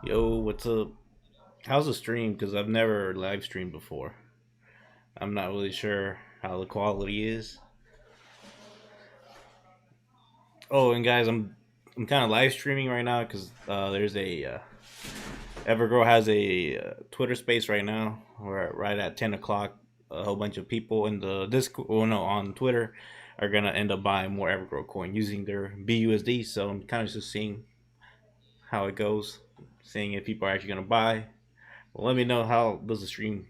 Yo, what's up? How's the stream? Because I've never live streamed before. I'm not really sure how the quality is. Oh, and guys, I'm kind of live streaming right now because there's a Evergrow has a Twitter space right now. Where right at 10 o'clock, a whole bunch of people in the Discord, well, no, on Twitter, are gonna end up buying more Evergrow coin using their BUSD. So I'm kind of just seeing how it goes, seeing if people are actually gonna buy. Well, let me know how does the stream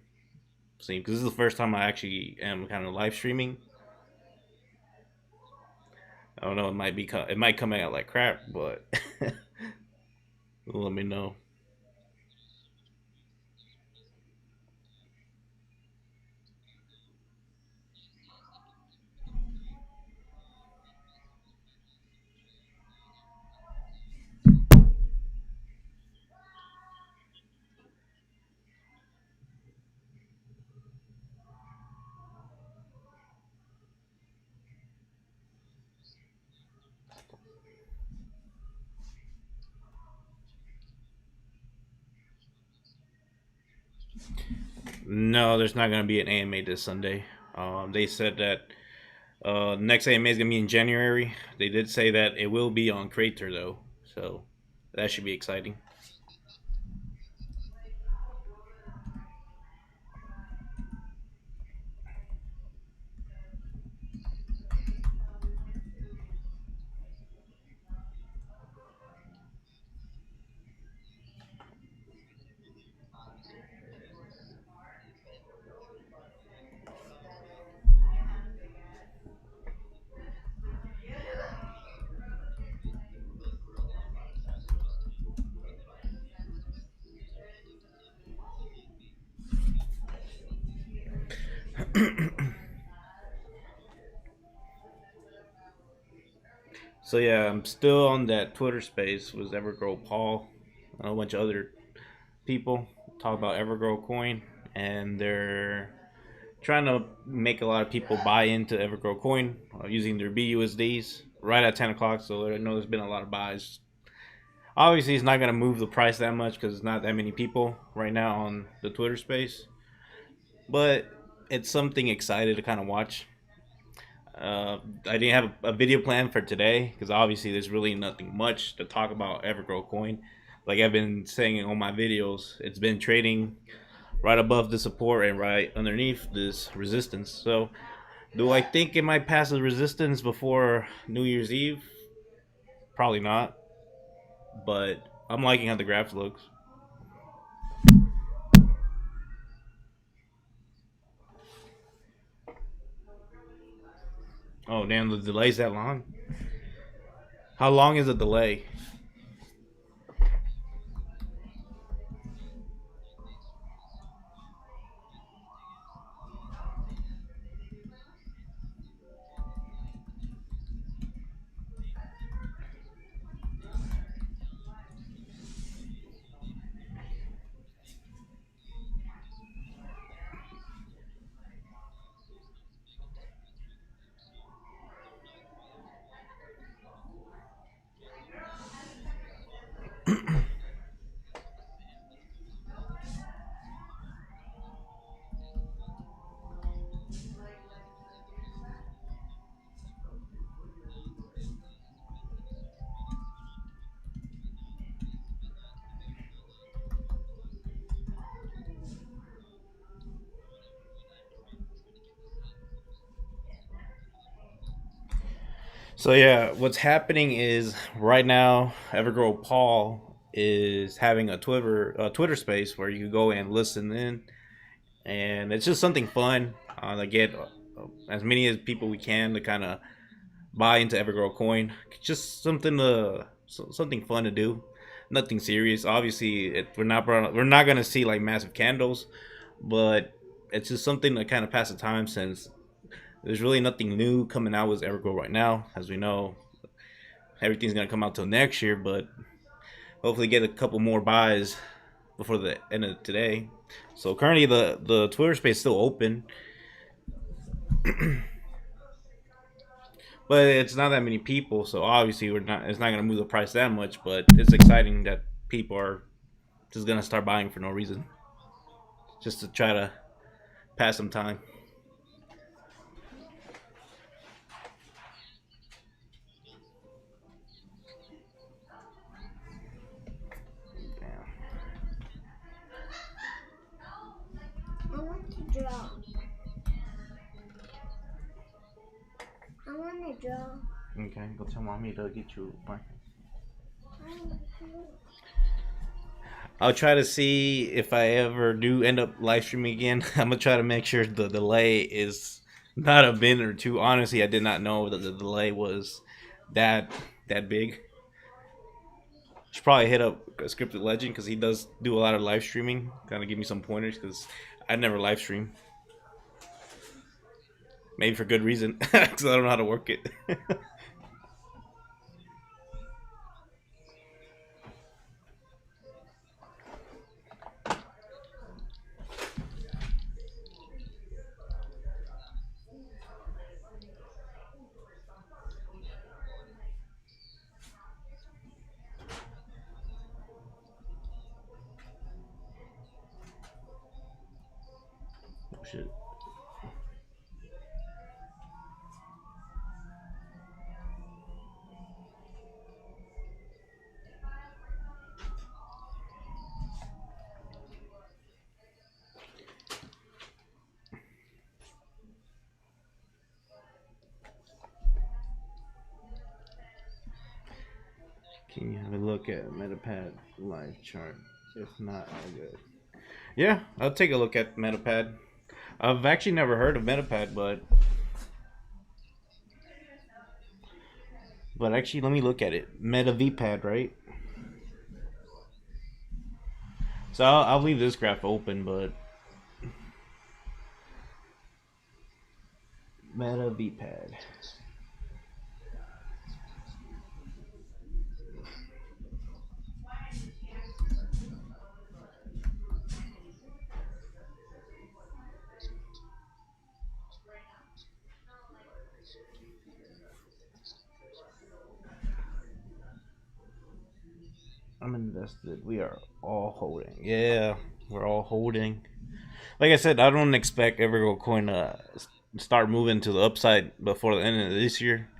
seem, because this is the first time I actually am kind of live streaming. I don't know. It might come out like crap, but let me know. No, there's not gonna be an AMA this Sunday. They said that next AMA is gonna be in January. They did say that it will be on Crater though, so that should be exciting. So yeah, I'm still on that Twitter space with Evergrow Paul, and a bunch of other people talk about Evergrow coin, and they're trying to make a lot of people buy into Evergrow coin using their BUSDs right at 10 o'clock. So I know there's been a lot of buys. Obviously, it's not going to move the price that much because it's not that many people right now on the Twitter space. But it's something excited to kind of watch. I didn't have a video plan for today because obviously there's really nothing much to talk about Evergrow coin. Like I've been saying in all my videos, it's been trading right above the support and right underneath this resistance. So, do I think it might pass the resistance before New Year's Eve? Probably not. But I'm liking how the graph looks. Oh damn, the delay's that long. How long is the delay? So yeah, what's happening is right now, Evergrow Paul is having a Twitter space where you can go and listen in, and it's just something fun to get as many as people we can to kind of buy into Evergrow coin. Just something fun to do. Nothing serious. Obviously, we're not gonna see like massive candles, but it's just something to kind of pass the time since there's really nothing new coming out with Evergrow right now. As we know, everything's gonna come out till next year, but hopefully get a couple more buys before the end of today. So currently the Twitter space is still open, but it's not that many people. So obviously we're not. It's not gonna move the price that much, but it's exciting that people are Just gonna start buying for no reason, just to try to pass some time. I want to draw. I want to draw. Okay, go tell mommy to get you a marker. I'll try to see if I ever do end up live streaming again. I'm gonna try to make sure the delay is not a minute or two. Honestly, I did not know that the delay was that that big. Should probably hit up a scripted legend because he does do a lot of live streaming. Kind of give me some pointers because I never live stream. Maybe for good reason because I don't know how to work it. Oh, shit. Can you have a look at Metapad live chart? If not, I'll good. Yeah, I'll take a look at Metapad. I've actually never heard of Metapad, but actually let me look at it. Meta VPad, right? So I'll leave this graph open, but Meta VPad. I'm invested. We are all holding. Yeah, we're all holding. Like I said, I don't expect Evergrow coin to start moving to the upside before the end of this year.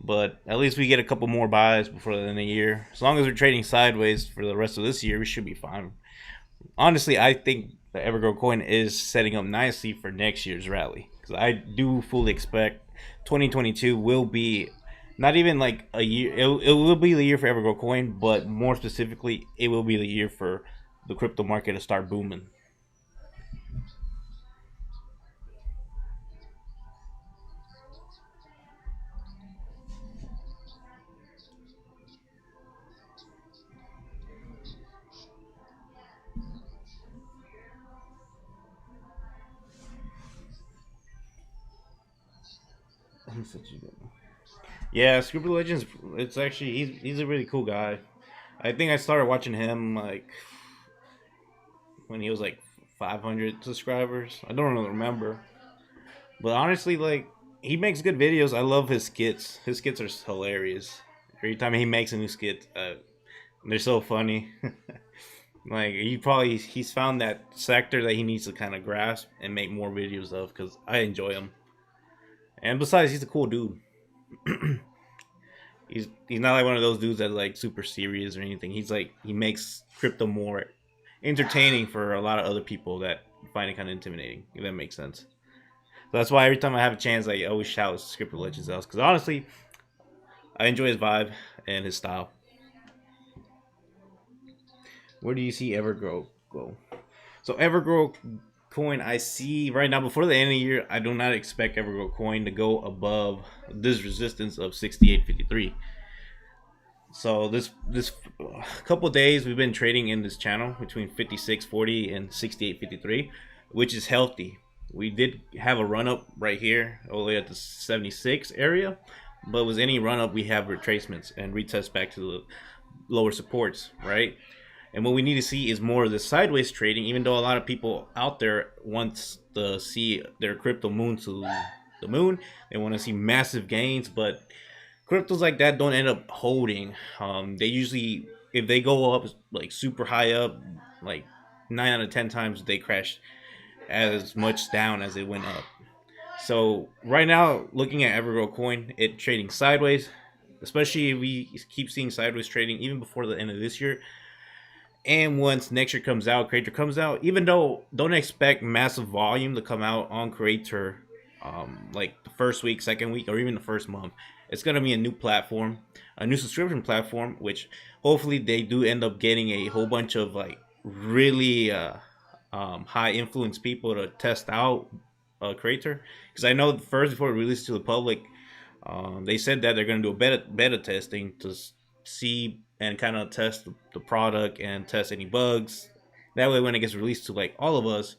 But at least we get a couple more buys before the end of the year. As long as we're trading sideways for the rest of this year, we should be fine. Honestly, I think the Evergrow coin is setting up nicely for next year's rally because I do fully expect 2022 will be not even like a year. It will be the year for Evergrow coin, but more specifically, it will be the year for the crypto market to start booming. He's such a good one. Yeah, Scuba Legends. It's actually he's a really cool guy. I think I started watching him like when he was like 500 subscribers. I don't really remember, but honestly, like he makes good videos. I love his skits. His skits are hilarious. Every time he makes a new skit, they're so funny. Like he's found that sector that he needs to kind of grasp and make more videos of because I enjoy him. And besides, he's a cool dude. He's not like one of those dudes that's like super serious or anything. He's like he makes crypto more entertaining for a lot of other people that find it kind of intimidating. If that makes sense. So that's why every time I have a chance, I always shout Scripted Legends out because honestly, I enjoy his vibe and his style. Where do you see Evergrow go? So Evergrow coin, I see right now before the end of the year, I do not expect Evergrow coin to go above this resistance of 68.53. So this couple days we've been trading in this channel between 56.40 and 68.53, which is healthy. We did have a run up right here, all the way at the 76 area, but with any run up we have retracements and retest back to the lower supports, right? And what we need to see is more of the sideways trading, even though a lot of people out there want to see their crypto moon to the moon. They want to see massive gains, but cryptos like that don't end up holding. They usually if they go up like super high up, like 9 out of 10 times they crash as much down as it went up. So right now, looking at Evergrow coin, it trading sideways, especially if we keep seeing sideways trading even before the end of this year. And once next year comes out, Creator comes out, even though don't expect massive volume to come out on Creator, like the first week, second week, or even the first month. It's gonna be a new platform, a new subscription platform, which hopefully they do end up getting a whole bunch of like really high influence people to test out Creator. Because I know first before it released to the public, they said that they're going to do a beta testing to see and kind of test the product and test any bugs. That way, when it gets released to like all of us,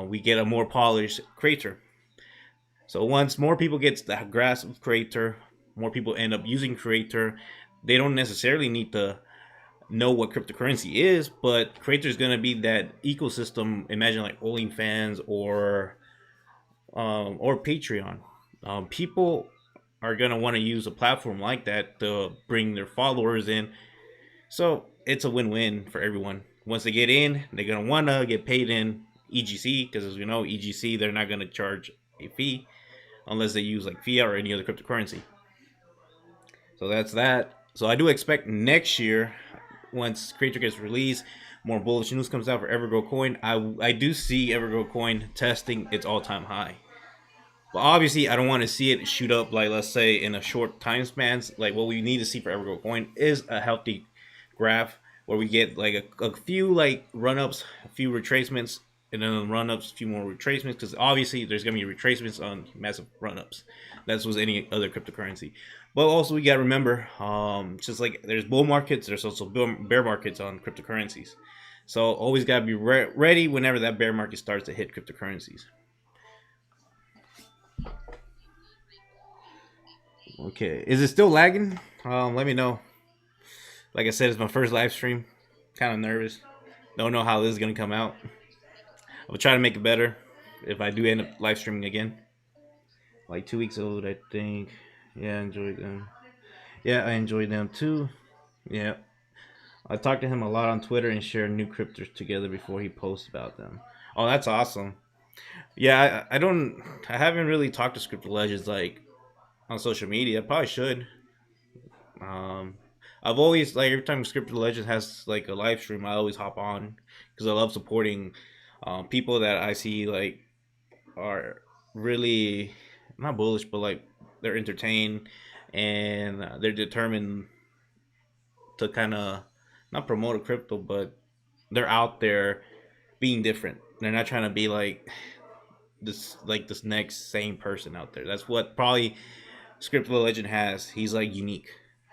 we get a more polished creator. So once more people get the grasp of creator, more people end up using creator. They don't necessarily need to know what cryptocurrency is, but creator is going to be that ecosystem. Imagine like OnlyFans or Patreon. People are gonna want to use a platform like that to bring their followers in. So it's a win-win for everyone. Once they get in, they're gonna want to get paid in EGC because, as we know, EGC they're not gonna charge a fee unless they use like fiat or any other cryptocurrency. So that's that. So I do expect next year, once Creator gets released, more bullish news comes out for Evergrow Coin. I do see Evergrow Coin testing its all-time high. But obviously, I don't want to see it shoot up like, let's say, in a short time spans. Like what we need to see for Evergrow Coin is a healthy graph where we get like a few like run ups, a few retracements, and then run ups, a few more retracements. Because obviously, there's gonna be retracements on massive run ups. That's with any other cryptocurrency. But also, we gotta remember, just like there's bull markets, there's also bear markets on cryptocurrencies. So always gotta be ready whenever that bear market starts to hit cryptocurrencies. Okay, is it still lagging? Let me know. Like I said, it's my first live stream. Kind of nervous. Don't know how this is gonna come out. I'll try to make it better if I do end up live streaming again. Like 2 weeks old, I think. Yeah, I enjoyed them. Yeah, I enjoyed them too. Yeah, I talked to him a lot on Twitter and shared new cryptos together before he posts about them. Oh, that's awesome. Yeah, I don't. I haven't really talked to Script Legends like on social media. I probably should. Um, I've always like every time Scripted Legends has like a live stream, I always hop on because I love supporting people that I see like are really not bullish, but like they're entertained and they're determined to kind of not promote a crypto, but they're out there being different. They're not trying to be like this next same person out there. That's what probably Script Legend has. He's like unique.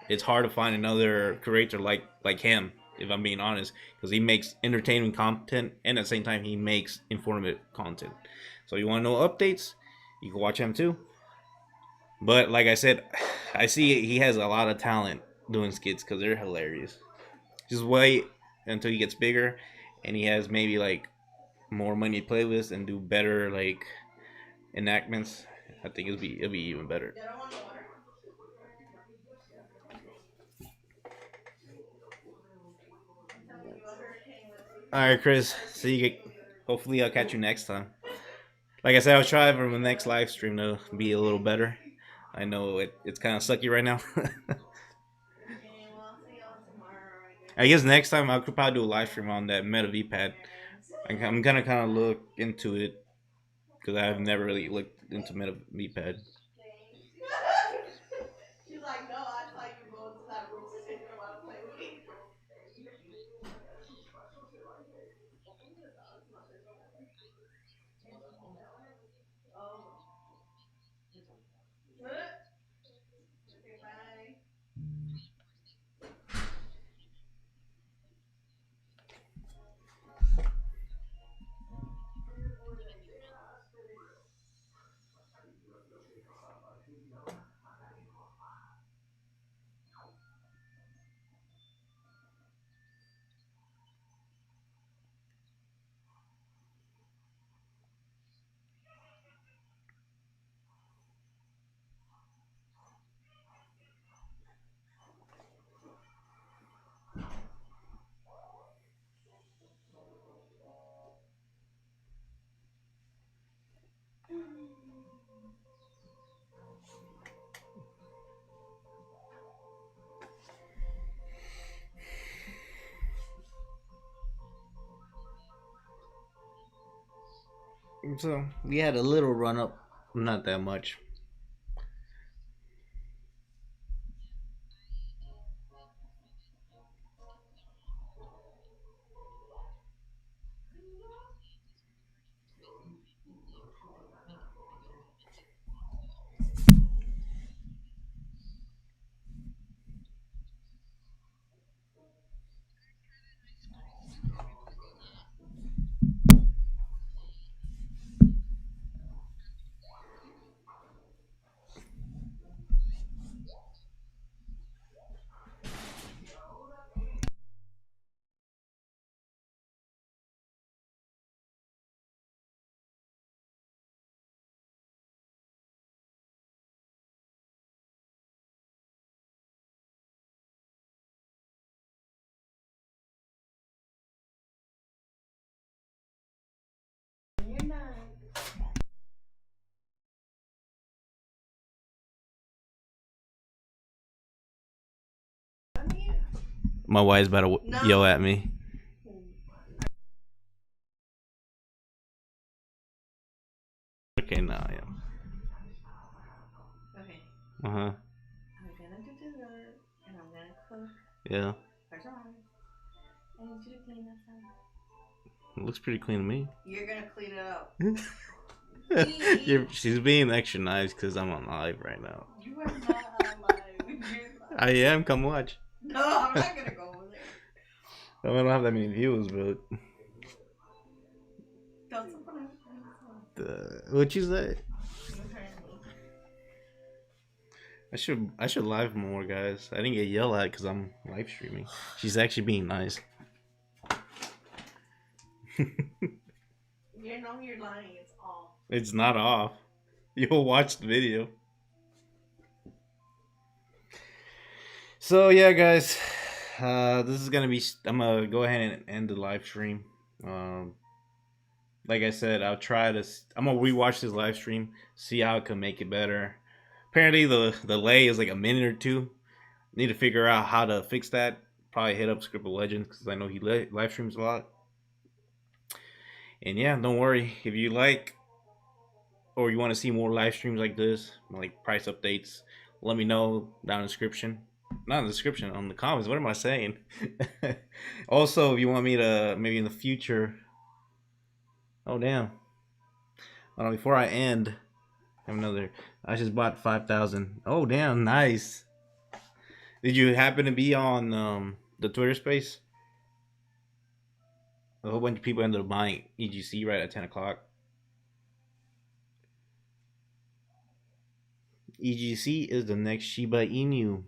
It's hard to find another creator like him, if I'm being honest, because he makes entertaining content and at the same time he makes informative content. So you want to know updates? You can watch him too. But like I said, I see he has a lot of talent doing skits because they're hilarious. Just wait until he gets bigger and he has maybe like more money to play with and do better like enactments. I think it'll be even better. All right, Chris. See you. Hopefully, I'll catch you next time. Like I said, I'll try for the next live stream to be a little better. I know it's kind of sucky right now. I guess next time I could probably do a live stream on that Meta V pad. I'm gonna kind of look into it because I've never really looked into Meta V pad. So we had a little run up, not that much. My wife's about to yell at me. Okay, now yeah. Uh huh. Yeah. It looks pretty clean to me. She's being extra nice because I'm on live right now. I am. Come watch. I don't have that many views, but what you say? I should live more, guys. I didn't get yelled at because I'm live streaming. She's actually being nice. It's not off. You'll watch the video. So yeah, guys, this is gonna be. I'm gonna go ahead and end the live stream. Um, like I said, I'll try to. I'm gonna rewatch this live stream, see how I can make it better. Apparently, the delay is like a minute or two. Need to figure out how to fix that. Probably hit up Script of Legends because I know he live streams a lot. And yeah, don't worry if you like or you want to see more live streams like this, like price updates. Let me know down in the description. Not in the description, on the comments. What am I saying? Also, if you want me to maybe in the future. Oh damn! Before I end, I have another. I just bought 5,000. Oh damn! Nice. Did you happen to be on the Twitter space? A whole bunch of people ended up buying EGC right at 10 o'clock. EGC is the next Shiba Inu.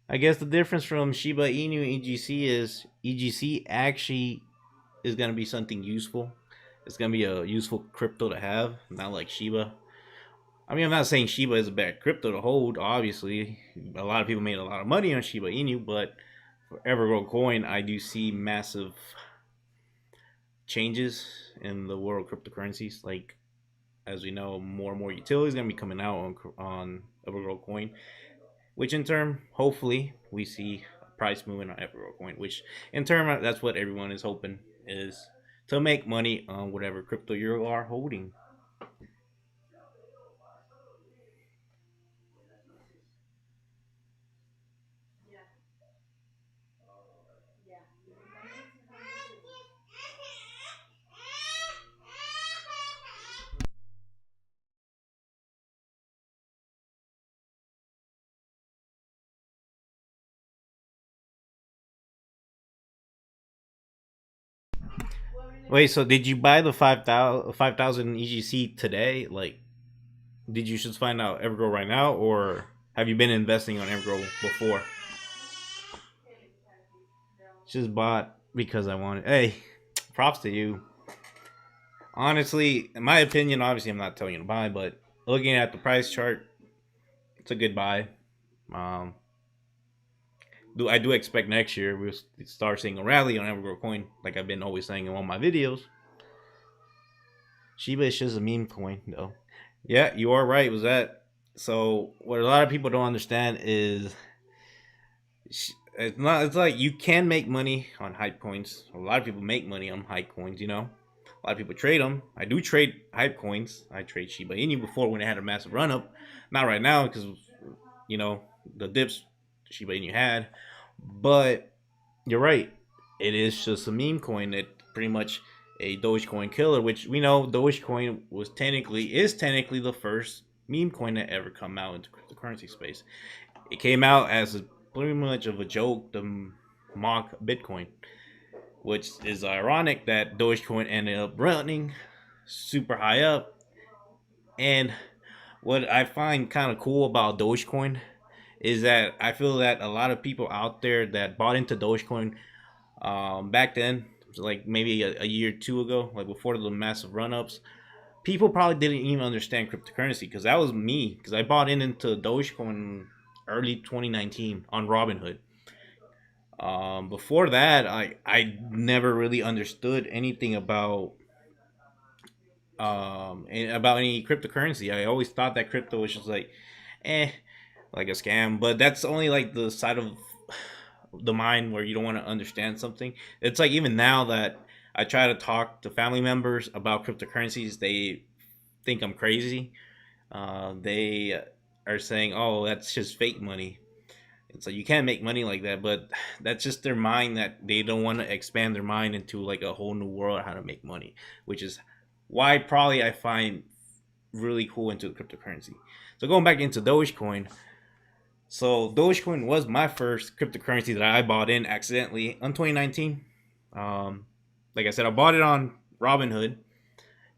I guess the difference from Shiba Inu and EGC is EGC actually is going to be something useful. It's going to be a useful crypto to have, not like Shiba. I mean, I'm not saying Shiba is a bad crypto to hold. Obviously, a lot of people made a lot of money on Shiba Inu, but for Evergrow coin, I do see massive changes in the world of cryptocurrencies. Like, as we know, more and more utilities going to be coming out on Evergrow coin, which in turn, hopefully, we see a price movement on Evergrow coin, which in turn, that's what everyone is hoping is to make money on whatever crypto you are holding. Wait, so did you buy the 5,000 EGC today? Like, did you just find out Evergrow right now, or have you been investing on Evergrow before? Just bought because I wanted. Hey, props to you. Honestly, in my opinion, obviously I'm not telling you to buy, but looking at the price chart, it's a good buy. Um, I do expect next year we'll start seeing a rally on Evergrow coin, like I've been always saying in all my videos. Shiba is just a meme coin, though. Yeah, you are right. Was that so? What a lot of people don't understand is it's not. It's like you can make money on hype coins. A lot of people make money on hype coins. A lot of people trade them. I do trade hype coins. I trade Shiba Inu before when it had a massive run up. Not right now because you know the dips Shiba Inu had. But you're right. It is just a meme coin that pretty much a Dogecoin killer, which we know Dogecoin is technically the first meme coin that ever come out into cryptocurrency space. It came out as pretty much of a joke to mock Bitcoin, which is ironic that Dogecoin ended up running super high up. And what I find kind of cool about Dogecoin is that I feel that a lot of people out there that bought into Dogecoin back then, like maybe a year or two ago, like before the massive run ups, people probably didn't even understand cryptocurrency because that was me because I bought into Dogecoin early 2019 on Robinhood. Before that, I never really understood anything about any cryptocurrency. I always thought that crypto was just eh, like a scam. But that's only like the side of the mind where you don't want to understand something. It's like even now that I try to talk to family members about cryptocurrencies, they think I'm crazy. They are saying, "Oh, that's just fake money." It's like you can't make money like that, but that's just their mind that they don't want to expand their mind into like a whole new world how to make money, which is why probably I find really cool into cryptocurrency. So going back into Dogecoin, so Dogecoin was my first cryptocurrency that I bought in accidentally in 2019. Um, like I said, I bought it on Robinhood,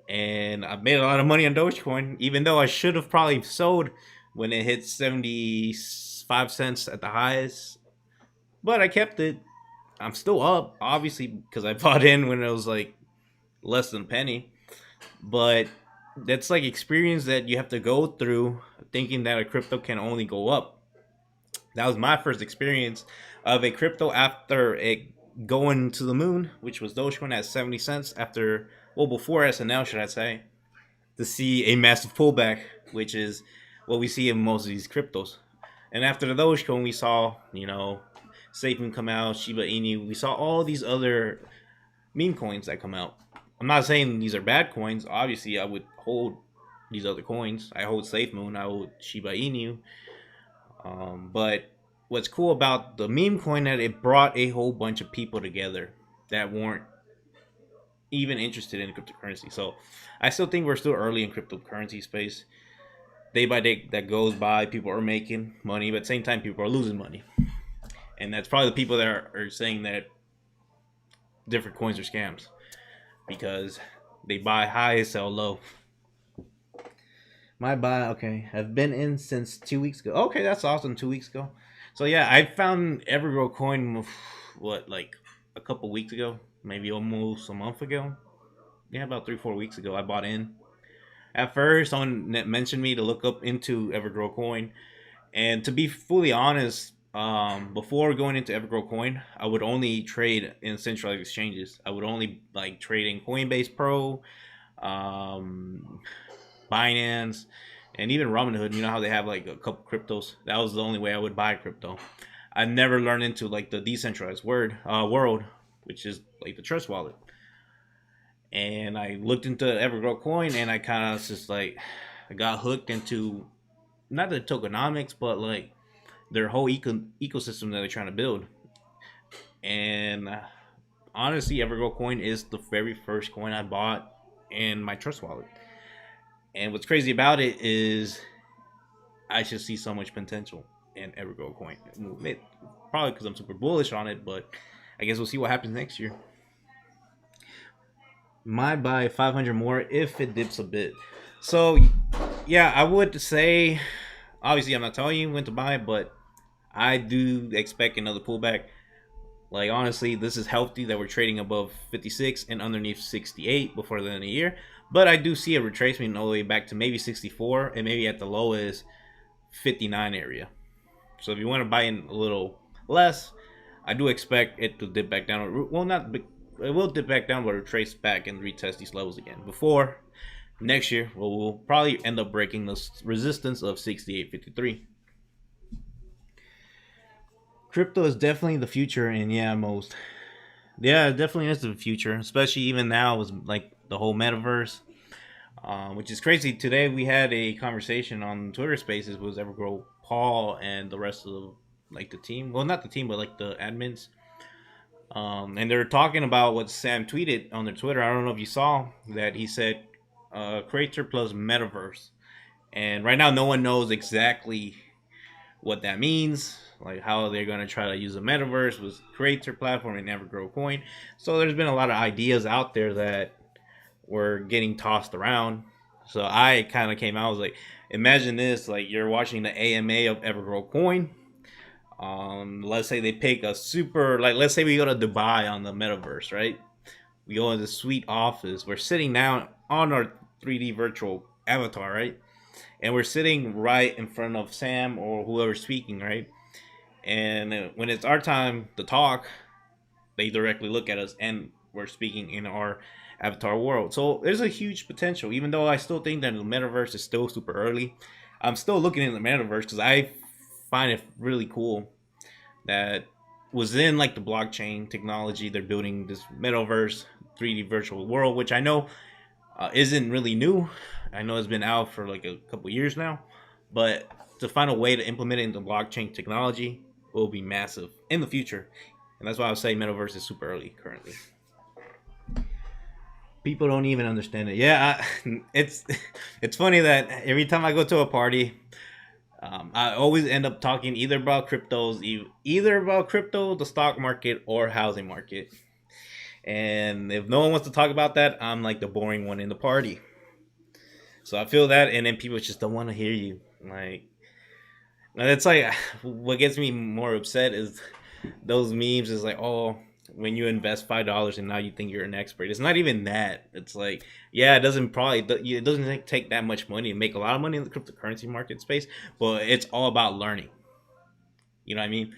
and I made a lot of money on Dogecoin, even though I should have probably sold when it hit 75 cents at the highest. But I kept it. I'm still up, obviously, because I bought in when it was like less than a penny. But that's like experience that you have to go through thinking that a crypto can only go up. That was my first experience of a crypto after it going to the moon, which was Dogecoin at 70 cents after, well, before SNL, should I say, to see a massive pullback, which is what we see in most of these cryptos. And after the Dogecoin, we saw, SafeMoon come out, Shiba Inu. We saw all these other meme coins that come out. I'm not saying these are bad coins. Obviously, I would hold these other coins. I hold SafeMoon. I hold Shiba Inu. But what's cool about the meme coin that it brought a whole bunch of people together that weren't even interested in cryptocurrency. So I still think we're still early in cryptocurrency space. Day by day that goes by, people are making money, but at the same time, people are losing money. And that's probably the people that are saying that different coins are scams because they buy high, sell low. My buy, okay. I've been in since 2 weeks ago. Okay, that's awesome. 2 weeks ago. So yeah, I found Evergrow coin, what, like a couple weeks ago, maybe almost a month ago. Yeah, about 3 4 weeks ago, I bought in. At first, someone mentioned me to look up into Evergrow coin, and to be fully honest, before going into Evergrow coin, I would only trade in centralized exchanges. I would only like trade in Coinbase Pro, um, Binance, and even Robinhood. You know how they have like a couple cryptos. That was the only way I would buy crypto. I never learned into like the decentralized world, which is like the trust wallet. And I looked into Evergrow coin, and I kind of just like I got hooked into not the tokenomics, but like their whole ecosystem that they're trying to build. And honestly, Evergrow coin is the very first coin I bought in my trust wallet. And what's crazy about it is I just see so much potential in Evergrow coin. Probably because I'm super bullish on it, but I guess we'll see what happens next year. Might buy 500 more if it dips a bit. So, yeah, I would say, obviously, I'm not telling you when to buy, but I do expect another pullback. Like, honestly, this is healthy that we're trading above 56 and underneath 68 before the end of the year. But I do see a retracement all the way back to maybe 64 and maybe at the lowest 59 area. So if you want to buy in a little less, I do expect it to dip back down. Well, not it will dip back down, but retrace back and retest these levels again before next year. Well, we'll probably end up breaking the resistance of 68.53. Crypto is definitely the future, and yeah, it definitely is the future. Especially even now, is like the whole metaverse, which is crazy. Today we had a conversation on Twitter Spaces with Evergrow Paul and the rest of like the team. Well, not the team, but like the admins. And they're talking about what Sam tweeted on their Twitter. I don't know if you saw that he said creator plus metaverse. And right now, no one knows exactly what that means, like how they're going to try to use the metaverse with creator platform and Evergrow Coin. So there's been a lot of ideas out there that were getting tossed around. So I kind of came out, I was like, imagine this, like you're watching the AMA of Evergrow Coin. Let's say they pick a super, like let's say we go to Dubai on the metaverse, right? We go into the suite office. We're sitting down on our 3D virtual avatar, right? And we're sitting right in front of Sam or whoever's speaking, right? And when it's our time to talk, they directly look at us and we're speaking in our avatar world. So there's a huge potential, even though I still think that the metaverse is still super early. I'm still looking in the metaverse because I find it really cool that within like the blockchain technology, they're building this metaverse 3D virtual world, which I know isn't really new. I know it's been out for like a couple years now, but to find a way to implement it into blockchain technology will be massive in the future. And that's why I would say metaverse is super early currently. People don't even understand it. Yeah, it's it's funny that every time I go to a party, I always end up talking either about cryptos, either about crypto, the stock market, or housing market. And if no one wants to talk about that, I'm like the boring one in the party. So I feel that, and then people just don't want to hear you. Like, and it's like what gets me more upset is those memes. Is like, oh, when you invest $5 and now you think you're an expert. It's not even that. It's like, yeah, it doesn't take that much money to make a lot of money in the cryptocurrency market space, but it's all about learning. You know what I mean?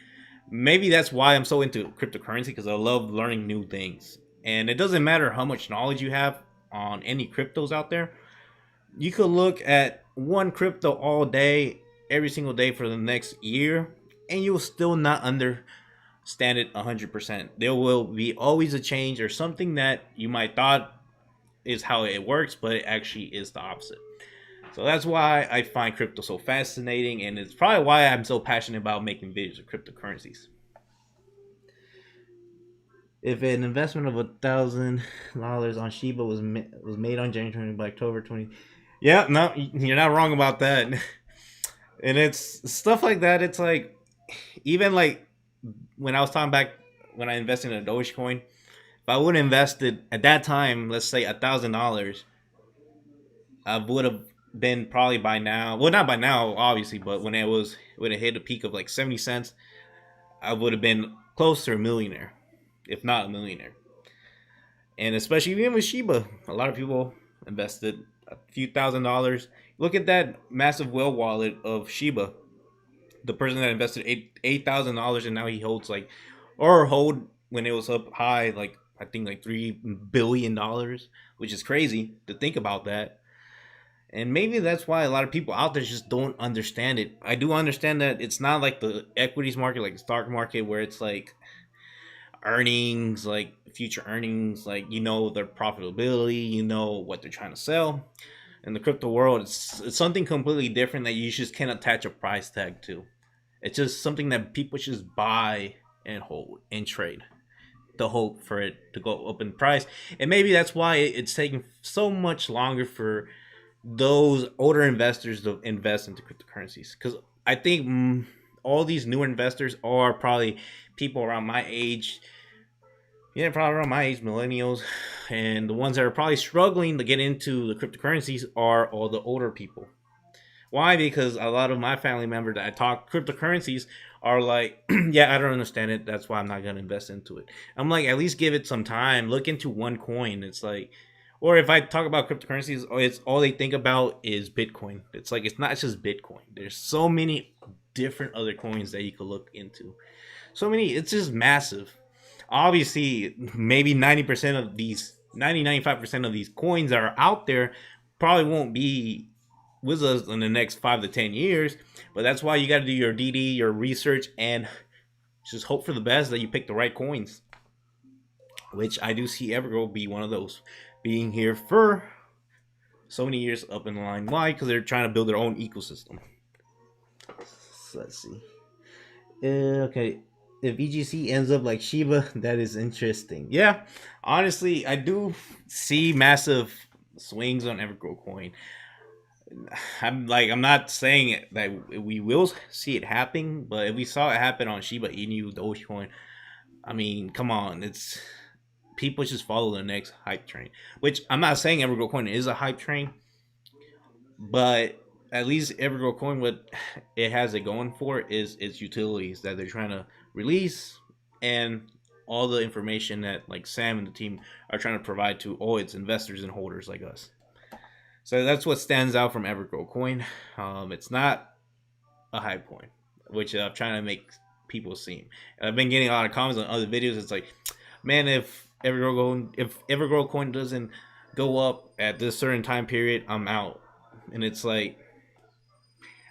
Maybe that's why I'm so into cryptocurrency because I love learning new things. And it doesn't matter how much knowledge you have on any cryptos out there. You could look at one crypto all day, every single day for the next year, and you'll still not understand it 100%. There will be always a change or something that you might thought is how it works, but it actually is the opposite. So that's why I find crypto so fascinating, and it's probably why I'm so passionate about making videos of cryptocurrencies. If an investment of $1,000 on Shiba was made on January 20 by October 20, yeah, no, you're not wrong about that. And it's stuff like that. It's like even like when I was talking back when I invested in a Dogecoin, if I would have invested at that time, let's say $1,000, I would have been probably by now. Well, not by now, obviously, but when it hit a peak of like 70 cents, I would have been close to a millionaire, if not a millionaire. And especially even with Shiba, a lot of people invested a few $1,000s. Look at that massive whale wallet of Shiba. The person that invested $8,000 and now he holds like, or hold when it was up high, like I think like $3 billion, which is crazy to think about that. And maybe that's why a lot of people out there just don't understand it. I do understand that it's not like the equities market, like the stock market, where it's like earnings, like future earnings, like you know their profitability, you know what they're trying to sell. In the crypto world, it's something completely different that you just can't attach a price tag to. It's just something that people just buy and hold and trade to hope for it to go up in price. And maybe that's why it's taking so much longer for those older investors to invest into cryptocurrencies. Because I think all these newer investors are probably people around my age, yeah, probably around my age, millennials, and the ones that are probably struggling to get into the cryptocurrencies are all the older people. Why? Because a lot of my family members that I talk cryptocurrencies are like, yeah, I don't understand it. That's why I'm not gonna invest into it. I'm like, at least give it some time. Look into one coin. It's like, or if I talk about cryptocurrencies, it's all they think about is Bitcoin. It's like it's not just Bitcoin. There's so many different other coins that you could look into. So many. It's just massive. Obviously, maybe 90% of these 95% of these coins that are out there probably won't be with us in the next 5 to 10 years. But that's why you got to do your DD, your research, and just hope for the best that you pick the right coins. which I do see Evergrow be one of those, being here for so many years up in the line. Why? Because they're trying to build their own ecosystem. So let's see. Okay, if EGC ends up like Shiba, that is interesting. Yeah, honestly, I do see massive swings on Evergrow coin. I'm not saying that we will see it happen, but if we saw it happen on Shiba Inu, Dogecoin, I mean, come on, it's people just follow the next hype train. Which I'm not saying Evergrow coin is a hype train, but at least Evergrow coin, what it has it going for is its utilities that they're trying to release, and all the information that like Sam and the team are trying to provide to all its investors and holders like us. So that's what stands out from Evergrow coin. It's not a hype coin, which I'm trying to make people seem. I've been getting a lot of comments on other videos. It's like, man, if Evergrow coin doesn't go up at this certain time period, I'm out. And it's like,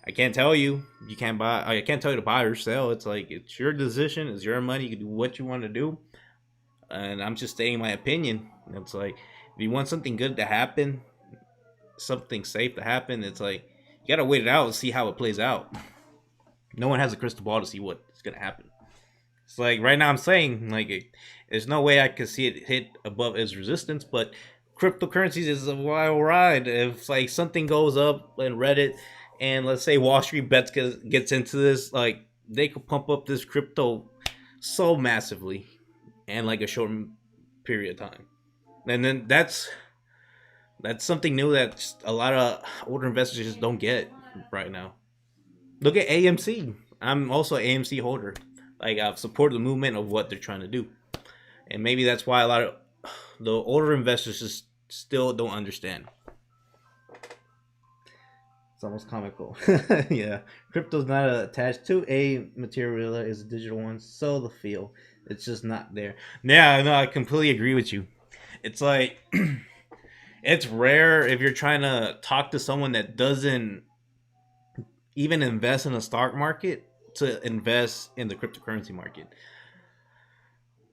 I can't tell you. You can't buy. I can't tell you to buy or sell. It's like it's your decision. It's your money. You can do what you want to do. And I'm just stating my opinion. It's like if you want something good to happen, something safe to happen, it's like you gotta wait it out and see how it plays out. No one has a crystal ball to see what's gonna happen. It's like right now I'm saying there's no way I could see it hit above its resistance, but cryptocurrencies is a wild ride. If like something goes up in Reddit, and let's say Wall Street bets gets into this, like they could pump up this crypto so massively in like a short period of time, and then that's something new that a lot of older investors just don't get right now. Look at AMC. I'm also an AMC holder. Like I've supported the movement of what they're trying to do, and maybe that's why a lot of the older investors just still don't understand. It's almost comical. Yeah, crypto's not attached to a material; it's a digital one. So the feel, it's just not there. Yeah, no, I completely agree with you. It's like it's rare if you're trying to talk to someone that doesn't even invest in the stock market to invest in the cryptocurrency market.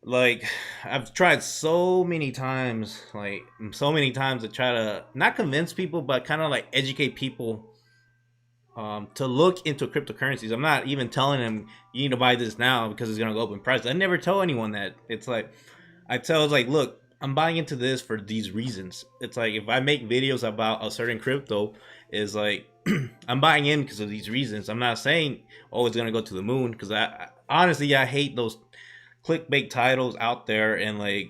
Like I've tried so many times to try to not convince people, but kind of like educate people to look into cryptocurrencies. I'm not even telling them you need to buy this now because it's gonna go up in price. I never tell anyone that. It's like I tell it's like, look, I'm buying into this for these reasons. It's like if I make videos about a certain crypto, is like I'm buying in because of these reasons. I'm not saying oh it's gonna go to the moon because I honestly I hate those clickbait titles out there and like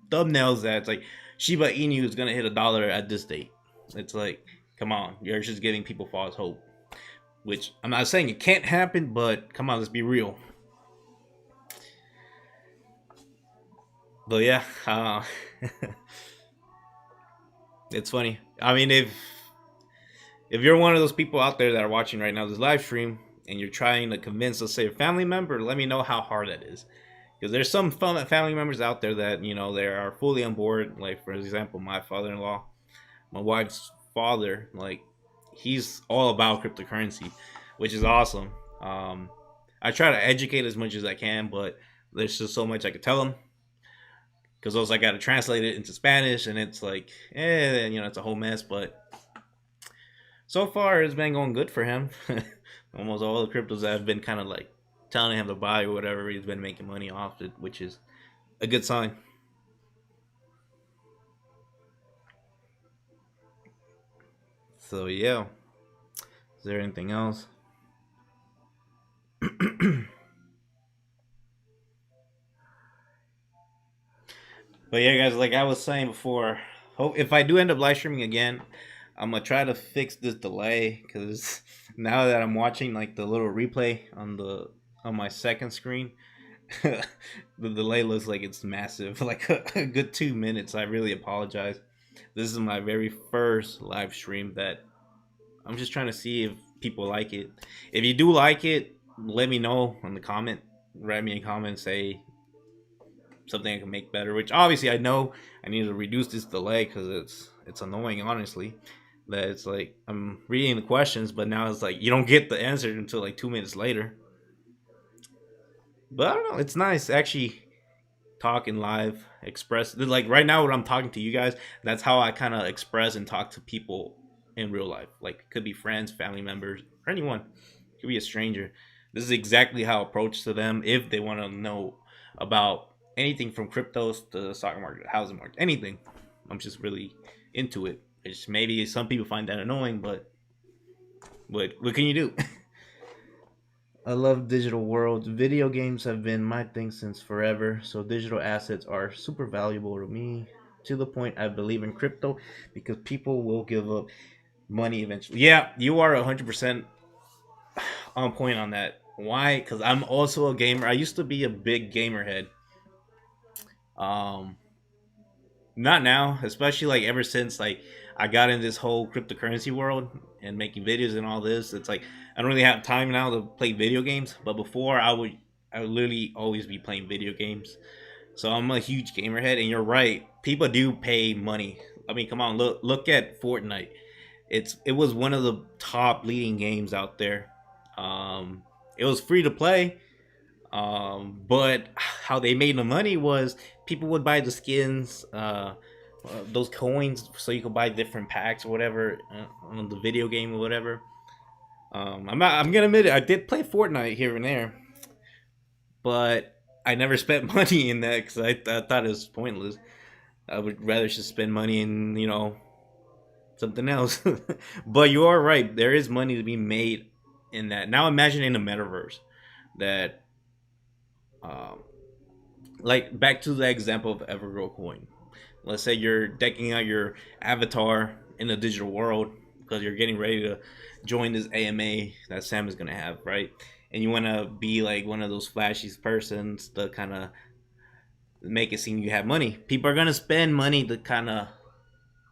thumbnails that it's like Shiba Inu is gonna hit $1 at this date. It's like, come on, you're just giving people false hope. Which I'm not saying it can't happen, but come on, let's be real. But yeah, it's funny. I mean, if you're one of those people out there that are watching right now this live stream and you're trying to convince, let's say, a family member, let me know how hard that is. Because there's some family members out there that they are fully on board. Like for example, my father-in-law, my wife's father, like he's all about cryptocurrency, which is awesome. I try to educate as much as I can, but there's just so much I could tell him because also I got to translate it into Spanish, and it's like, it's a whole mess. But so far, it's been going good for him. Almost all the cryptos that have been kind of like telling him to buy or whatever, he's been making money off it, which is a good sign. So yeah, is there anything else? But yeah, guys, like I was saying before, hope if I do end up live streaming again, I'm gonna try to fix this delay because now that I'm watching like the little replay on my second screen, the delay looks like it's massive, like a good 2 minutes. I really apologize. This is my very first live stream that I'm just trying to see if people like it. If you do like it, let me know in the comment. Write me a comment, say something I can make better. Which obviously I know I need to reduce this delay because it's annoying. Honestly, that it's like I'm reading the questions, but now it's like you don't get the answer until like 2 minutes later. But I don't know. It's nice actually talking live. express, like right now when I'm talking to you guys, that's how I kind of express and talk to people in real life. Like it could be friends, family members, or anyone. It could be a stranger. This is exactly how I approach to them if they want to know about anything from cryptos to the stock market, housing market, anything. I'm just really into it. It's maybe some people find that annoying, but what can you do? I love digital worlds. Video games have been my thing since forever, so digital assets are super valuable to me to the point I believe in crypto because people will give up money eventually. Yeah, you are 100% on point on that. Why? Because I'm also a gamer. I used to be a big gamer head. Um, Not now, especially like ever since like I got in this whole cryptocurrency world and making videos and all this. It's like I don't really have time now to play video games, but before I would literally always be playing video games. So I'm a huge gamer head, and you're right. People do pay money. I mean, come on, look at Fortnite. It was one of the top leading games out there. It was free to play, but how they made the money was people would buy the skins, those coins, so you could buy different packs or whatever on the video game or whatever. I'm gonna admit it. I did play Fortnite here and there, but I never spent money in that because I thought it was pointless. I would rather just spend money in something else. But you are right. There is money to be made in that. Now imagine in a metaverse that um, like back to the example of Evergrow coin. Let's say you're decking out your avatar in the digital world because you're getting ready to join this AMA that Sam is gonna have, right? And you want to be like one of those flashy persons to kind of make it seem you have money. People are gonna spend money to kind of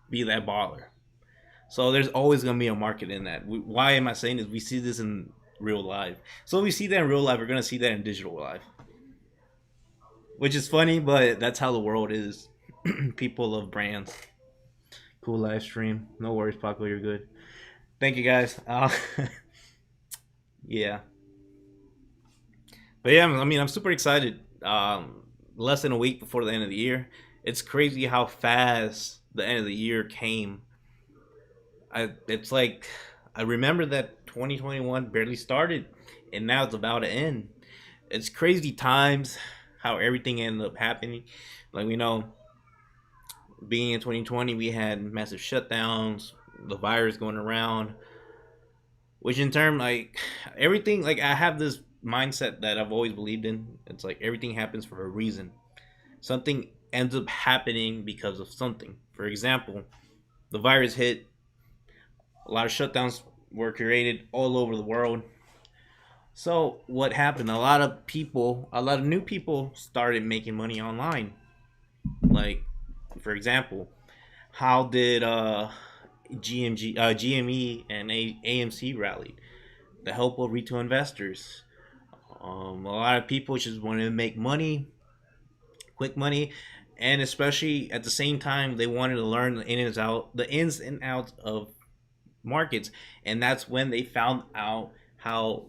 be that baller. So there's always gonna be a market in that. Why am I saying this? We see this in real life. So we see that in real life. We're gonna see that in digital life, which is funny, but that's how the world is. People love brands. Cool live stream. No worries, Paco. You're good. Thank you, guys. Yeah, but yeah, I mean, I'm super excited. Less than a week before the end of the year, it's crazy how fast the end of the year came. It's like I remember that 2021 barely started, and now it's about to end. It's crazy times how everything ended up happening. Like we know, being in 2020, we had massive shutdowns, the virus going around, which in turn, like everything, like I have this mindset that I've always believed in. It's like everything happens for a reason. Something ends up happening because of something. For example, the virus hit, a lot of shutdowns were created all over the world. So what happened? A lot of new people started making money online. Like, for example, how did GME and AMC rallied? The help of retail investors. A lot of people just wanted to make money, quick money, and especially at the same time they wanted to learn the ins and outs of markets, and that's when they found out how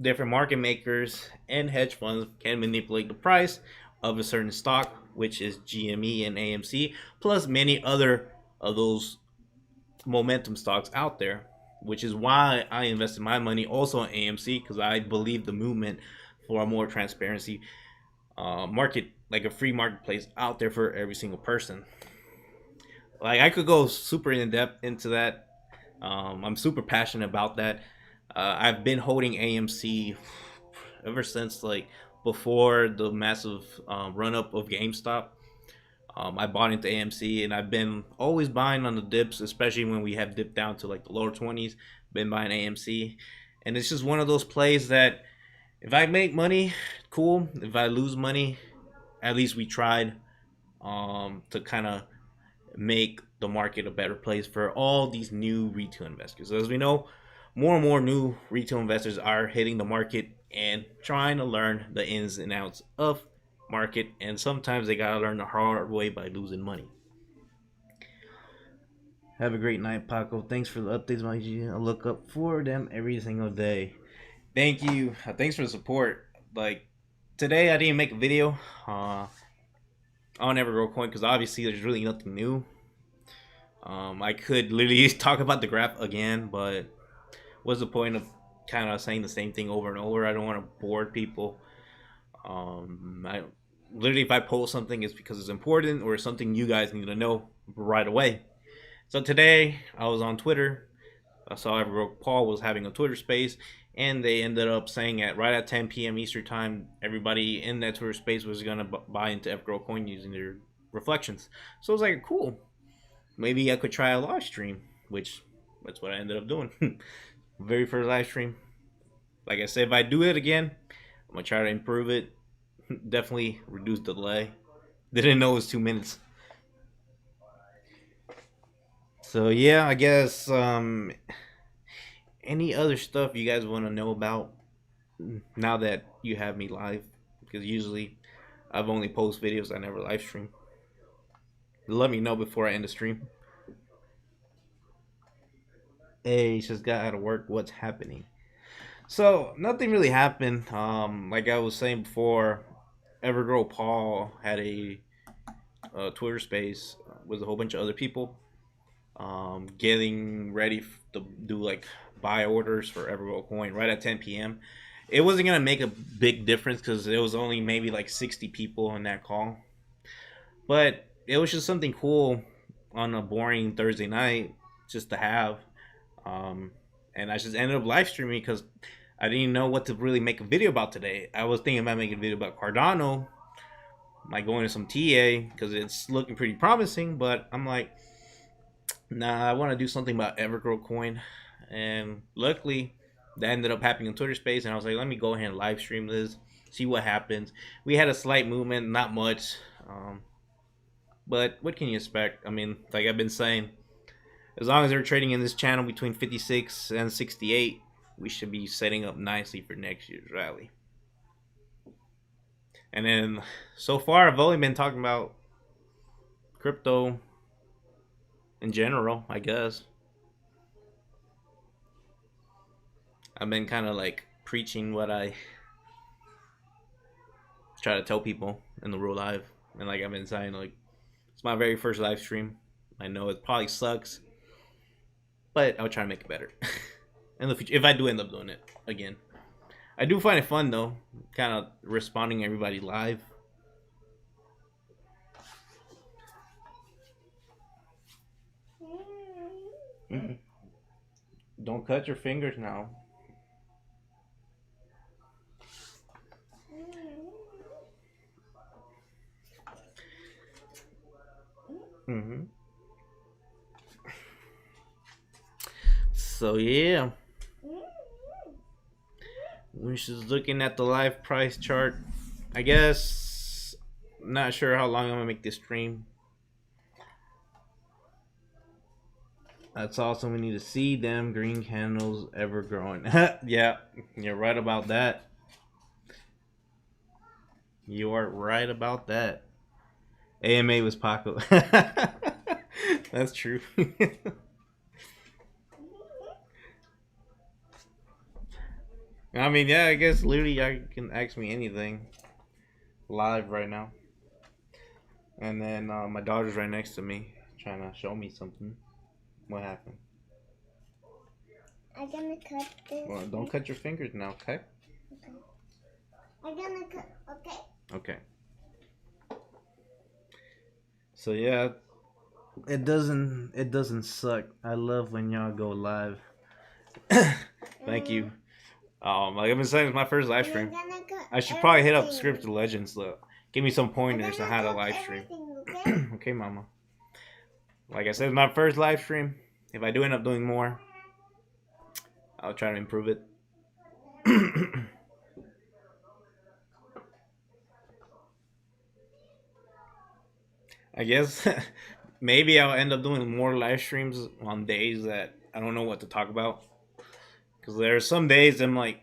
different market makers and hedge funds can manipulate the price of a certain stock, which is GME and AMC, plus many other of those momentum stocks out there, which is why I invested my money also in AMC because I believe the movement for a more transparency market, like a free marketplace out there for every single person. Like I could go super in depth into that. I'm super passionate about that. I've been holding AMC ever since like before the massive run up of GameStop. I bought into AMC and I've been always buying on the dips, especially when we have dipped down to like the lower 20s. Been buying AMC, and it's just one of those plays that if I make money, cool. If I lose money, at least we tried to kind of make the market a better place for all these new retail investors. As we know, more and more new retail investors are hitting the market and trying to learn the ins and outs of market, and sometimes they gotta learn the hard way by losing money. Have a great night, Paco. Thanks for the updates, my G. I look up for them every single day. Thank you. Thanks for the support. Like today, I didn't make a video. on Evergrow Coin because obviously there's really nothing new. I could literally talk about the graph again, but what's the point of kind of saying the same thing over and over? I don't want to bore people. I literally, if I post something, it's because it's important or something you guys need to know right away. So today I was on Twitter. I saw Evergrow Paul was having a Twitter space, and they ended up saying at right at 10 p.m. Eastern time, everybody in that Twitter space was gonna buy into Evergrow Coin using their reflections. So I was like, cool. Maybe I could try a live stream, which that's what I ended up doing. Very first live stream. Like I said, if I do it again, I'm gonna try to improve it. Definitely reduce the delay. Didn't know it was 2 minutes. So yeah, I guess any other stuff you guys want to know about now that you have me live? Because usually I've only post videos, I never live stream. Let me know before I end the stream. Hey, just got out of work. What's happening? So nothing really happened. Like I was saying before, Evergrow Paul had a Twitter space with a whole bunch of other people, getting ready to do like buy orders for Evergrow Coin right at 10 p.m. It wasn't gonna make a big difference because it was only maybe like 60 people in that call, but it was just something cool on a boring Thursday night just to have. Um, and I just ended up live streaming because I didn't know what to really make a video about today. I was thinking about making a video about Cardano, like going to some TA because it's looking pretty promising. But I'm like, nah, I want to do something about Evergrow Coin. And luckily, that ended up happening in Twitter Space. And I was like, let me go ahead and live stream this, see what happens. We had a slight movement, not much. But what can you expect? I mean, like I've been saying, as long as they're trading in this channel between 56 and 68, we should be setting up nicely for next year's rally. And then so far, I've only been talking about crypto in general, I guess. I've been kind of like preaching what I try to tell people in the real life. And like I've been saying, like, it's my very first live stream. I know it probably sucks, but I'll try to make it better in the future if I do end up doing it again. I do find it fun though, kind of responding to everybody live. Mhm. Don't cut your fingers now. Hmm. So yeah, we're just looking at the live price chart. I guess not sure how long I'm gonna make this stream. That's awesome. We need to see them green candles ever growing. Yeah, you're right about that. You are right about that. AMA was Paco. That's true. I mean, yeah, I guess literally I can ask me anything live right now. And then my daughter's right next to me trying to show me something. What happened? I'm gonna cut this. Well, don't cut your fingers now, okay? Okay. I'm gonna cut. Okay. Okay. So yeah, it doesn't suck. I love when y'all go live. Thank you. Like I've been saying, it's my first live We're stream. gonna cut I should probably hit up everything. Scripted Legends to give me some We're pointers on gonna how to cut live stream. everything, okay? Okay, mama. Like I said, it's my first live stream. If I do end up doing more, I'll try to improve it. I guess maybe I'll end up doing more live streams on days that I don't know what to talk about. Because there are some days I'm like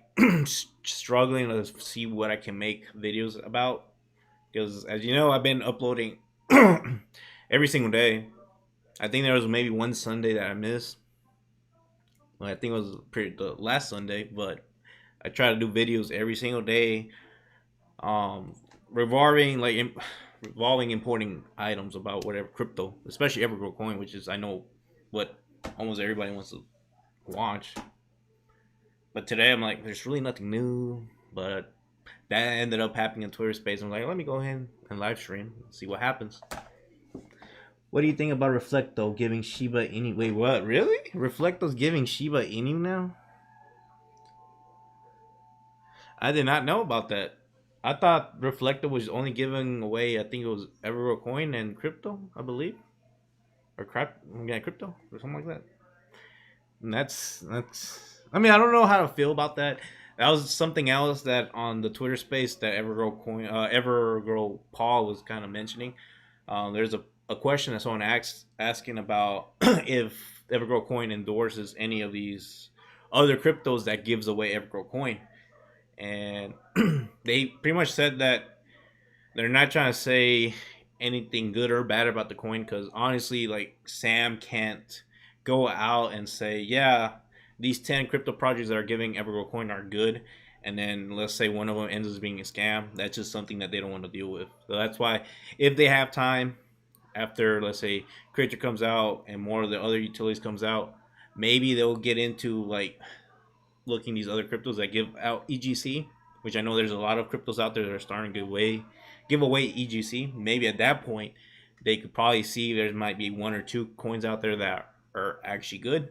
struggling to see what I can make videos about. Because as you know, I've been uploading every single day. I think there was maybe one Sunday that I missed. Well, I think it was the last Sunday, but I try to do videos every single day, revolving like revolving importing items about whatever crypto, especially Evergrow coin, which is I know what almost everybody wants to watch. But today I'm like, there's really nothing new. But that ended up happening in Twitter Space. I'm like, let me go ahead and live stream and see what happens. What do you think about Reflecto giving Shiba Inu? Wait, what? Really? Reflecto's giving Shiba Inu now? I did not know about that. I thought Reflecto was only giving away, I think it was Evergrow coin and crypto, I believe. Or crap, yeah, crypto or something like that. And that's. I mean, I don't know how to feel about that. That was something else that on the Twitter space that Evergrow Paul was kind of mentioning. There's a question that someone asking about if Evergrow Coin endorses any of these other cryptos that gives away Evergrow Coin, and they pretty much said that they're not trying to say anything good or bad about the coin because honestly, like Sam can't go out and say, yeah, these 10 crypto projects that are giving Evergrow coin are good. And then let's say one of them ends up being a scam. That's just something that they don't want to deal with. So that's why if they have time after, let's say, Creature comes out and more of the other utilities comes out, maybe they'll get into like looking these other cryptos that give out EGC, which I know there's a lot of cryptos out there that are starting to give away EGC. Maybe at that point they could probably see there might be one or two coins out there that are actually good.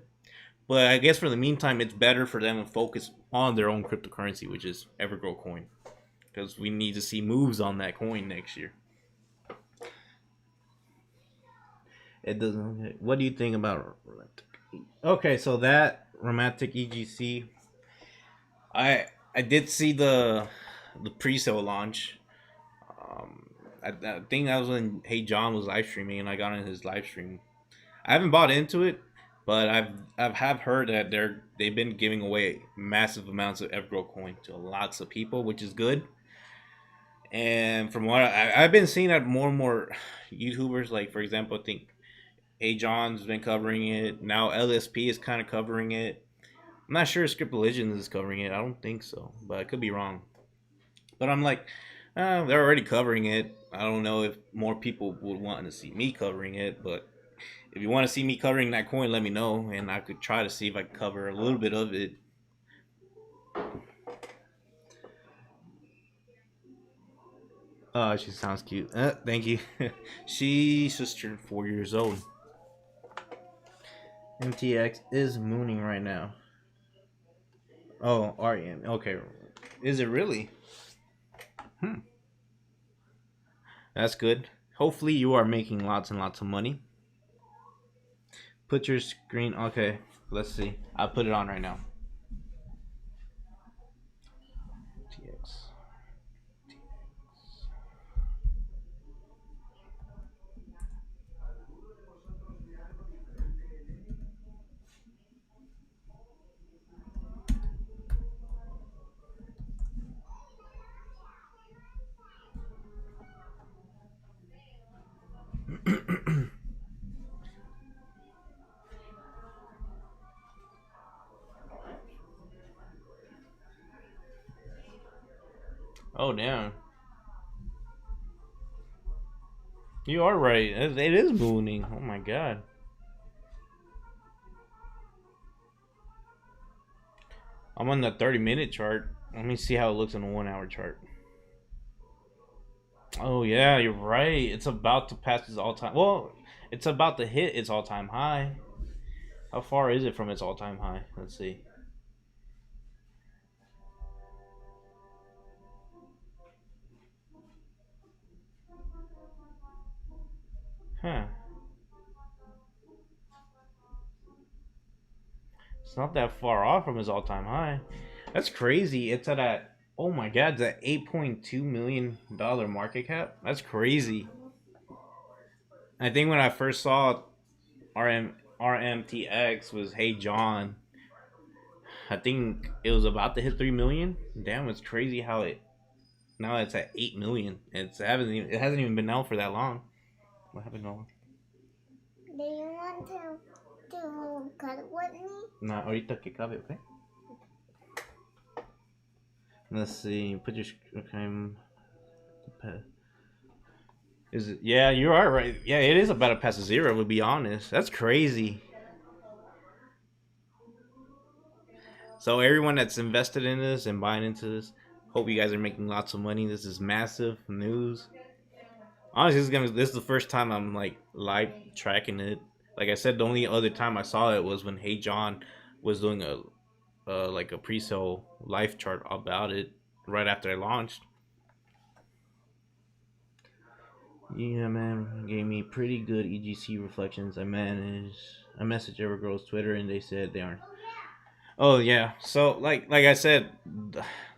But I guess for the meantime, it's better for them to focus on their own cryptocurrency, which is Evergrow coin, because we need to see moves on that coin next year. It doesn't. What do you think about romantic? Okay, so that romantic EGC, I did see the pre-sale launch. I think that was when Hey John was live streaming, and I got in his live stream. I haven't bought into it, but I've have heard that they've been giving away massive amounts of Evergrow coin to lots of people, which is good. And from what I've been seeing that more and more YouTubers, like for example, I think Hey John's been covering it. Now LSP is kind of covering it. I'm not sure if Script Legends is covering it. I don't think so, but I could be wrong. But I'm like, they're already covering it. I don't know if more people would want to see me covering it, but if you want to see me covering that coin, let me know, and I could try to see if I can cover a little bit of it. She sounds cute. Thank you. She just turned 4 years old. MTX is mooning right now. Oh, REM. Okay. Is it really? Hmm. That's good. Hopefully, you are making lots and lots of money. Put your screen. Okay. Let's see. I'll put it on right now. TX. Oh, damn. You are right. It is mooning. Oh, my God. I'm on the 30-minute chart. Let me see how it looks on the 1 hour chart. Oh yeah, you're right. It's about to pass its all time. Well, it's about to hit its all time high. How far is it from its all time high? Let's see. Huh. It's not that far off from its all time high. That's crazy. It's at a oh my god, it's at $8.2 million market cap. That's crazy. I think when I first saw RMTX was Hey John, I think it was about to hit 3 million. Damn, it's crazy how it now it's at 8 million. It hasn't even been out for that long. What happened, Noah? Do you want to cut with me? Nah, ahorita que cabe, okay? Let's see. Put your okay. Is it? Yeah, you are right. Yeah, it is about to pass a zero. To be honest, that's crazy. So everyone that's invested in this and buying into this, hope you guys are making lots of money. This is massive news. Honestly, this is the first time I'm like live tracking it. Like I said, the only other time I saw it was when Hey John was doing a like a pre-sale live chart about it right after I launched. Yeah, man, gave me pretty good EGC reflections. I messaged Evergrow's Twitter and they said they aren't. Oh yeah, so like I said,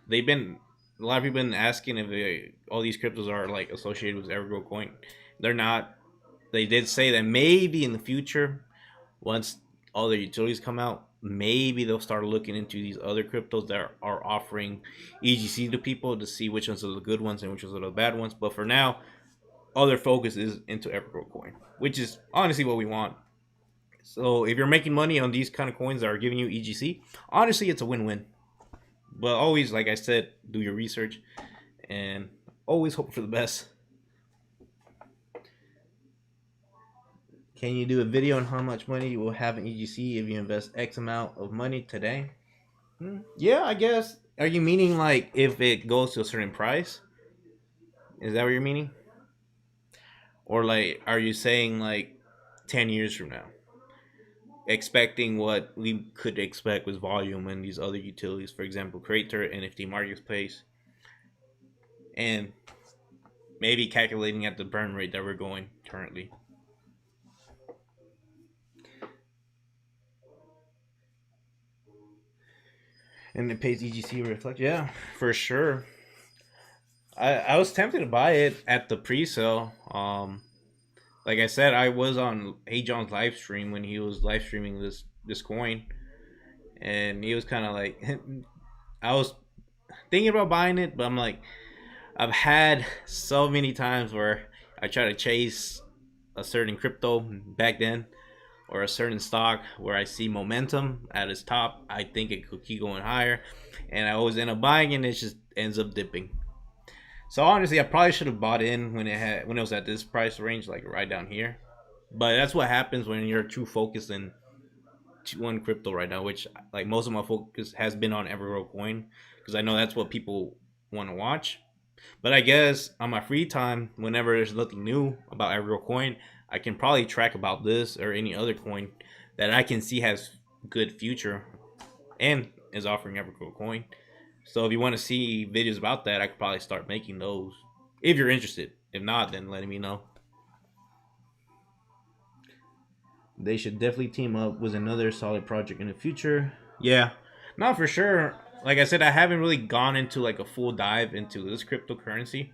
they've been a lot of people been asking if all these cryptos are like associated with Evergrow coin. They're not. They did say that maybe in the future, once all the utilities come out, maybe they'll start looking into these other cryptos that are offering EGC to people to see which ones are the good ones and which ones are the bad ones. But for now, all their focus is into Evergrow coin, which is honestly what we want. So if you're making money on these kind of coins that are giving you EGC, honestly, it's a win-win. But always, like I said, do your research and always hope for the best. Can you do a video on how much money you will have in EGC if you invest X amount of money today? Yeah, I guess. Are you meaning like if it goes to a certain price? Is that what you're meaning? Or like, are you saying like 10 years from now? Expecting what we could expect with volume and these other utilities, for example, Creator, NFT Marketplace, and maybe calculating at the burn rate that we're going currently. And it pays EGC reflect. Yeah, for sure. I was tempted to buy it at the pre-sale. Like I said, I was on Hey John's live stream when he was live streaming this coin, and he was kind of like, I was thinking about buying it, but I'm like, I've had so many times where I try to chase a certain crypto back then or a certain stock where I see momentum at its top. I think it could keep going higher, and I always end up buying it, and it just ends up dipping. So honestly, I probably should have bought in when it was at this price range, like right down here. But that's what happens when you're too focused in one crypto right now, which like most of my focus has been on Evergrow coin because I know that's what people want to watch. But I guess on my free time, whenever there's nothing new about Evergrow coin, I can probably track about this or any other coin that I can see has good future and is offering Evergrow coin. So if you want to see videos about that, I could probably start making those if you're interested. If not, then letting me know. They should definitely team up with another solid project in the future. Yeah, not for sure. Like I said, I haven't really gone into like a full dive into this cryptocurrency.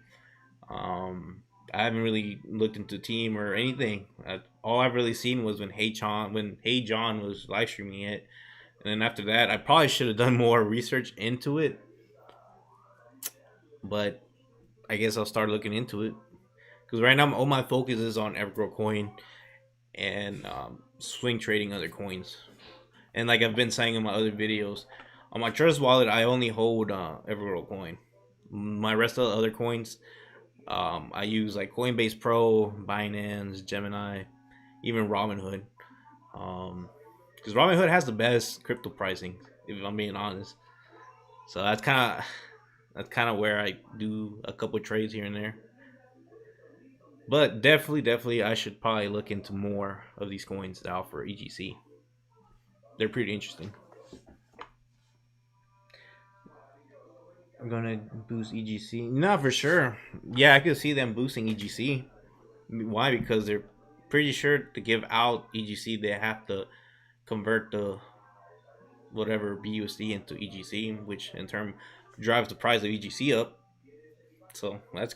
Um, I haven't really looked into team or anything. All I've really seen was when Hey John was live streaming it, and then after that, I probably should have done more research into it. But I guess I'll start looking into it because right now all my focus is on Evergrow Coin and swing trading other coins. And like I've been saying in my other videos, on my Trust wallet, I only hold Evergrow Coin. My rest of the other coins, I use like Coinbase Pro, Binance, Gemini, even Robinhood. Because Robinhood has the best crypto pricing, if I'm being honest. So that's kind of where I do a couple trades here and there. But definitely, I should probably look into more of these coins that offer EGC. They're pretty interesting. I'm gonna boost EGC. Not for sure. Yeah, I could see them boosting EGC. Why? Because they're pretty sure to give out EGC, they have to convert the whatever BUSD into EGC, which in turn drives the price of EGC up. So that's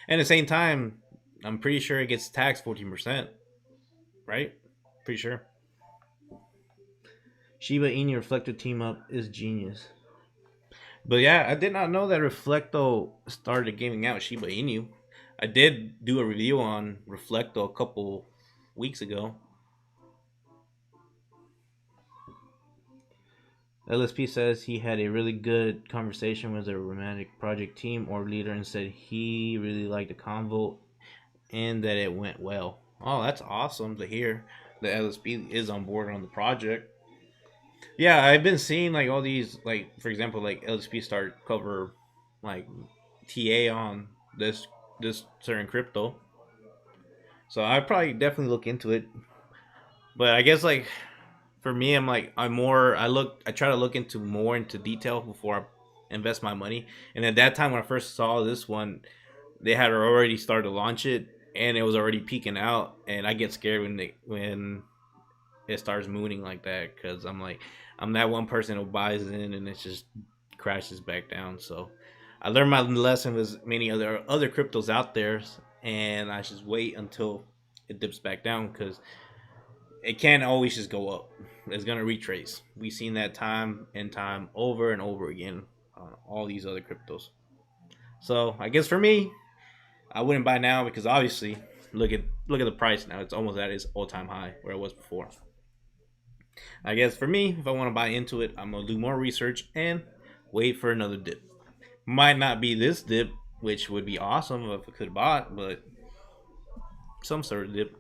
and at the same time, I'm pretty sure it gets taxed 14%, right? Pretty sure. Shiba Inu Reflector team up is genius. But yeah, I did not know that Reflecto started giving out Shiba Inu. I did do a review on Reflecto a couple weeks ago. LSP says he had a really good conversation with a romantic project team or leader and said he really liked the convo and that it went well. Oh, that's awesome to hear. The LSP is on board on the project. Yeah, I've been seeing like all these, like for example, like LSP start cover like TA on this certain crypto. So I probably definitely look into it. But I guess like for me, I try to look into more into detail before I invest my money. And at that time when I first saw this one, they had already started to launch it and it was already peaking out. And I get scared when it starts mooning like that because I'm that one person who buys in and it just crashes back down. So I learned my lesson with many other cryptos out there, and I just wait until it dips back down because it can't always just go up. It's gonna retrace. We've seen that time and time over and over again on all these other cryptos. So I guess for me, I wouldn't buy now because obviously look at the price now. It's almost at its all time high where it was before. I guess for me, if I want to buy into it, I'm gonna do more research and wait for another dip. Might not be this dip, which would be awesome if I could have bought, but some sort of dip.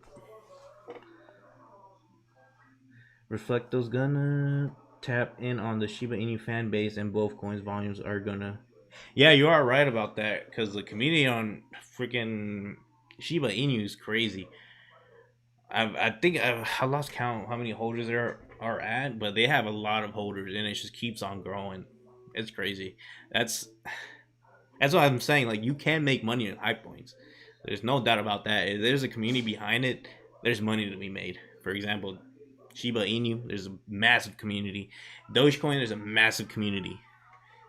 Reflecto's gonna tap in on the Shiba Inu fan base, and both coins volumes are gonna. Yeah, you are right about that because the community on freaking Shiba Inu is crazy. I think I lost count how many holders there are at, but they have a lot of holders, and it just keeps on growing. It's crazy. That's that's what I'm saying. Like you can make money in hype points. There's no doubt about that. If there's a community behind it, there's money to be made. For example, Shiba Inu, there's a massive community. Dogecoin, there's a massive community.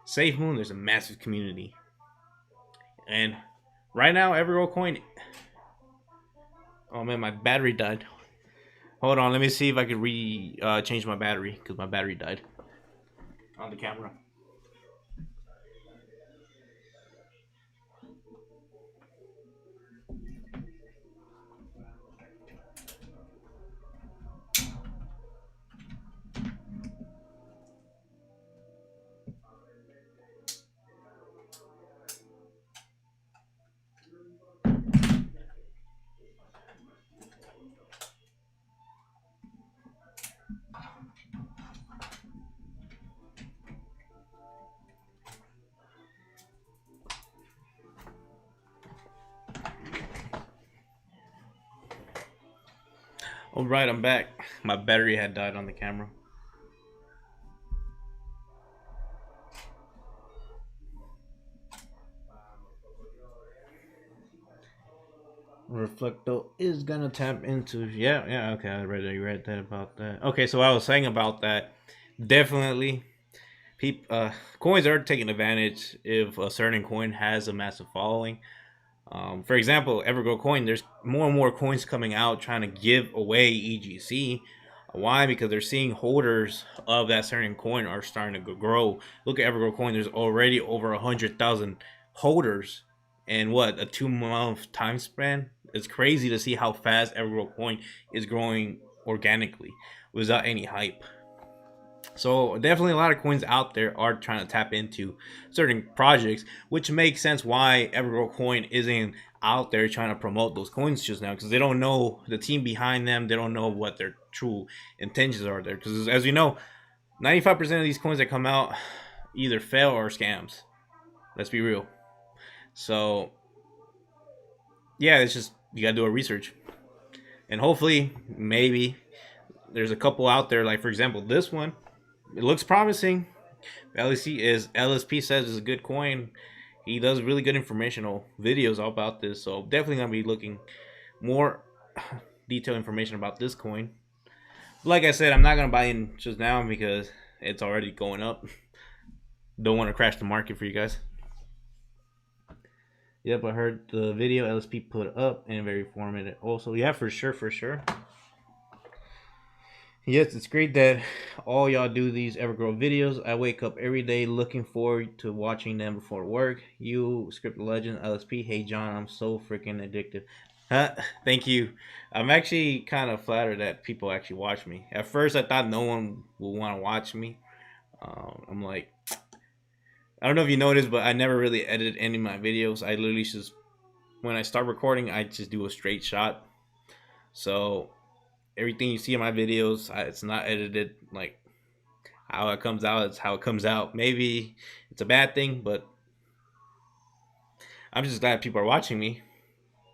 SafeMoon, there's a massive community. And right now, Evergrow coin. Oh man, my battery died. Hold on, let me see if I could change my battery because my battery died on the camera. All right, I'm back. My battery had died on the camera. Reflecto is gonna tap into, yeah, okay, I read that about that. Okay, so I was saying about that, definitely coins are taking advantage if a certain coin has a massive following. For example, Evergrow coin, there's more and more coins coming out trying to give away EGC. Why? Because they're seeing holders of that certain coin are starting to grow. Look at Evergrow coin. There's already over 100,000 holders in what, a 2 month time span. It's crazy to see how fast Evergrow coin is growing organically without any hype. So definitely a lot of coins out there are trying to tap into certain projects, which makes sense why Evergrow Coin isn't out there trying to promote those coins just now because they don't know the team behind them. They don't know what their true intentions are there. Because as you know, 95% of these coins that come out either fail or scams. Let's be real. So yeah, it's just you gotta do a research, and hopefully maybe there's a couple out there. Like for example, this one, it looks promising. LSP says is a good coin. He does really good informational videos about this, so definitely gonna be looking more detailed information about this coin. Like I said, I'm not gonna buy in just now because it's already going up. Don't want to crash the market for you guys. Yep, I heard the video LSP put up and very informative. Also, yeah, for sure, for sure. Yes, it's great that all y'all do these Evergrow videos. I wake up every day looking forward to watching them before work. You, Script Legend, LSP, hey John, I'm so freaking addicted. Thank you. I'm actually kind of flattered that people actually watch me. At first, I thought no one would want to watch me. I'm like, I don't know if you noticed, but I never really edited any of my videos. I literally just when I start recording, I just do a straight shot. So everything you see in my videos, it's not edited. Like how it comes out, it's how it comes out. Maybe it's a bad thing, but I'm just glad people are watching me.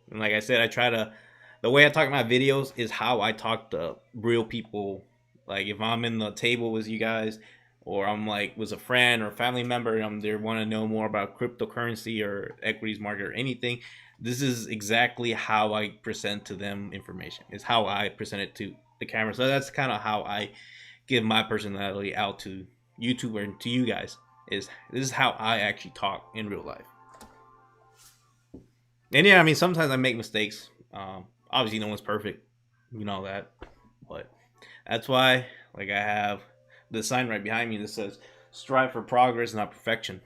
And like I said, I try to. The way I talk my videos is how I talk to real people. Like if I'm in the table with you guys, or I'm like with a friend or a family member, and they want to know more about cryptocurrency or equities market or anything. This is exactly how I present to them information. It's how I present it to the camera. So that's kind of how I give my personality out to YouTube and to you guys. Is this is how I actually talk in real life. And yeah, I mean, sometimes I make mistakes. Obviously, no one's perfect. You know that. But that's why, like, I have the sign right behind me that says, strive for progress, not perfection.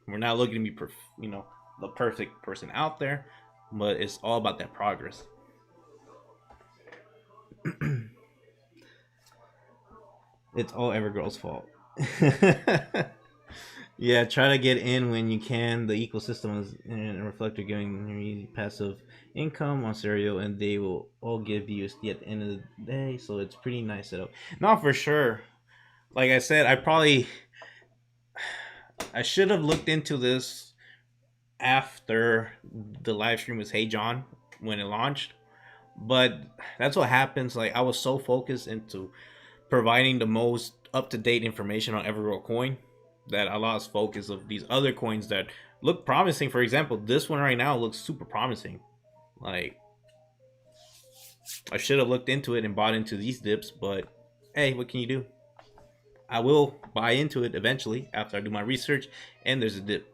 We're not looking to be, the perfect person out there, but it's all about that progress. It's all Evergrow's fault. Yeah, try to get in when you can. The ecosystem is and Reflector giving you passive income on Serial, and they will all give USD at the end of the day. So it's pretty nice setup. Not for sure. Like I said, I should have looked into this after the live stream was Hey John when it launched. But that's what happens. Like I was so focused into providing the most up to date information on Evergrow coin that I lost focus of these other coins that look promising. For example, this one right now looks super promising. Like I should have looked into it and bought into these dips, but hey, what can you do? I will buy into it eventually after I do my research and there's a dip.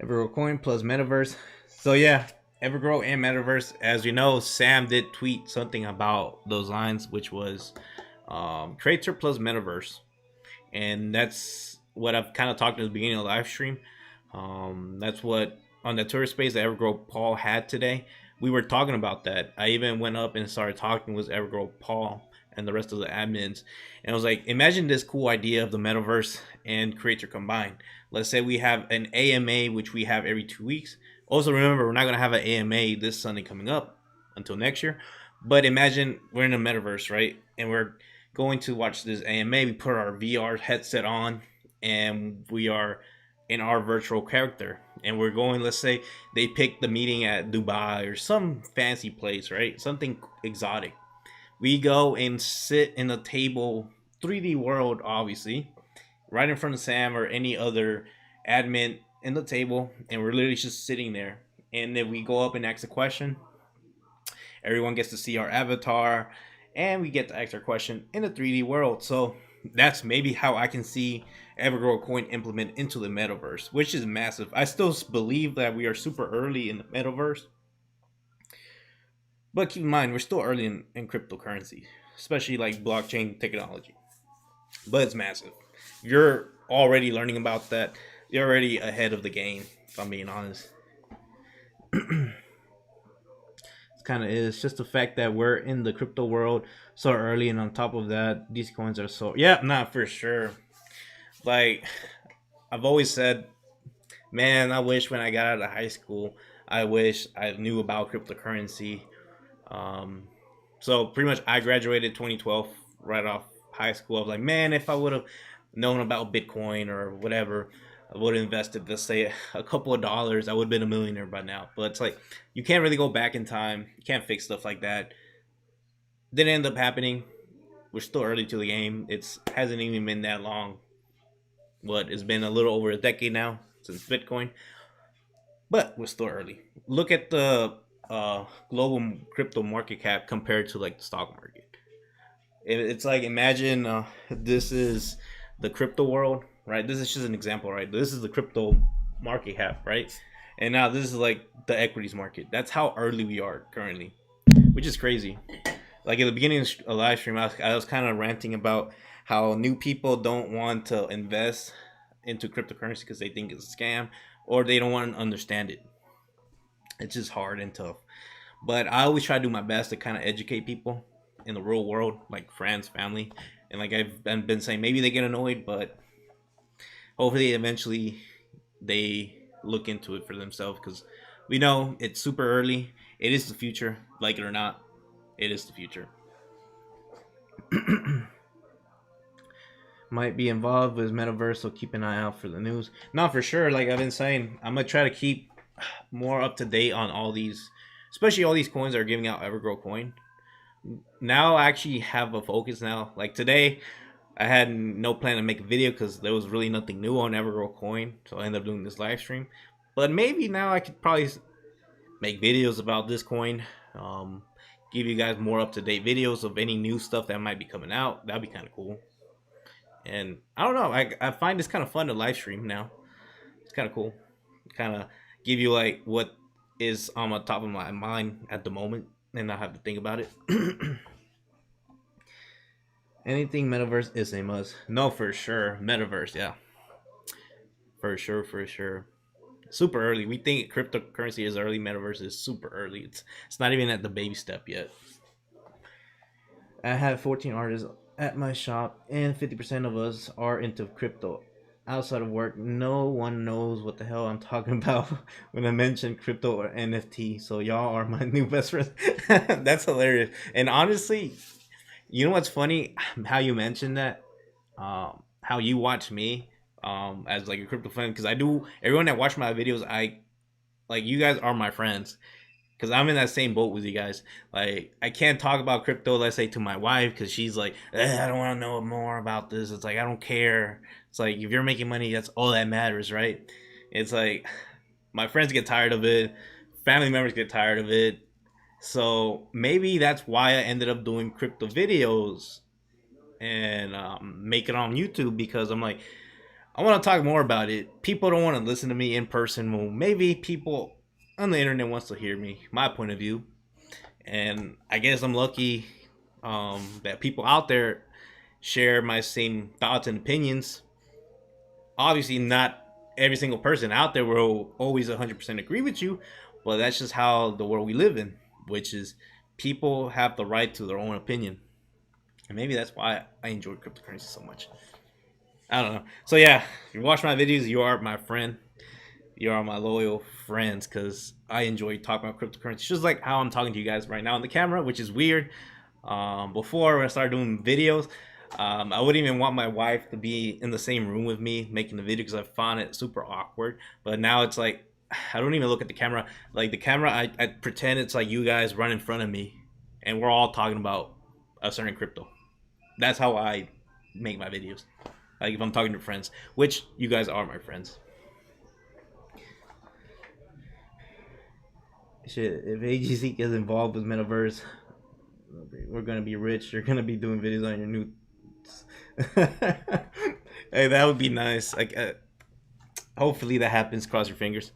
Evergrow coin plus metaverse. So yeah, Evergrow and metaverse. As you know, Sam did tweet something about those lines, which was Creator plus metaverse, and that's what I've kind of talked at the beginning of the live stream. That's what on the tour space that Evergrow Paul had today. We were talking about that. I even went up and started talking with Evergrow Paul and the rest of the admins, and I was like, imagine this cool idea of the metaverse and creator combined. Let's say we have an AMA, which we have every 2 weeks. Also, remember, we're not going to have an AMA this Sunday coming up until next year. But imagine we're in a metaverse, right? And we're going to watch this AMA. We put our VR headset on and we are in our virtual character. And we're going, let's say they pick the meeting at Dubai or some fancy place, right? Something exotic. We go and sit in a table, 3D world, obviously, right in front of Sam or any other admin in the table. And we're literally just sitting there. And then we go up and ask a question. Everyone gets to see our avatar, and we get to ask our question in a 3D world. So that's maybe how I can see Evergrow Coin implement into the metaverse, which is massive. I still believe that we are super early in the metaverse, but keep in mind we're still early in cryptocurrency, especially like blockchain technology. But it's massive. You're already learning about that. You're already ahead of the game. If I'm being honest. Kind of is just the fact that we're in the crypto world so early, and on top of that these coins are so yeah, not for sure. Like I've always said, man, I wish when I got out of high school I wish I knew about cryptocurrency. um so pretty much I graduated 2012 right off high school. I was like, man, if I would have known about Bitcoin or whatever, I would have invested, let's say, a couple of dollars. I would have been a millionaire by now. But it's like you can't really go back in time. You can't fix stuff like that. Didn't end up happening. We're still early to the game. It's hasn't even been that long. What it's been a little over a decade now since Bitcoin, but we're still early. Look at the global crypto market cap compared to like the stock market. It's like imagine this is the crypto world, right? This is just an example, right? This is the crypto market cap, right? And now this is like the equities market. That's how early we are currently, which is crazy. Like at the beginning of the live stream, I was kind of ranting about how new people don't want to invest into cryptocurrency because they think it's a scam or they don't want to understand it. It's just hard and tough. But I always try to do my best to kind of educate people in the real world, like friends, family, and like I've been saying, maybe they get annoyed, but hopefully eventually they look into it for themselves because we know it's super early. It is the future, like it or not. It is the future. Might be involved with metaverse, so keep an eye out for the news. Not for sure. Like I've been saying, I'm gonna try to keep more up to date on all these, especially all these coins that are giving out Evergrow coin. Now I actually have a focus now. Like today, I had no plan to make a video because there was really nothing new on Evergrow coin, so I ended up doing this live stream. But maybe now I could probably make videos about this coin. Um, give you guys more up to date videos of any new stuff that might be coming out. That'd be kind of cool. And I don't know. I find this kind of fun to live stream now. It's kind of cool. Kind of give you like what is on the top of my mind at the moment, and not have to think about it. Anything metaverse is a must. No, for sure. Metaverse, yeah, for sure, for sure. Super early. We think cryptocurrency is early. Metaverse is super early. It's not even at the baby step yet. I have 14 artists at my shop, and 50% of us are into crypto. Outside of work, no one knows what the hell I'm talking about when I mention crypto or NFT. So y'all are my new best friends. That's hilarious. And honestly, you know what's funny? How you mentioned that. How you watch me as like a crypto fan because I do. Everyone that watch my videos, I like you guys are my friends because I'm in that same boat with you guys. Like, I can't talk about crypto, let's say, to my wife because she's like, I don't want to know more about this. It's like, I don't care. It's like, if you're making money, that's all that matters, right? It's like, my friends get tired of it, family members get tired of it. So maybe that's why I ended up doing crypto videos and make it on YouTube because I'm like, I want to talk more about it. People don't want to listen to me in person. Well, maybe people on the internet wants to hear me, my point of view, and I guess I'm lucky that people out there share my same thoughts and opinions. Obviously, not every single person out there will always 100% agree with you, but that's just how the world we live in, which is people have the right to their own opinion. And maybe that's why I enjoy cryptocurrency so much. I don't know. So yeah, if you watch my videos, you are my friend. You are my loyal friends because I enjoy talking about cryptocurrency. Just like how I'm talking to you guys right now on the camera, which is weird. Before when I started doing videos, I wouldn't even want my wife to be in the same room with me making the video because I found it super awkward. But now it's like I don't even look at the camera. Like the camera, I pretend it's like you guys run in front of me, and we're all talking about a certain crypto. That's how I make my videos. Like if I'm talking to friends, which you guys are my friends. Shit, if AGC gets involved with Metaverse, we're gonna be rich. You're gonna be doing videos on your new. Hey, that would be nice. Like, hopefully that happens. Cross your fingers.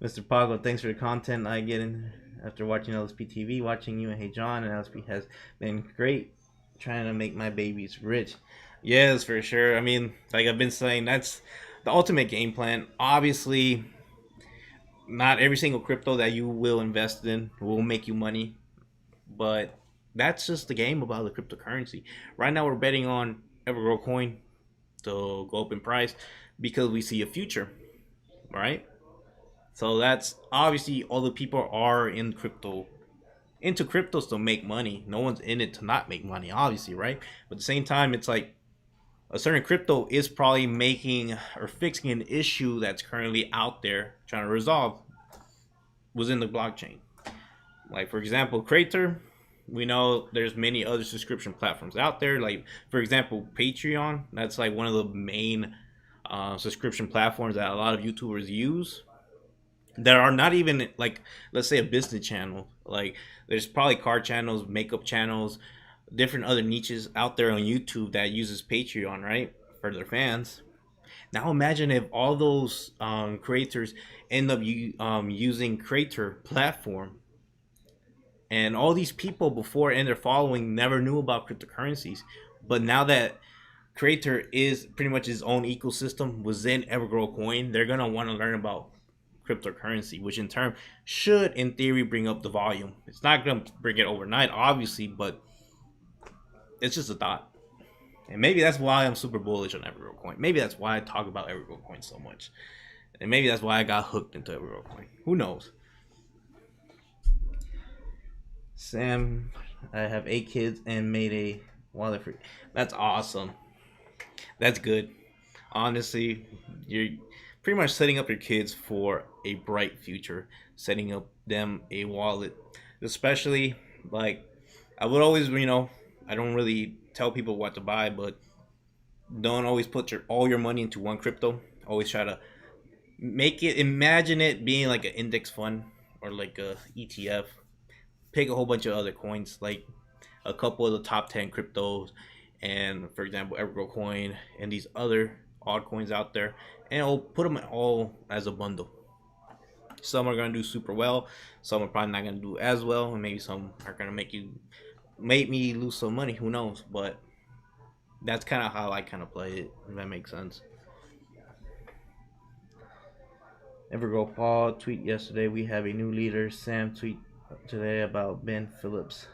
Mr. Pago, thanks for the content I get in after watching LSP TV. Watching you and Hey John and LSP has been great. Trying to make my babies rich. Yes, for sure. I mean, like I've been saying, that's the ultimate game plan. Obviously, not every single crypto that you will invest in will make you money, but that's just the game about the cryptocurrency. Right now, we're betting on Evergrow coin to go up in price because we see a future, right? So that's obviously all the people are in crypto into cryptos to make money. No one's in it to not make money, obviously, right? But at the same time, it's like a certain crypto is probably making or fixing an issue that's currently out there trying to resolve within the blockchain. Like for example, Crater. We know there's many other subscription platforms out there. Like for example, Patreon. That's like one of the main subscription platforms that a lot of YouTubers use. That are not even like, let's say, a business channel. Like there's probably car channels, makeup channels, different other niches out there on YouTube that uses Patreon, right, for their fans. Now imagine if all those creators end up using Creator platform, and all these people before and their following never knew about cryptocurrencies, but now that Creator is pretty much his own ecosystem within Evergrow Coin, they're gonna want to learn about cryptocurrency, which in turn should, in theory, bring up the volume. It's not gonna bring it overnight, obviously, but it's just a thought. And maybe that's why I'm super bullish on Evergrow Coin. Maybe that's why I talk about Evergrow Coin so much. And maybe that's why I got hooked into Evergrow Coin. Who knows? Sam, I have 8 kids and made a wallet free. That's awesome. That's good. Honestly, you're pretty much setting up your kids for a bright future, setting up them a wallet. Especially, like, I would always, I don't really tell people what to buy, but don't always put all your money into one crypto. Always try to imagine it being like an index fund or like a ETF. Pick a whole bunch of other coins, like a couple of the top 10 cryptos, and for example, Evergrow Coin and these other altcoins out there, and I'll put them all as a bundle. Some are gonna do super well, some are probably not gonna do as well, and maybe some are gonna make me lose some money. Who knows? But that's kind of how I kind of play it. If that makes sense. Evergrow Paul tweet yesterday. We have a new leader. Sam tweet today about Ben Phillips.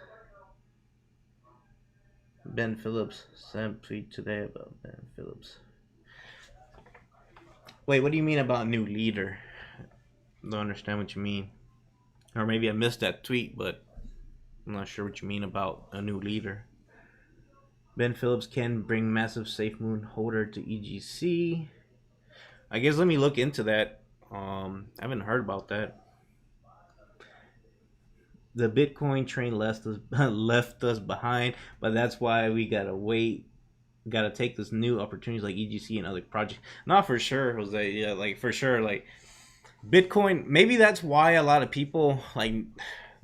Ben Phillips. Sam tweet today about Ben Phillips. Wait, what do you mean about new leader? I don't understand what you mean. Or maybe I missed that tweet, but I'm not sure what you mean about a new leader. Ben Phillips can bring massive Safe Moon holder to EGC. I guess let me look into that. I haven't heard about that. The Bitcoin train left us left us behind, but that's why we gotta wait. Gotta take this new opportunities like EGC and other projects. Not for sure, Jose. Yeah, like for sure, like Bitcoin. Maybe that's why a lot of people like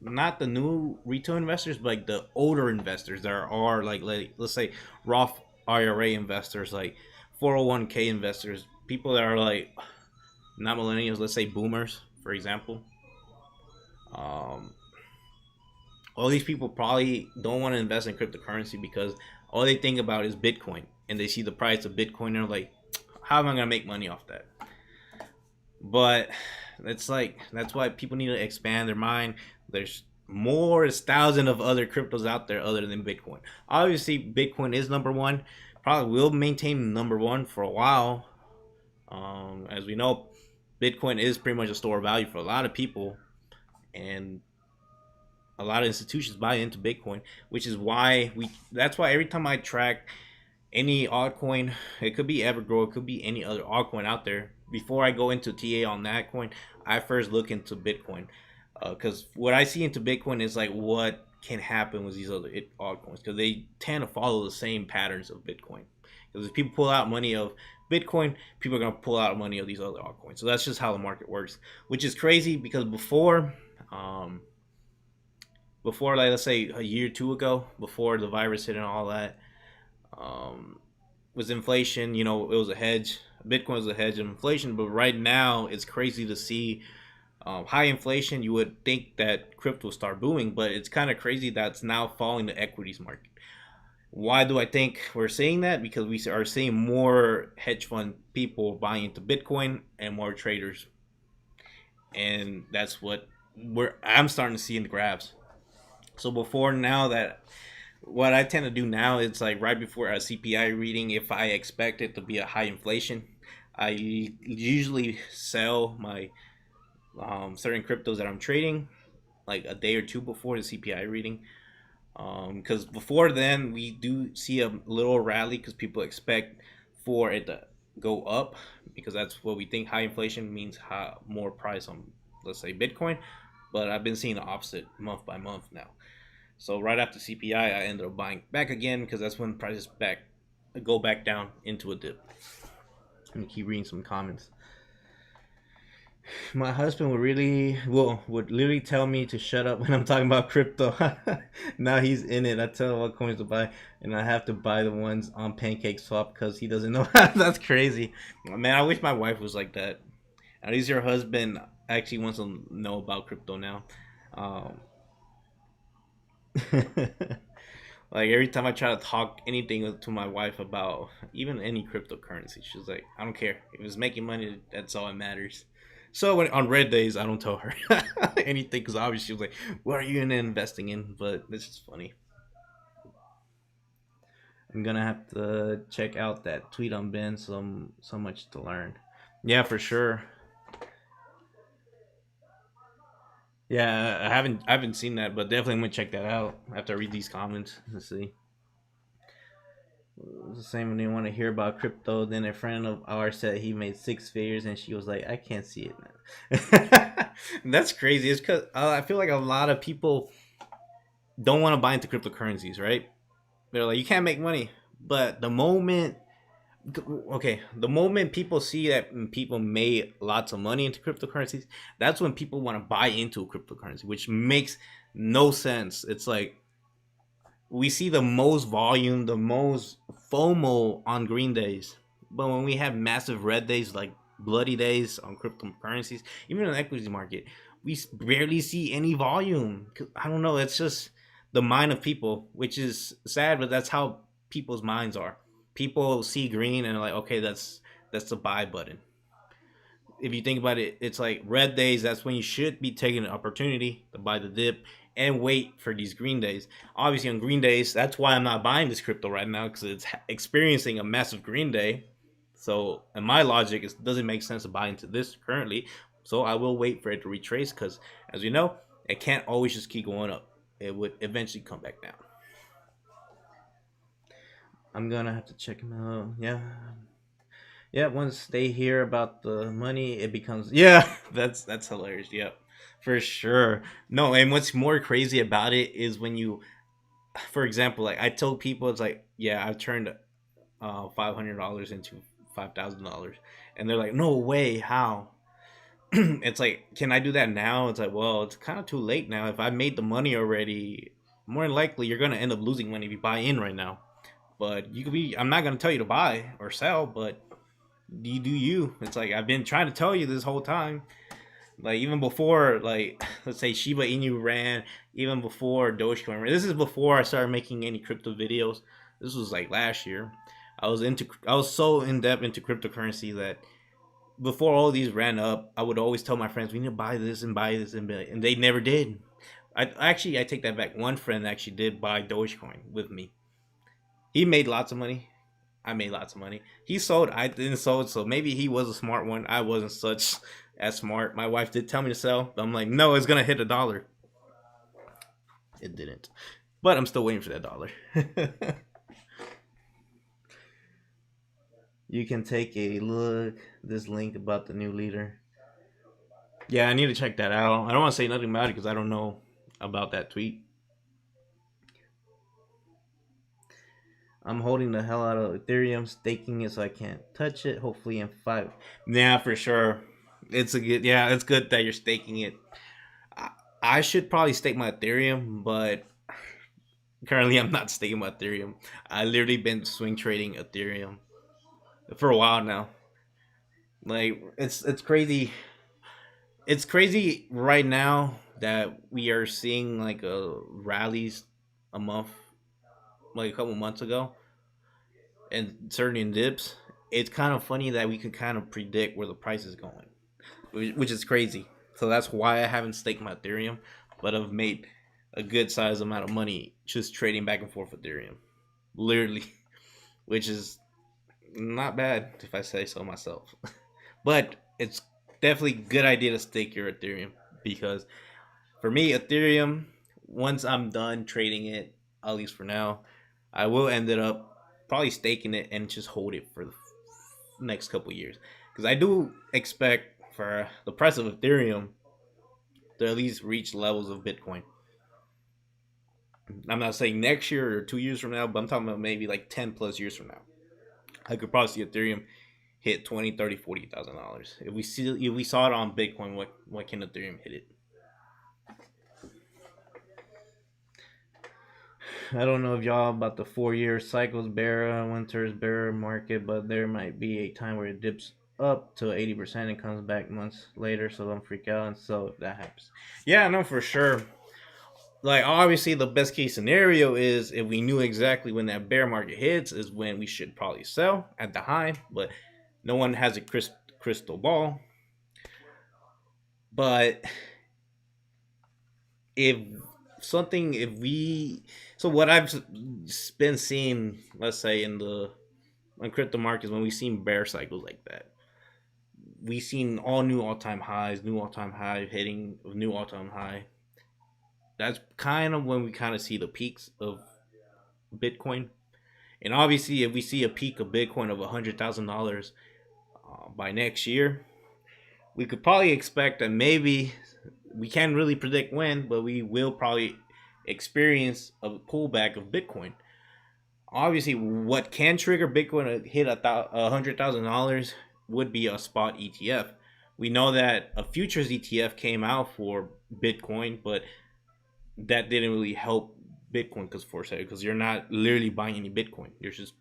not the new retail investors, but like the older investors that are like let's say Roth IRA investors, like 401k investors, people that are like not millennials, let's say boomers, for example. Um, all these people probably don't want to invest in cryptocurrency because all they think about is Bitcoin, and they see the price of Bitcoin and they're like, how am I gonna make money off that? But it's like that's why people need to expand their mind. There's more, there's thousands of other cryptos out there other than Bitcoin. Obviously, Bitcoin is number one. Probably will maintain number one for a while. As we know, Bitcoin is pretty much a store of value for a lot of people, and a lot of institutions buy into Bitcoin, which is why we. That's why every time I track any altcoin, it could be Evergrow, it could be any other altcoin out there. Before I go into TA on that coin, I first look into Bitcoin, because what I see into Bitcoin is like what can happen with these other altcoins, because they tend to follow the same patterns of Bitcoin. Because if people pull out money of Bitcoin, people are gonna pull out money of these other altcoins. So that's just how the market works, which is crazy because um, before like let's say a year or two ago, before the virus hit and all that, um, was inflation. It was a hedge. Bitcoin was a hedge of inflation, but right now it's crazy to see high inflation. You would think that crypto will start booming, but it's kind of crazy that's now falling the equities market. Why do I think we're seeing that? Because we are seeing more hedge fund people buying into Bitcoin and more traders, and that's what I'm starting to see in the graphs. So before now that what I tend to do now is like right before a CPI reading, if I expect it to be a high inflation, I usually sell my certain cryptos that I'm trading like a day or two before the CPI reading. Because before then, we do see a little rally because people expect for it to go up because that's what we think high inflation means more price on, let's say, Bitcoin. But I've been seeing the opposite month by month now. So right after CPI, I ended up buying back again because that's when prices go back down into a dip. Let me keep reading some comments. My husband would literally tell me to shut up when I'm talking about crypto. Now he's in it. I tell him what coins to buy, and I have to buy the ones on Pancake Swap because he doesn't know. That's crazy, man. I wish my wife was like that. At least your husband actually wants to know about crypto now. Um, like every time I try to talk anything to my wife about even any cryptocurrency, she's like, "I don't care. If it's making money, that's all that matters." So on red days, I don't tell her anything because obviously she was like, "What are you investing in?" But it's just funny. I'm gonna have to check out that tweet on Ben. So much to learn. Yeah, for sure. Yeah, I haven't seen that, but definitely I'm gonna check that out after I read these comments. Let's see. The same when they want to hear about crypto. Then a friend of ours said he made six figures, and she was like, "I can't see it now." That's crazy. It's because I feel like a lot of people don't want to buy into cryptocurrencies, right? They're like, "You can't make money," but the moment people see that people made lots of money into cryptocurrencies, that's when people want to buy into a cryptocurrency, which makes no sense. It's like we see the most volume, the most FOMO on green days. But when we have massive red days, like bloody days on cryptocurrencies, even in the equity market, we barely see any volume. I don't know. It's just the mind of people, which is sad, but that's how people's minds are. People see green and are like, okay, that's the buy button. If you think about it, it's like red days. That's when you should be taking an opportunity to buy the dip and wait for these green days. Obviously, on green days, that's why I'm not buying this crypto right now because it's experiencing a massive green day. So, in my logic, it doesn't make sense to buy into this currently. So, I will wait for it to retrace because, as we know, it can't always just keep going up. It would eventually come back down. I'm gonna have to check them out. Yeah, yeah, once they hear about the money, it becomes yeah. That's hilarious. Yep, for sure. No, and what's more crazy about it is when you, for example, like I told people, it's like, yeah, I've turned $500 into $5,000, and they're like, no way, how? It's like, can I do that now? It's like, well, it's kind of too late now. If I made the money already, more than likely you're gonna end up losing money if you buy in right now. But you could be. I'm not gonna tell you to buy or sell, but you do you. It's like I've been trying to tell you this whole time. Like even before, like let's say Shiba Inu ran, even before Dogecoin ran. This is before I started making any crypto videos. This was like last year. I was so in depth into cryptocurrency that before all these ran up, I would always tell my friends we need to buy this and buy this and they never did. I take that back. One friend actually did buy Dogecoin with me. He made lots of money. I made lots of money. He sold, I didn't sold, so maybe he was a smart one. I wasn't such as smart. My wife did tell me to sell, but I'm like, no, it's gonna hit $1. It didn't, but I'm still waiting for that dollar. You can take a look. This link about the new leader. Yeah, I need to check that out. I don't want to say nothing about it because I don't know about that tweet. I'm holding the hell out of Ethereum, staking it so I can't touch it. Hopefully in five. Yeah, for sure. It's a good. Yeah, it's good that you're staking it. I, I should probably stake my Ethereum, but currently I'm not staking my Ethereum. I literally been swing trading Ethereum for a while now. Like it's crazy. It's crazy right now that we are seeing like a rallies a month, like a couple months ago, and certain dips. It's kind of funny that we can kind of predict where the price is going, which is crazy. So that's why I haven't staked my Ethereum, but I've made a good size amount of money just trading back and forth Ethereum, literally, which is not bad if I say so myself. But it's definitely a good idea to stake your Ethereum because for me, Ethereum, once I'm done trading it, at least for now, I will end it up probably staking it and just hold it for the next couple years because I do expect for the price of Ethereum to at least reach levels of Bitcoin. I'm not saying next year or 2 years from now, but I'm talking about maybe like 10 plus years from now. I could probably see Ethereum hit 20, 30, $40,000. If we saw it on Bitcoin, what can Ethereum hit it? I don't know if y'all about the 4 year cycles bear winter's bear market, but there might be a time where it dips up to 80% and comes back months later, so don't freak out. And so if that happens, yeah, no, for sure. Like obviously, the best case scenario is if we knew exactly when that bear market hits, is when we should probably sell at the high. But no one has a crystal ball. But if something if we so what I've been seeing, let's say in the on crypto markets, when we've seen bear cycles like that, we've seen all new all time highs, new all time high hitting new all time high. That's kind of when we kind of see the peaks of Bitcoin. And obviously, if we see a peak of Bitcoin of $100,000 by next year, we could probably expect that maybe we can't really predict when, but we will probably experience a pullback of Bitcoin. Obviously, what can trigger Bitcoin to hit $100,000 would be a spot ETF. We know that a futures ETF came out for Bitcoin, but that didn't really help Bitcoin because you're not literally buying any Bitcoin. You're just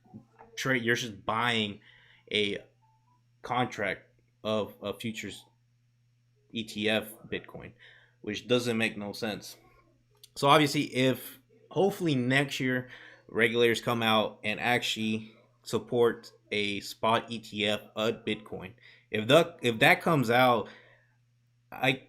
You're just buying a contract of a futures ETF Bitcoin, which doesn't make no sense. So obviously, if hopefully next year regulators come out and actually support a spot ETF of Bitcoin, if that comes out, I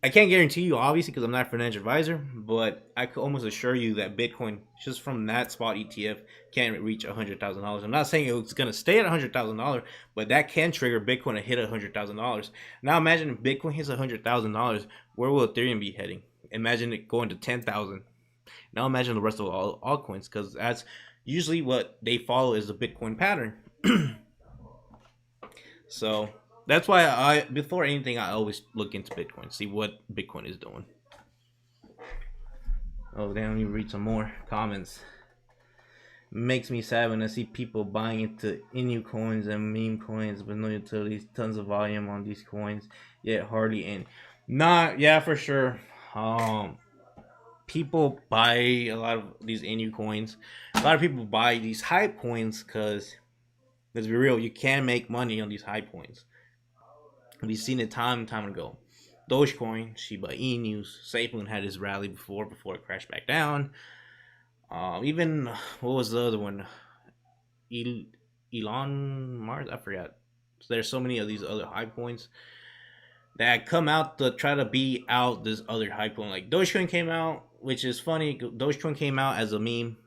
I can't guarantee you obviously because I'm not a financial advisor, but I could almost assure you that Bitcoin just from that spot ETF can reach $100,000. I'm not saying it's going to stay at $100,000, but that can trigger Bitcoin to hit $100,000. Now imagine if Bitcoin hits $100,000, where will Ethereum be heading? Imagine it going to 10,000. Now imagine the rest of all altcoins because that's usually what they follow is the Bitcoin pattern. So that's why I before anything I always look into Bitcoin, see what Bitcoin is doing. Oh damn, let me read some more comments. Makes me sad when I see people buying into Inu coins and meme coins with no utilities, tons of volume on these coins, yet hardly any. Not yeah for sure. Um People buy a lot of these Inu coins. A lot of people buy these hype coins because let's be real, you can make money on these hype coins. We've seen it time and time ago. Dogecoin, Shiba Inu, Safelin had his rally before it crashed back down. Even what was the other one? El- Elon Mars, I forgot. So there's so many of these other high points that come out to try to beat out this other high point. Like Dogecoin came out, which is funny. Dogecoin came out as a meme.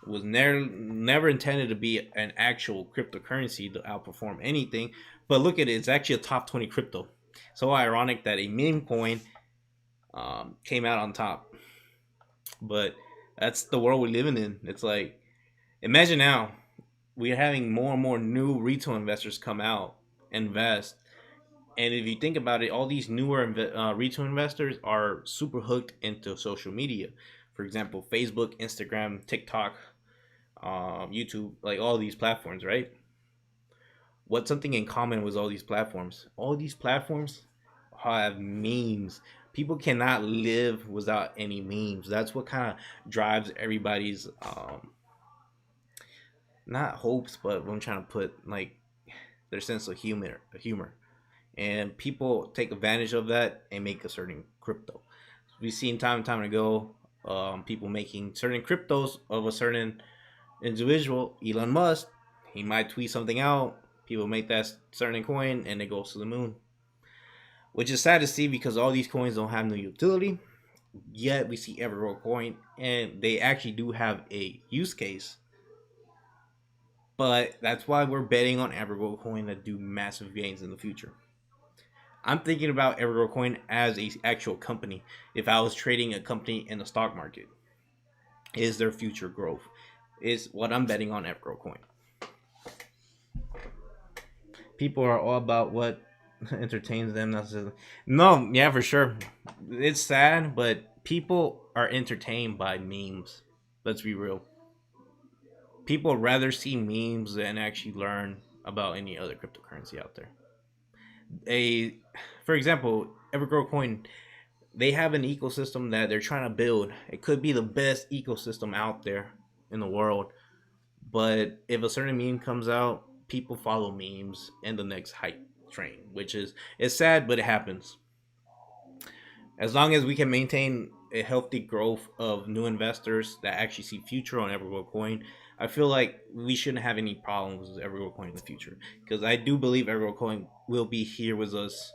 It was never intended to be an actual cryptocurrency to outperform anything. But look at it; it's actually a top 20 crypto. So ironic that a meme coin came out on top. But that's the world we're living in. It's like imagine now we're having more and more new retail investors come out invest. And if you think about it, all these newer retail investors are super hooked into social media. For example, Facebook, Instagram, TikTok, YouTube, like all these platforms, right? What's something in common with all these platforms? All these platforms have memes. People cannot live without any memes. That's what kind of drives everybody's not hopes, but what I'm trying to put like their sense of humor. And people take advantage of that and make a certain crypto. We've seen time and time ago people making certain cryptos of a certain individual, Elon Musk. He might tweet something out, people make that certain coin, and it goes to the moon. Which is sad to see because all these coins don't have no utility. Yet we see Evergrow coin, and they actually do have a use case. But that's why we're betting on Evergrow coin to do massive gains in the future. I'm thinking about Evergrow coin as a actual company. If I was trading a company in the stock market, is their future growth? Is what I'm betting on Evergrow coin. People are all about what entertains them. Necessarily. No, yeah, for sure. It's sad, but people are entertained by memes. Let's be real. People rather see memes than actually learn about any other cryptocurrency out there. A, for example, Evergrow coin, they have an ecosystem that they're trying to build. It could be the best ecosystem out there in the world. But if a certain meme comes out, people follow memes and the next hype train, which is it's sad, but it happens. As long as we can maintain a healthy growth of new investors that actually see future on Evergrow Coin, I feel like we shouldn't have any problems with Evergrow Coin in the future because I do believe Evergrow Coin will be here with us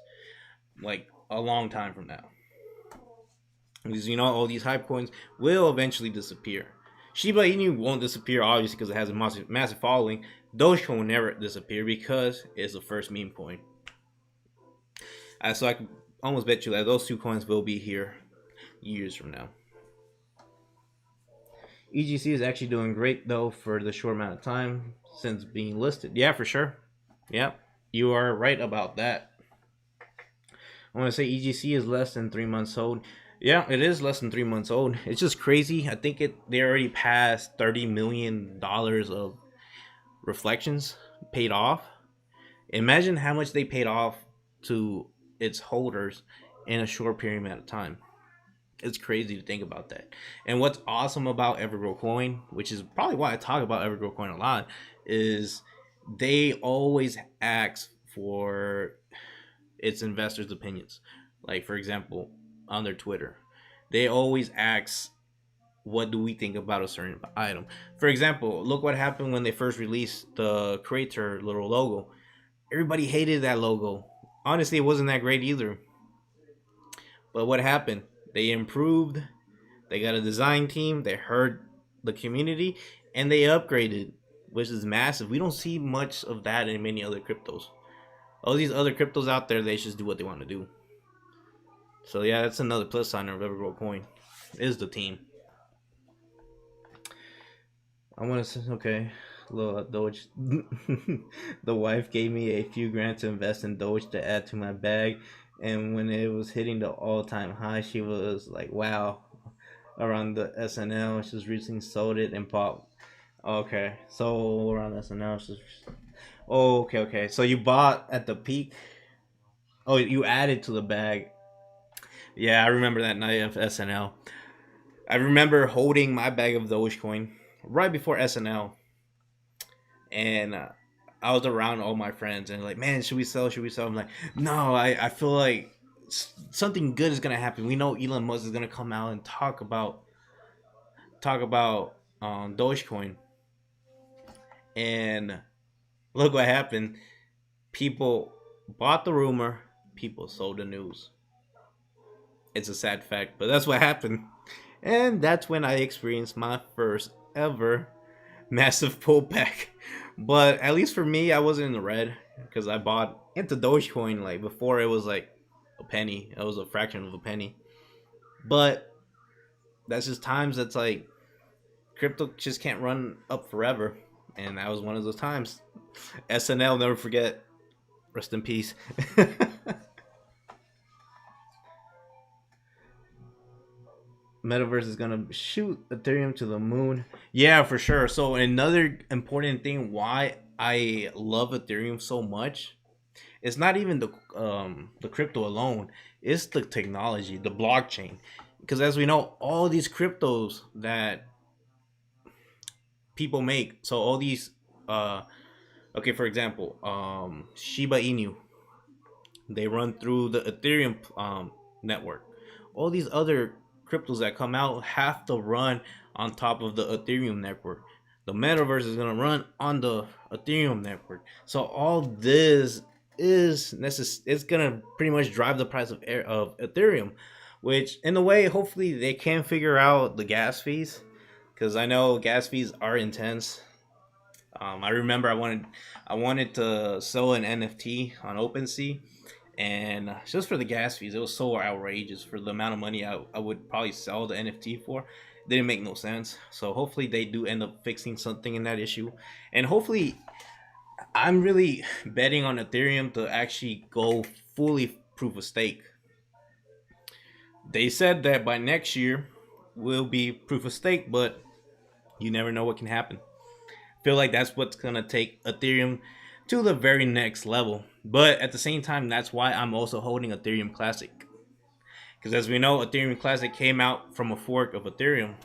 like a long time from now. because all these hype coins will eventually disappear. Shiba Inu won't disappear obviously because it has a massive following. Dogecoin will never disappear because it's the first meme coin. So I can almost bet you that those two coins will be here years from now. EGC is actually doing great though for the short amount of time since being listed. Yeah, for sure. Yep, you are right about that. I want to say EGC is less than 3 months old. Yeah, it is less than 3 months old. It's just crazy. I think they already passed $30 million of reflections paid off. Imagine how much they paid off to its holders in a short period amount of time. It's crazy to think about that. And what's awesome about Evergrow Coin, which is probably why I talk about Evergrow Coin a lot, is they always ask for its investors' opinions. Like for example, on their Twitter, they always ask, "What do we think about a certain item?" For example, look what happened when they first released the Creator little logo. Everybody hated that logo. Honestly, it wasn't that great either. But what happened? They improved. They got a design team. They heard the community, and they upgraded, which is massive. We don't see much of that in many other cryptos. All these other cryptos out there, they just do what they want to do. So yeah, that's another plus sign of Evergrow Coin. Is the team. I want to say okay. Doge. The wife gave me a few grand to invest in Doge to add to my bag, and when it was hitting the all-time high, she was like, "Wow!" Around the SNL, she's recently sold it and bought. Okay, so around SNL, she's. Oh, okay. So you bought at the peak. Oh, you added to the bag. Yeah, I remember that night of SNL. I remember holding my bag of Dogecoin right before SNL, and I was around all my friends, and like, man, should we sell? Should we sell? I'm like, no, I feel like something good is gonna happen. We know Elon Musk is gonna come out and talk about Dogecoin, and look what happened. People bought the rumor. People sold the news. It's a sad fact, but that's what happened. And that's when I experienced my first ever massive pullback. But at least for me, I wasn't in the red because I bought into Dogecoin like before it was like a penny. It was a fraction of a penny. But that's just times that's like crypto just can't run up forever. And that was one of those times. SNL, never forget. Rest in peace. Metaverse is gonna shoot Ethereum to the moon. Yeah, for sure. So another important thing why I love Ethereum so much, it's not even the crypto alone. It's the technology, the blockchain. Because as we know, all these cryptos that people make, so all these okay, for example, Shiba Inu, they run through the Ethereum network. All these other cryptos that come out have to run on top of the Ethereum network. The metaverse is gonna run on the Ethereum network. So all this is necessary. It's gonna pretty much drive the price of Ethereum, which in a way, hopefully, they can figure out the gas fees because I know gas fees are intense. I remember I wanted to sell an NFT on OpenSea, and just for the gas fees, it was so outrageous for the amount of money I would probably sell the NFT for. It didn't make no sense. So hopefully they do end up fixing something in that issue, and hopefully I'm really betting on Ethereum to actually go fully proof of stake. They said that by next year will be proof of stake, but you never know what can happen. Feel like that's what's gonna take Ethereum to the very next level. But at the same time, that's why I'm also holding Ethereum Classic. Because as we know, Ethereum Classic came out from a fork of Ethereum.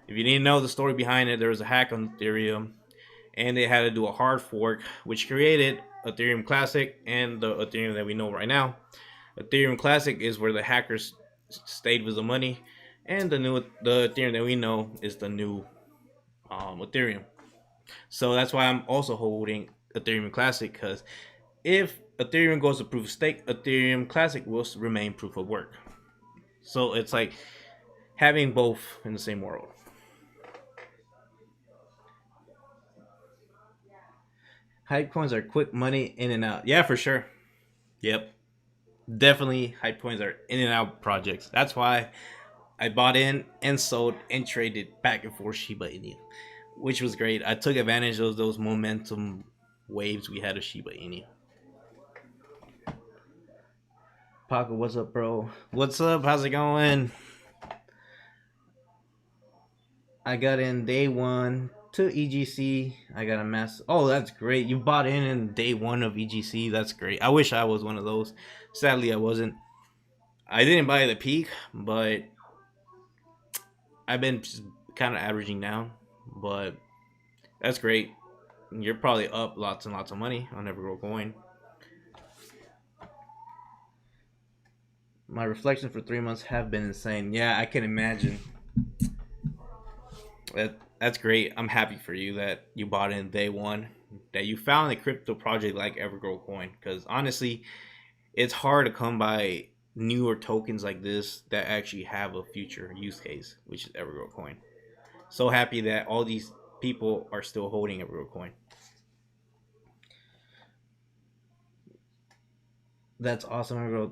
If you didn't know the story behind it, there was a hack on Ethereum, and they had to do a hard fork, which created Ethereum Classic and the Ethereum that we know right now. Ethereum Classic is where the hackers stayed with the money, and the Ethereum that we know is the new Ethereum. So that's why I'm also holding Ethereum Classic because if Ethereum goes to proof of stake, Ethereum Classic will remain proof of work. So it's like having both in the same world. Hype coins are quick money in and out. Yeah, for sure. Yep. Definitely hype coins are in and out projects. That's why I bought in and sold and traded back and forth Shiba Inu, which was great. I took advantage of those momentum waves we had of Shiba Inu. Paco, what's up, bro? What's up? How's it going? I got in day one to EGC. I got a mass. Oh, that's great. You bought in day one of EGC. That's great. I wish I was one of those. Sadly, I wasn't. I didn't buy the peak, but I've been kind of averaging down. But that's great. You're probably up lots and lots of money on Evergrow Coin. My reflections for 3 months have been insane. Yeah, I can imagine. That's great. I'm happy for you that you bought in day one, that you found a crypto project like Evergrow Coin. Because honestly, it's hard to come by newer tokens like this that actually have a future use case, which is Evergrow Coin. So happy that all these people are still holding Evergrow Coin. That's awesome. Evergrow,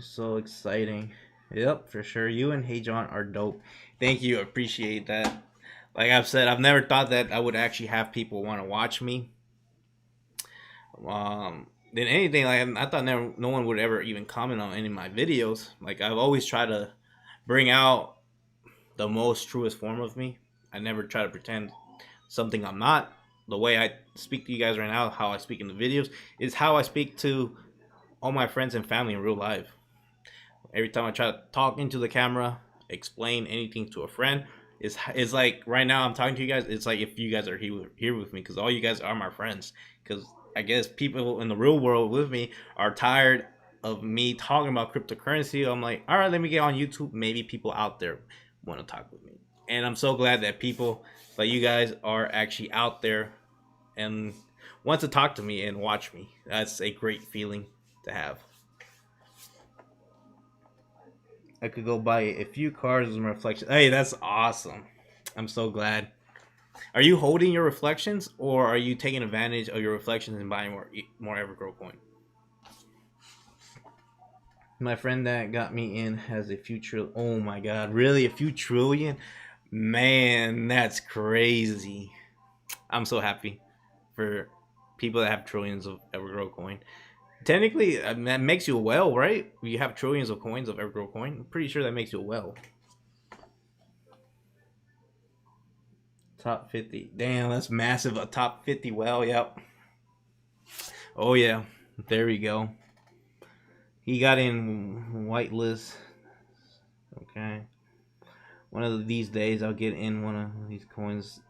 so exciting. Yep, for sure. You and Hey John are dope. Thank you. Appreciate that. Like I've said, I've never thought that I would actually have people want to watch me. Than anything, like I thought never, no one would ever even comment on any of my videos. Like I've always tried to bring out the most truest form of me. I never try to pretend something I'm not. The way I speak to you guys right now, how I speak in the videos, is how I speak to all my friends and family in real life. Every time I try to talk into the camera, explain anything to a friend, it's like right now I'm talking to you guys. It's like if you guys are here with me, because all you guys are my friends. Because I guess people in the real world with me are tired of me talking about cryptocurrency. I'm like, all right, let me get on YouTube. Maybe people out there want to talk with me, and I'm so glad that people like you guys are actually out there and want to talk to me and watch me. That's a great feeling to have. I could go buy a few cars with my reflection. Hey, that's awesome. I'm so glad. Are you holding your reflections, or are you taking advantage of your reflections and buying more Evergrow coin? My friend that got me in has a few trillion. Oh my god, really? A few trillion? Man, that's crazy. I'm so happy for people that have trillions of Evergrow coin. Technically, that makes you a whale, right? You have trillions of coins of Evergrow coin. I'm pretty sure that makes you a whale. Top 50. Damn, that's massive. A top 50 well, yep. Oh, yeah. There we go. He got in whitelist. Okay. One of these days, I'll get in one of these coins.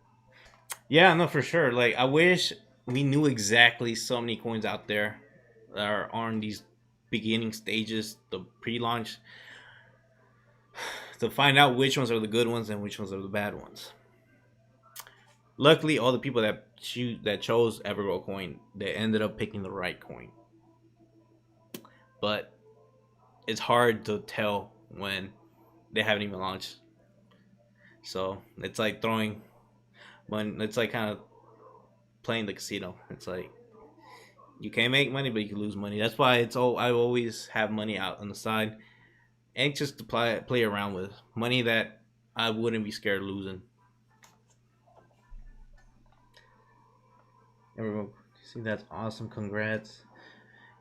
Yeah, no, for sure. Like, I wish we knew exactly so many coins out there that are on these beginning stages, the pre launch, to find out which ones are the good ones and which ones are the bad ones. Luckily, all the people that chose Evergrow coin, they ended up picking the right coin. But it's hard to tell when they haven't even launched. So it's like throwing when it's like kind of playing the casino. It's like you can't make money, but you can lose money. That's why it's all I always have money out on the side, anxious to play around with money that I wouldn't be scared of losing. Everyone, see that's awesome. Congrats.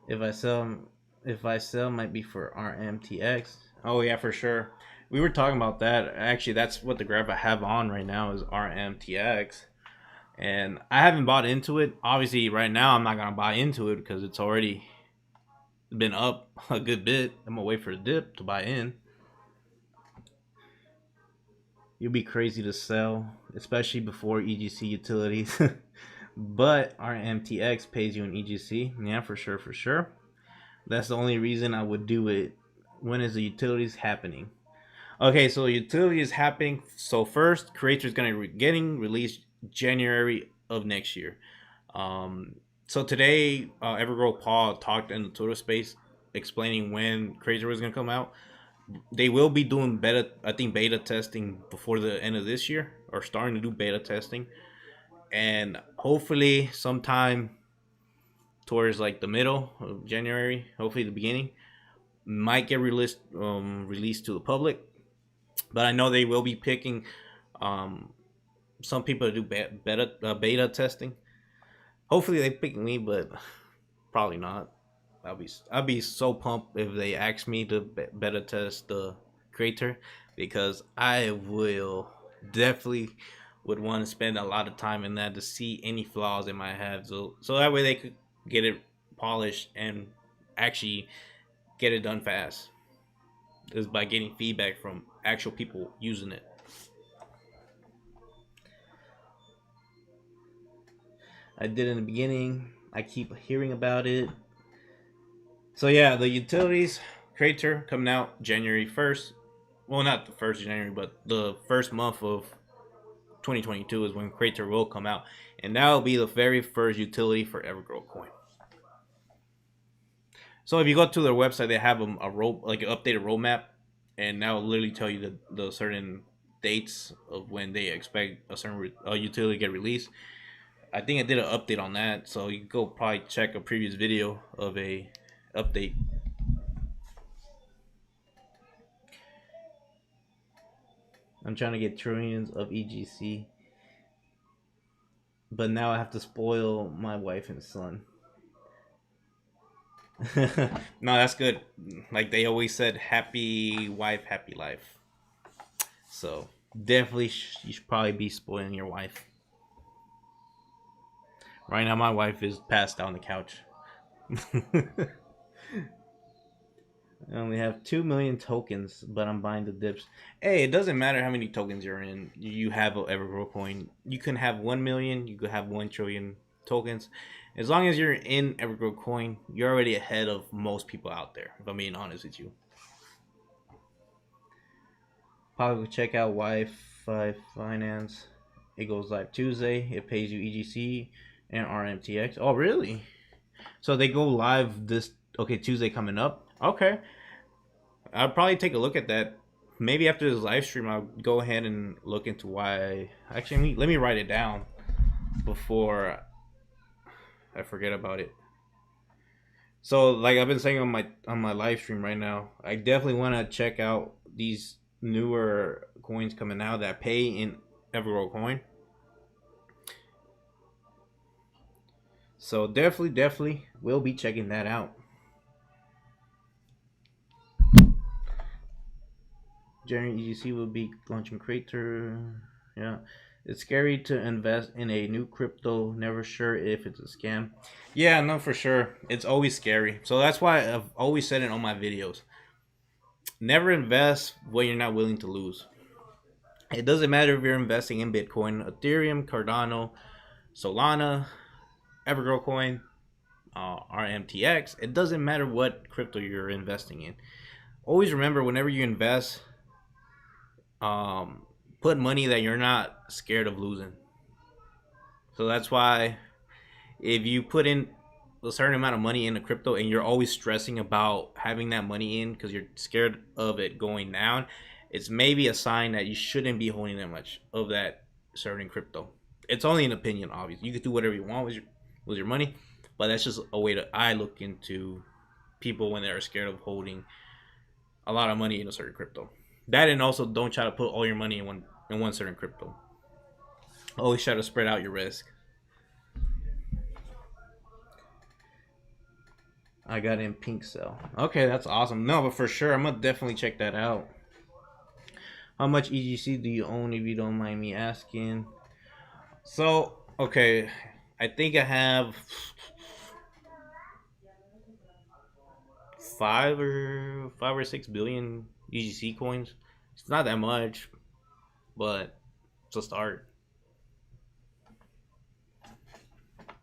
If I sell, if I sell, might be for RMTX. Oh yeah, for sure. We were talking about that. Actually, that's what the graph I have on right now is RMTX, and I haven't bought into it. Obviously, right now I'm not gonna buy into it because it's already been up a good bit. I'm gonna wait for a dip to buy in. You'll be crazy to sell, especially before EGC utilities. But RMTX pays you in EGC. Yeah, for sure, for sure. That's the only reason I would do it. When is the utilities happening? Okay, so utility is happening. So first, Creator is going to getting released January of next year. Um, so today, Evergrow Paul talked in the Twitter space explaining when Creator was going to come out. They will be doing beta, I think, beta testing before the end of this year, or starting to do beta testing, and hopefully sometime towards like the middle of January, hopefully the beginning, might get released to the public. But I know they will be picking um, some people to do beta testing. Hopefully they pick me, but probably not. I'll be so pumped if they ask me to beta test the creator, because I will definitely would want to spend a lot of time in that to see any flaws it might have, so that way they could get it polished and actually get it done fast. Is by getting feedback from actual people using it. I did in the beginning. I keep hearing about it. So yeah, the utilities creator coming out January 1st. Well, not the first January, but the first month of 2022 is when creator will come out, and that will be the very first utility for Evergrow coin. So if you go to their website, they have like an updated roadmap, and that will literally tell you the certain dates of when they expect a certain utility to get released. I think I did an update on that, so you can go probably check a previous video of a update. I'm trying to get trillions of EGC, but now I have to spoil my wife and son. No, that's good. Like they always said, happy wife, happy life. So definitely, you should probably be spoiling your wife. Right now, my wife is passed out on the couch. I only have 2 million tokens, but I'm buying the dips. Hey, it doesn't matter how many tokens you're in. You have an Evergrow coin. You can have 1 million. You could have 1 trillion tokens. As long as you're in Evergrow coin, you're already ahead of most people out there. If I'm being honest with you. Probably check out Wi-Fi Finance. It goes live Tuesday. It pays you EGC and RMTX. Oh, really? So they go live this Tuesday coming up. Okay, I'll probably take a look at that. Maybe after this live stream, I'll go ahead and look into why. Actually, let me write it down before I forget about it. So, like I've been saying on my live stream right now, I definitely want to check out these newer coins coming out that pay in Evergrow coin. So definitely, we'll be checking that out. January EGC will be launching Crater. Yeah. It's scary to invest in a new crypto, never sure if it's a scam. Yeah, no, for sure. It's always scary. So that's why I've always said it on my videos. Never invest what you're not willing to lose. It doesn't matter if you're investing in Bitcoin, Ethereum, Cardano, Solana, Evergrow coin, RMTX. It doesn't matter what crypto you're investing in. Always remember, whenever you invest, put money that you're not scared of losing. So that's why if you put in a certain amount of money into crypto and you're always stressing about having that money in because you're scared of it going down, it's maybe a sign that you shouldn't be holding that much of that certain crypto. It's only an opinion, obviously. You can do whatever you want with your money, but that's just a way that I look into people when they're scared of holding a lot of money in a certain crypto. That, and also don't try to put all your money in one certain crypto. Always try to spread out your risk. I got in pink cell. Okay, that's awesome. No, but for sure, I'm gonna definitely check that out. How much EGC do you own, if you don't mind me asking? So, okay, I think I have 5 or 6 billion EGC coins. It's not that much, but it's a start.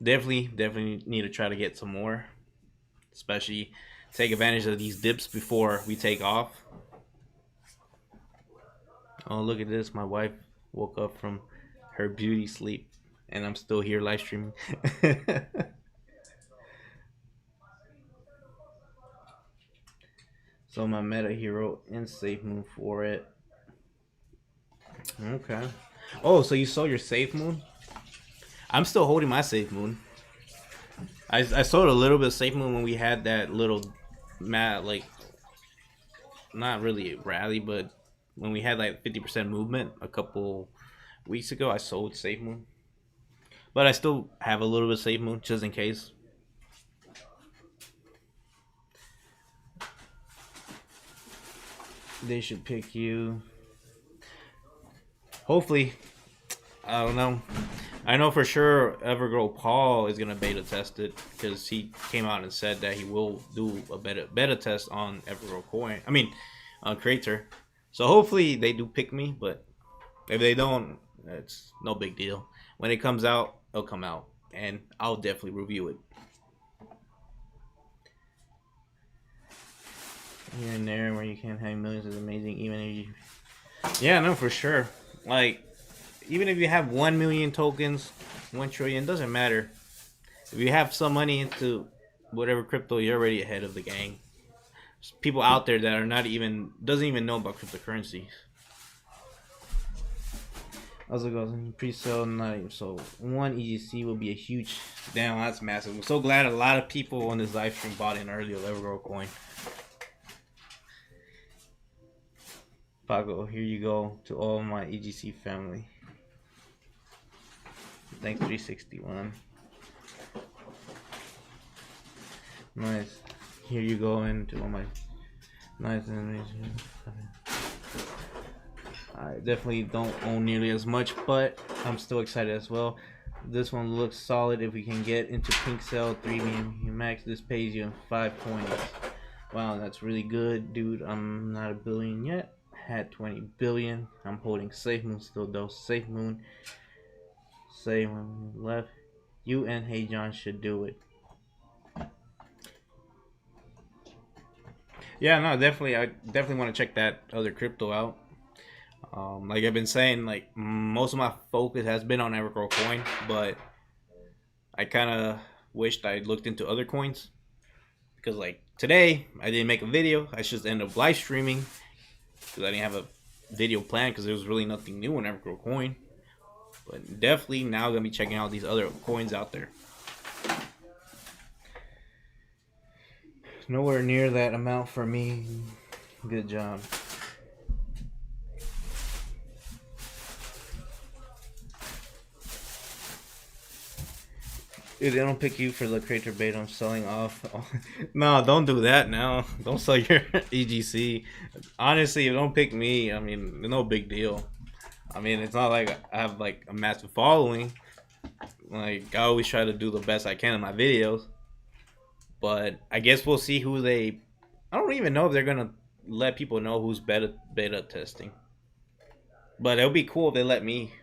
Definitely need to try to get some more, especially take advantage of these dips before we take off. Oh, look at this. My wife woke up from her beauty sleep, and I'm still here live streaming. So my meta hero and safe moon for it. Okay. Oh, so you sold your safe moon? I'm still holding my safe moon. I sold a little bit of safe moon when we had that little mat, like not really a rally, but when we had like 50% movement a couple weeks ago, I sold safe moon. But I still have a little bit of safe moon just in case. They should pick you. Hopefully, I don't know. I know for sure Evergrow Paul is gonna beta test it because he came out and said that he will do a beta test on Evergrow Coin. I mean, on Creator. So hopefully they do pick me, but if they don't, it's no big deal. When it comes out, it'll come out, and I'll definitely review it. Here and there, where you can have millions is amazing. Even if you, yeah, no, for sure. Like, even if you have 1 million tokens, 1 trillion, doesn't matter. If you have some money into whatever crypto, you're already ahead of the gang. There's people out there that are not even doesn't even know about cryptocurrency. Also goes in pre-sale night, so one EGC will be a huge. Damn, that's massive. I'm so glad a lot of people on this live stream bought in early of Evergrow coin. Pago, here you go to all my EGC family. Thanks 361. Nice. Here you go into all my nice and I definitely don't own nearly as much, but I'm still excited as well. This one looks solid. If we can get into pink cell 3 max, this pays you in 5 coins. Wow, that's really good, dude. I'm not a billion yet. Had 20 billion. I'm holding Safe Moon still though. Safe Moon. Say when left. You and Hey John should do it. Yeah, no, definitely. I definitely want to check that other crypto out. Like I've been saying, like most of my focus has been on Evergrow coin, but I kind of wished I looked into other coins because like today I didn't make a video. I just ended up live streaming because I didn't have a video plan because there was really nothing new on Evergrow coin. But definitely now gonna be checking out these other coins out there. Nowhere near that amount for me. Good job. Dude, they don't pick you for the creator bait. I'm selling off. No, don't do that now. Don't sell your EGC. Honestly, if don't pick me, I mean, no big deal. I mean, it's not like I have like a massive following. Like I always try to do the best I can in my videos. But I guess we'll see who they. I don't even know if they're gonna let people know who's beta testing. But it'll be cool if they let me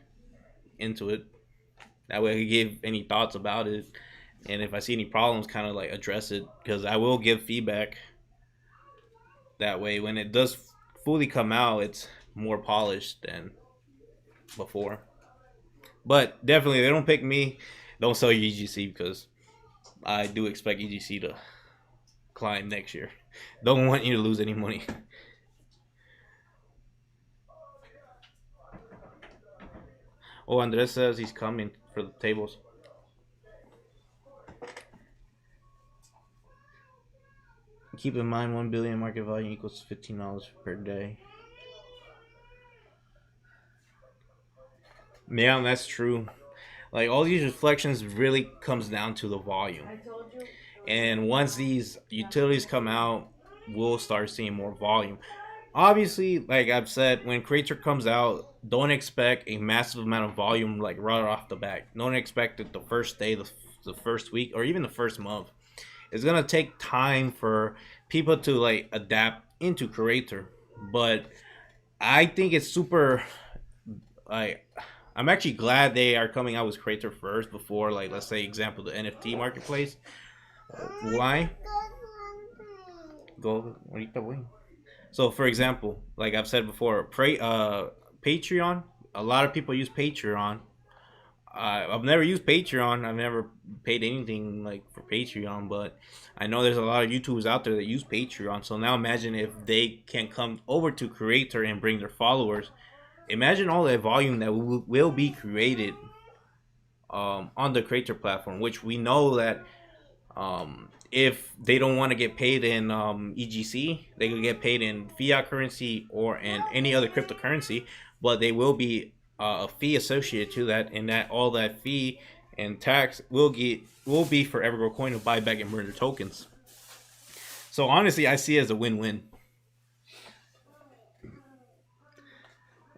into it. That way I can give any thoughts about it, and if I see any problems, kind of like address it because I will give feedback. That way, when it does fully come out, it's more polished than before. But definitely, they don't pick me. Don't sell your EGC because I do expect EGC to climb next year. Don't want you to lose any money. Oh, Andres says he's coming for the tables. Keep in mind, 1 billion market value equals $15 per day. Yeah, that's true. Like all these reflections really comes down to the volume. And once these utilities come out, we'll start seeing more volume. Obviously, like I've said, when Creator comes out, don't expect a massive amount of volume like right off the bat. Don't expect it the first day, the first week, or even the first month. It's gonna take time for people to like adapt into Creator. But I think it's super like I'm actually glad they are coming out with Creator first before like let's say example the NFT marketplace. Why? Go ahorita voy. So for example, like I've said before, Patreon. A lot of people use Patreon I've never used Patreon. I've never paid anything like for Patreon, but I know there's a lot of YouTubers out there that use Patreon. So now imagine if they can come over to Creator and bring their followers. Imagine all that volume that will be created on the Creator platform, which we know that if they don't want to get paid in EGC, they could get paid in fiat currency or in any other cryptocurrency, but they will be a fee associated to that, and that all that fee and tax will be for Evergrow Coin to buy back and burn their tokens. So honestly, I see it as a win-win.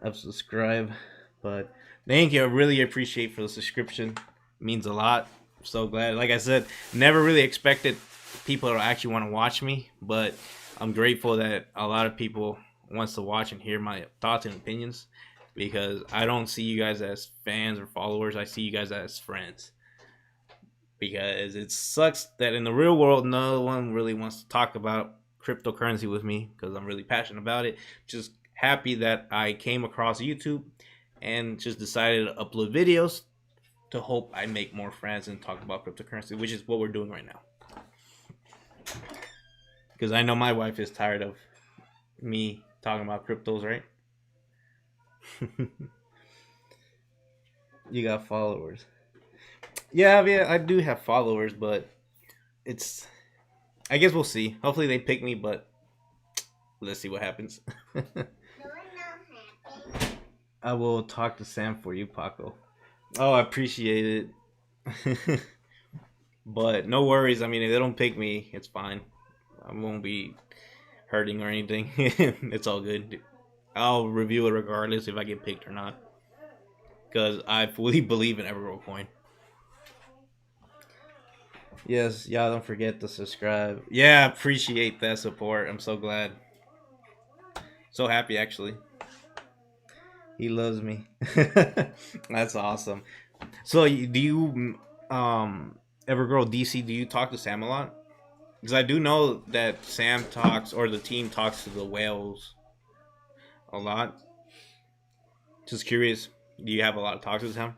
Of subscribe, but thank you. I really appreciate for the subscription. It means a lot. I'm so glad. Like I said, never really expected people to actually want to watch me, but I'm grateful that a lot of people wants to watch and hear my thoughts and opinions, because I don't see you guys as fans or followers. I see you guys as friends, because it sucks that in the real world no one really wants to talk about cryptocurrency with me, because I'm really passionate about it. Just happy that I came across YouTube and just decided to upload videos to hope I make more friends and talk about cryptocurrency, which is what we're doing right now. Because I know my wife is tired of me talking about cryptos, right? You got followers. Yeah, I do have followers, but it's. I guess we'll see. Hopefully they pick me, but let's see what happens. I will talk to Sam for you, Paco. Oh, I appreciate it. But no worries. I mean, if they don't pick me, it's fine. I won't be hurting or anything. It's all good. I'll review it regardless if I get picked or not, because I fully believe in Evergrow Coin. Yes, y'all don't forget to subscribe. Yeah, appreciate that support. I'm so glad. So happy, actually. He loves me. That's awesome. So, do you Evergrow DC? Do you talk to Sam a lot? Because I do know that Sam talks, or the team talks to the whales a lot. Just curious, do you have a lot of talks with him?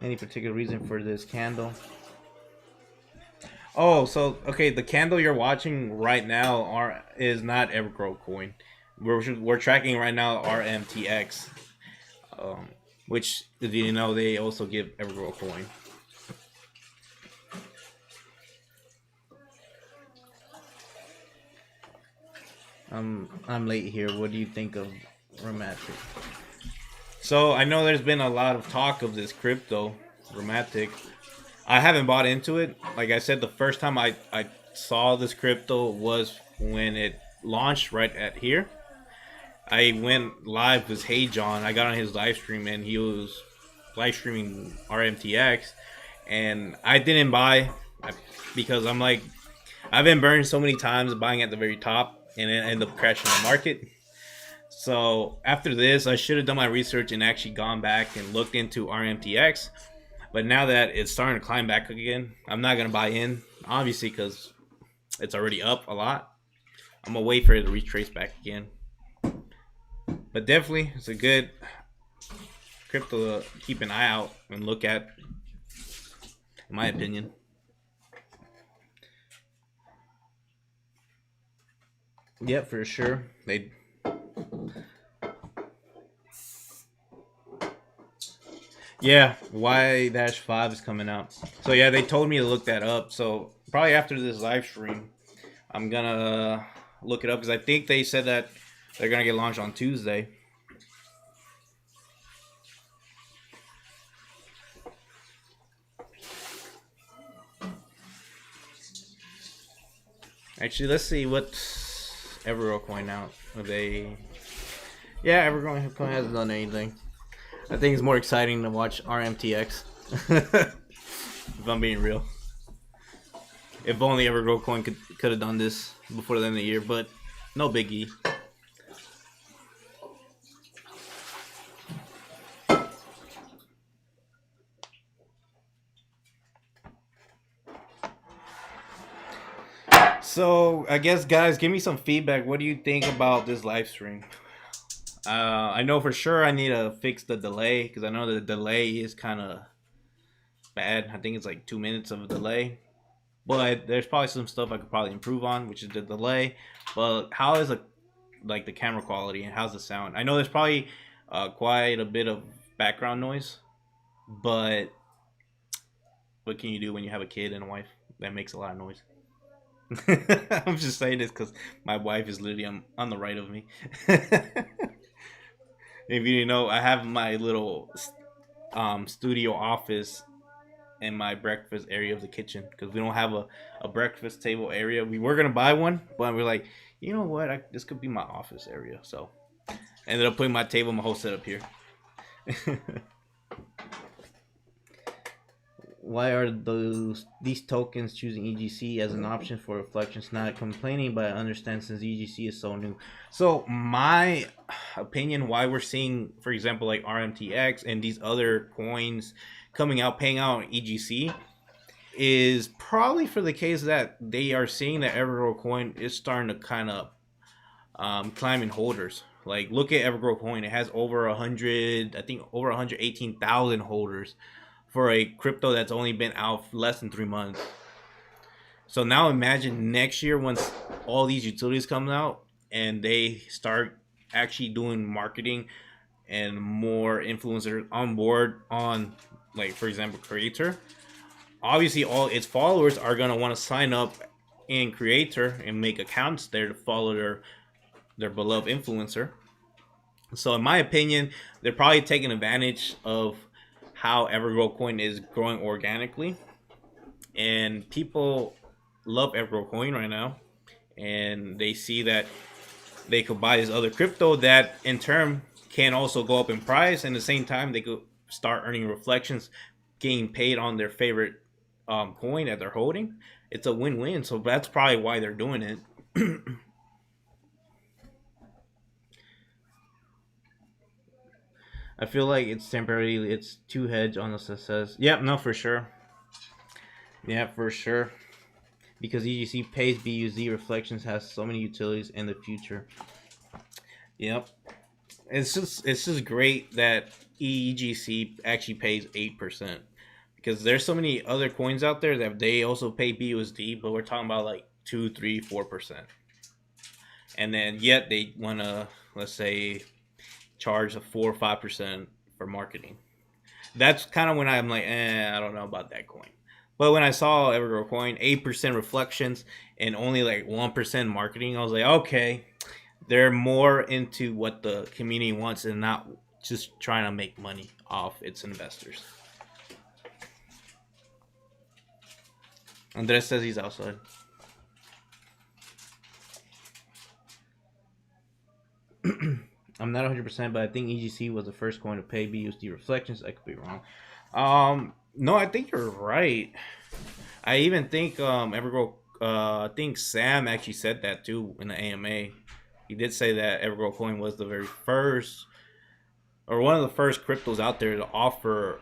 Any particular reason for this candle? Oh, so okay, the candle you're watching right now is not Evergrow coin. We're tracking right now RMTX, um, which do you know they also give Evergrow coin. I'm late here. What do you think of Romantic? So I know there's been a lot of talk of this crypto, Romantic. I haven't bought into it. Like I said, the first time I saw this crypto was when it launched right at here. I went live with Hey John. I got on his live stream and he was live streaming RMTX, and I didn't buy because I'm like, I've been burned so many times buying at the very top and it ended up crashing the market. So after this, I should have done my research and actually gone back and looked into RMTX. But now that it's starting to climb back again, I'm not gonna buy in, obviously, because it's already up a lot. I'm gonna wait for it to retrace back again. But definitely, it's a good crypto to keep an eye out and look at, in my opinion. Yep, for sure. They. Yeah, Y-5 is coming out. So yeah, they told me to look that up. So probably after this live stream, I'm gonna look it up, because I think they said that they're gonna get launched on Tuesday. Actually, let's see what Evergrow coin out. Are they? Yeah, Evergrow coin hasn't done anything. I think it's more exciting to watch RMTX. If I'm being real. If only Evergrow coin could have done this before the end of the year, but no biggie. So I guess, guys, give me some feedback. What do you think about this live stream? I know for sure I need to fix the delay because I know the delay is kind of bad. I think it's like 2 minutes of a delay. But there's probably some stuff I could probably improve on, which is the delay. But how is like the camera quality and how's the sound? I know there's probably quite a bit of background noise, but what can you do when you have a kid and a wife that makes a lot of noise? I'm just saying this because my wife is literally on the right of me. If you know, I have my little studio office in my breakfast area of the kitchen because we don't have a breakfast table area. We were gonna buy one, but we're like, you know what? This could be my office area. So I ended up putting my table, my whole setup here. Why are these tokens choosing EGC as an option for reflections? Not complaining, but I understand since EGC is so new. So my opinion, why we're seeing, for example, like RMTX and these other coins coming out, paying out on EGC, is probably for the case that they are seeing that Evergrow coin is starting to kind of climb in holders. Like look at Evergrow coin; it has over 100, I think over 118,000 holders for a crypto that's only been out for less than 3 months. So now imagine next year once all these utilities come out and they start actually doing marketing and more influencers on board on, like for example, Creator. Obviously, all its followers are gonna want to sign up in Creator and make accounts there to follow their beloved influencer. So in my opinion, they're probably taking advantage of how Evergrow Coin is growing organically, and people love Evergrow Coin right now, and they see that they could buy this other crypto that in turn can also go up in price, and at the same time they could start earning reflections, getting paid on their favorite coin that they're holding. It's a win-win, so that's probably why they're doing it. I feel like it's temporary. It's too hedge on the success. Yep, no, for sure. Yeah, for sure. Because EGC pays BUZ reflections has so many utilities in the future. Yep, it's just great that EGC actually pays 8% because there's so many other coins out there that they also pay BUSD, but we're talking about like 2, 3, 4%, and then yet they want to, let's say, charge a 4 or 5% for marketing. That's kind of when I'm like, I don't know about that coin. But when I saw Evergrow coin 8% reflections and only like 1% marketing, I was like, okay, they're more into what the community wants and not just trying to make money off its investors. Andres says he's outside. I'm not 100%, but I think EGC was the first coin to pay BUSD reflections. I could be wrong. No, I think you're right. I even think Evergrow. I think Sam actually said that too in the AMA. He did say that Evergrow coin was the very first, or one of the first cryptos out there to offer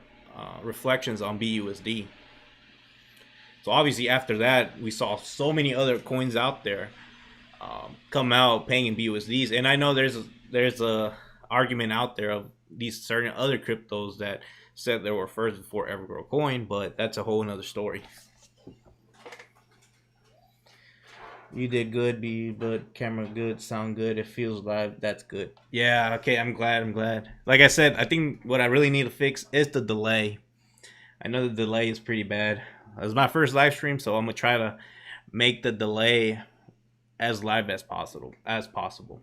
reflections on BUSD. So obviously after that, we saw so many other coins out there come out paying in BUSDs, and I know there's a argument out there of these certain other cryptos that said they were first before Evergrow coin, but that's a whole another story. You did good, B, but camera good, sound good. It feels live. That's good. Yeah. Okay. I'm glad. I'm glad. Like I said, I think what I really need to fix is the delay. I know the delay is pretty bad. It was my first live stream, so I'm gonna try to make the delay as live as possible. As possible.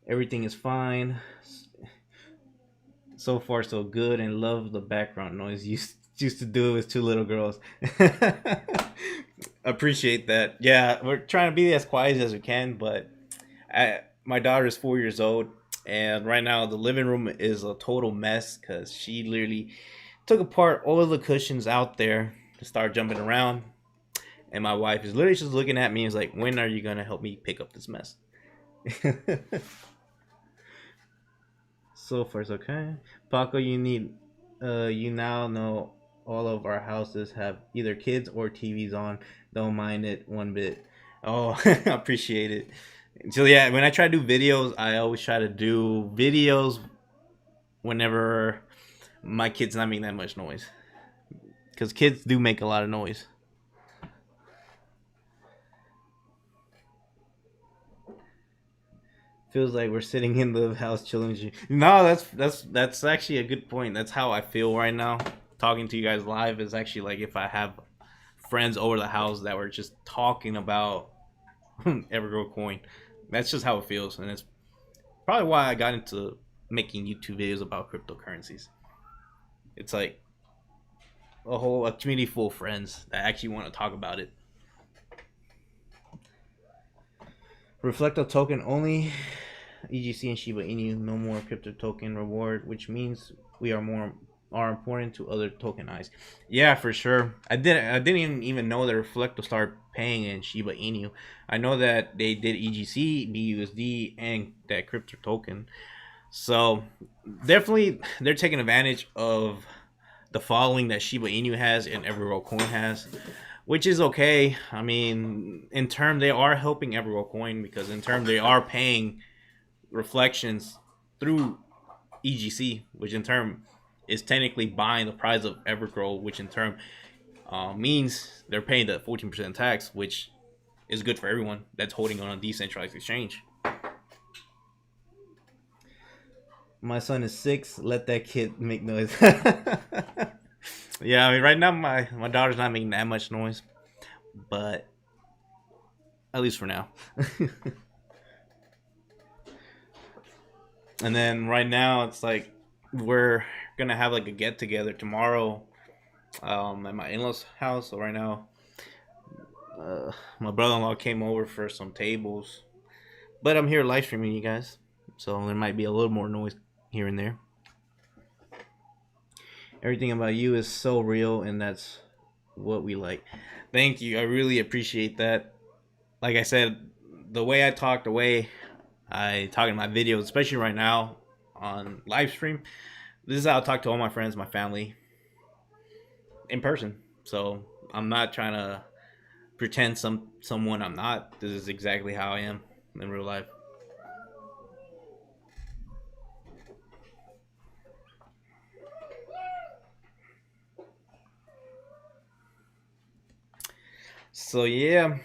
Everything is fine. So far, so good, and love the background noise. Used to do it with two little girls. Appreciate that. Yeah, we're trying to be as quiet as we can, but my daughter is 4 years old, and right now the living room is a total mess because she literally took apart all of the cushions out there to start jumping around. And my wife is literally just looking at me and is like, "When are you gonna help me pick up this mess?" So far, it's okay. Paco, you now know all of our houses have either kids or TVs on. Don't mind it one bit. Oh, I appreciate it. So yeah, when I try to do videos, I always try to do videos whenever my kid's not making that much noise, because kids do make a lot of noise. Feels like we're sitting in the house chilling. No, that's actually a good point. That's how I feel right now. Talking to you guys live is actually like if I have friends over the house that were just talking about Evergrow coin. That's just how it feels, and it's probably why I got into making YouTube videos about cryptocurrencies. It's like a community full of friends that actually want to talk about it. Reflecto token only. EGC and Shiba Inu, no more crypto token reward, which means we are important to other tokenize. Yeah, for sure. I didn't even know that Reflecto started paying in Shiba Inu. I know that they did EGC, BUSD, and that crypto token. So definitely they're taking advantage of the following that Shiba Inu has and Evergrow Coin has, which is okay. I mean, in term they are helping Evergrow Coin because in term they are paying reflections through EGC, which in turn is technically buying the price of Evergrow, which in turn means they're paying the 14% tax, which is good for everyone that's holding on a decentralized exchange. My son is 6. Let that kid make noise. Yeah, I mean, right now my daughter's not making that much noise, but at least for now. And then right now it's like we're gonna have like a get together tomorrow at my in-laws house. So right now my brother-in-law came over for some tables, but I'm here live streaming you guys, so there might be a little more noise here and there. Everything about you is so real, and that's what we like. Thank you. I really appreciate that. Like I said, the way I talk, the way I talk in my videos, especially right now on live stream, this is how I talk to all my friends, my family, in person. So I'm not trying to pretend someone I'm not. This is exactly how I am in real life. So yeah,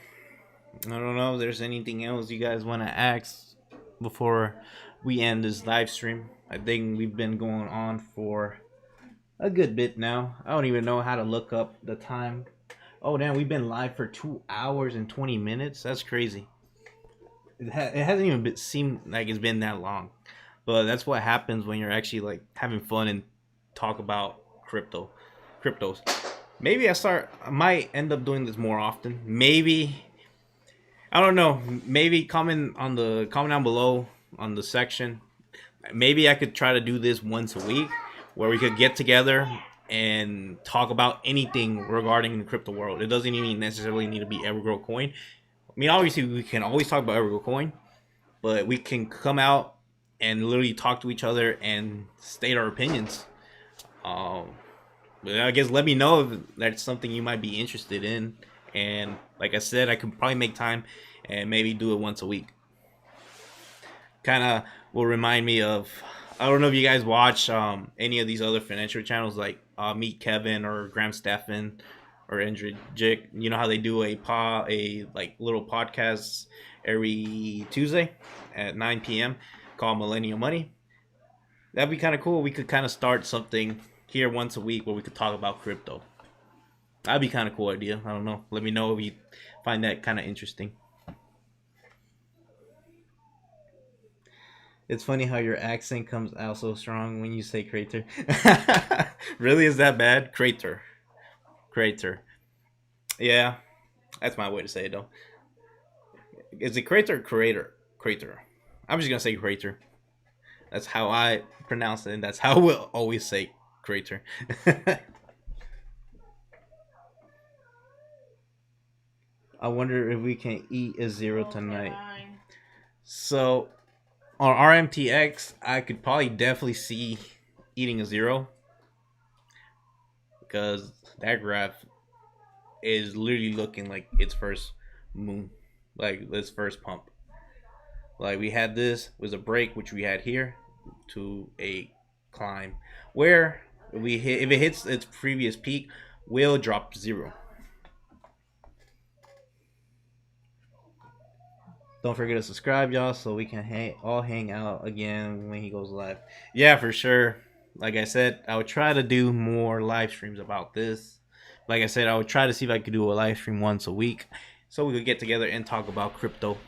I don't know if there's anything else you guys want to ask before we end this live stream. I think we've been going on for a good bit now. I don't even know how to look up the time. Oh damn, we've been live for 2 hours and 20 minutes. That's crazy. It hasn't even seemed like it's been that long, but that's what happens when you're actually like having fun and talk about cryptos. Maybe I might end up doing this more often. Maybe I don't know. Maybe comment down below on the section. Maybe I could try to do this once a week, where we could get together and talk about anything regarding the crypto world. It doesn't even necessarily need to be Evergrow Coin. I mean, obviously we can always talk about Evergrow Coin, but we can come out and literally talk to each other and state our opinions. Um, but I guess let me know if that's something you might be interested in. And like I said, I could probably make time and maybe do it once a week. Kind of will remind me of, I don't know if you guys watch any of these other financial channels like Meet Kevin or Graham Stephan or Andrew Jick. You know how they do a like little podcast every Tuesday at 9 p.m. called Millennial Money. That'd be kind of cool. We could kind of start something here once a week where we could talk about crypto. That'd be kind of cool idea. I don't know. Let me know if you find that kind of interesting. It's funny how your accent comes out so strong when you say crater. Really, is that bad? Crater, crater. Yeah, that's my way to say it though. Is it crater or crater? Crater. I'm just gonna say crater. That's how I pronounce it, and that's how we'll always say crater. I wonder if we can eat a zero tonight. So on RMTX, I could probably definitely see eating a zero because that graph is literally looking like its first moon, like its first pump. Like we had this was a break, which we had here, to a climb, where we hit if it hits its previous peak, will drop to zero. Don't forget to subscribe, y'all, so we can all hang out again when he goes live. Yeah, for sure. Like I said, I would try to do more live streams about this. Like I said, I would try to see if I could do a live stream once a week, so we could get together and talk about cryptocurrencies.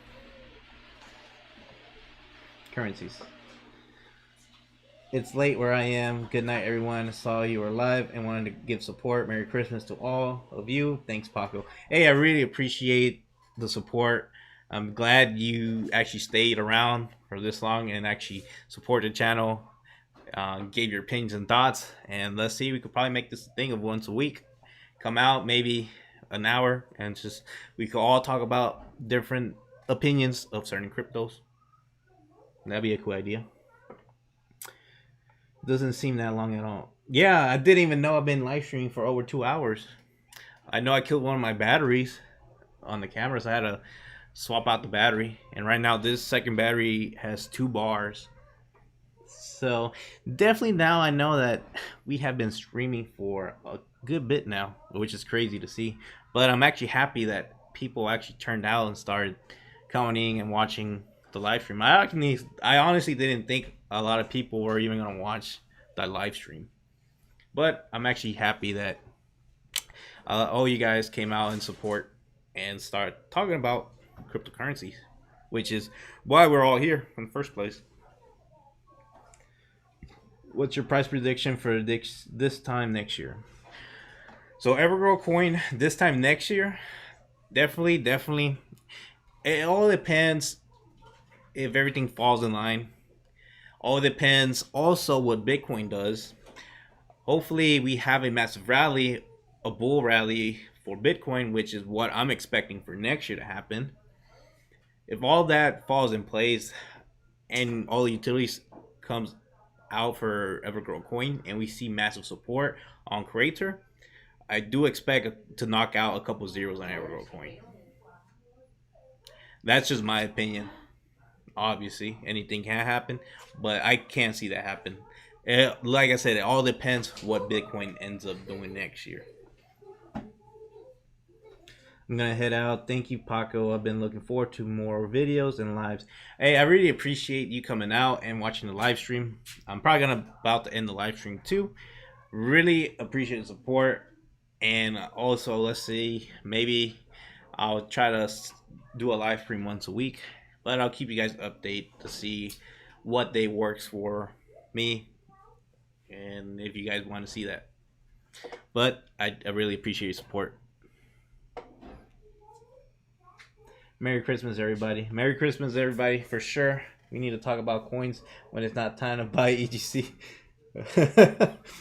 It's late where I am. Good night, everyone. Saw you were live and wanted to give support. Merry Christmas to all of you. Thanks, Paco. Hey, I really appreciate the support. I'm glad you actually stayed around for this long and actually support the channel, gave your opinions and thoughts. And let's see, we could probably make this a thing of once a week. Come out maybe an hour and just we could all talk about different opinions of certain cryptos. That'd be a cool idea. Doesn't seem that long at all. Yeah, I didn't even know I've been live streaming for over 2 hours. I know I killed one of my batteries on the camera, so I had to swap out the battery. And right now, this second battery has 2 bars. So definitely now I know that we have been streaming for a good bit now, which is crazy to see. But I'm actually happy that people actually turned out and started commenting and watching the live stream. I honestly didn't think a lot of people were even gonna watch that live stream, but I'm actually happy that all you guys came out in support and start talking about cryptocurrencies, which is why we're all here in the first place. What's your price prediction for this time next year? So Evergrow coin this time next year, definitely. It all depends if everything falls in line. All depends also what Bitcoin does. Hopefully, we have a massive rally, a bull rally for Bitcoin, which is what I'm expecting for next year to happen. If all that falls in place and all the utilities comes out for Evergrow coin and we see massive support on Creator, I do expect to knock out a couple zeros on Evergrow coin. That's just my opinion. Obviously, anything can happen, but I can't see that happen. Like I said, it all depends what Bitcoin ends up doing next year. I'm gonna head out. Thank you, Paco. I've been looking forward to more videos and lives. Hey, I really appreciate you coming out and watching the live stream. I'm probably about to end the live stream too. Really appreciate the support, and also let's see, maybe I'll try to do a live stream once a week, but I'll keep you guys update to see what day works for me, and if you guys want to see that. But I really appreciate your support. Merry Christmas, everybody. Merry Christmas, everybody, for sure. We need to talk about coins when it's not time to buy EGC.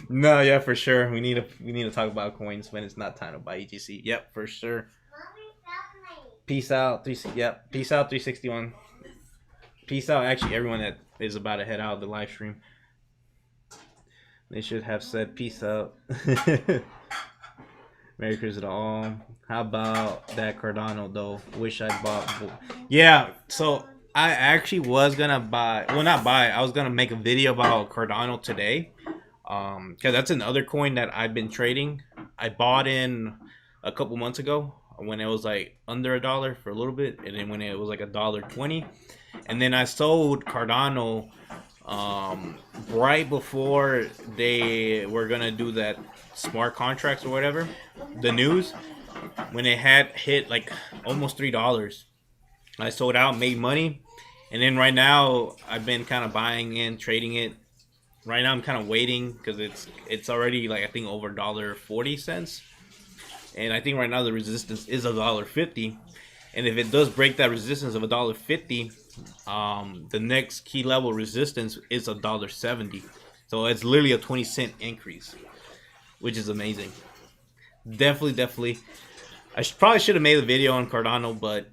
No, yeah, for sure. We need to talk about coins when it's not time to buy EGC. Yep, for sure. Peace out. Yep. Peace out 361. Peace out actually everyone that is about to head out of the live stream. They should have said peace out. Merry Christmas to all. How about that Cardano though? Wish I bought. Yeah, so I actually was gonna buy. Well, not buy. I was gonna make a video about Cardano today, because that's another coin that I've been trading. I bought in a couple months ago when it was like under $1 for a little bit, and then when it was like $1.20, and then I sold Cardano right before they were gonna do that smart contracts or whatever, the news, when it had hit like almost $3. I sold out, made money, and then right now I've been kind of buying in, trading it. Right now I'm kind of waiting because it's already like I think over $1.40, and I think right now the resistance is $1.50, and if it does break that resistance of $1.50, the next key level resistance is $1.70. So it's literally a 20-cent increase, which is amazing. Definitely. I probably should have made a video on Cardano, but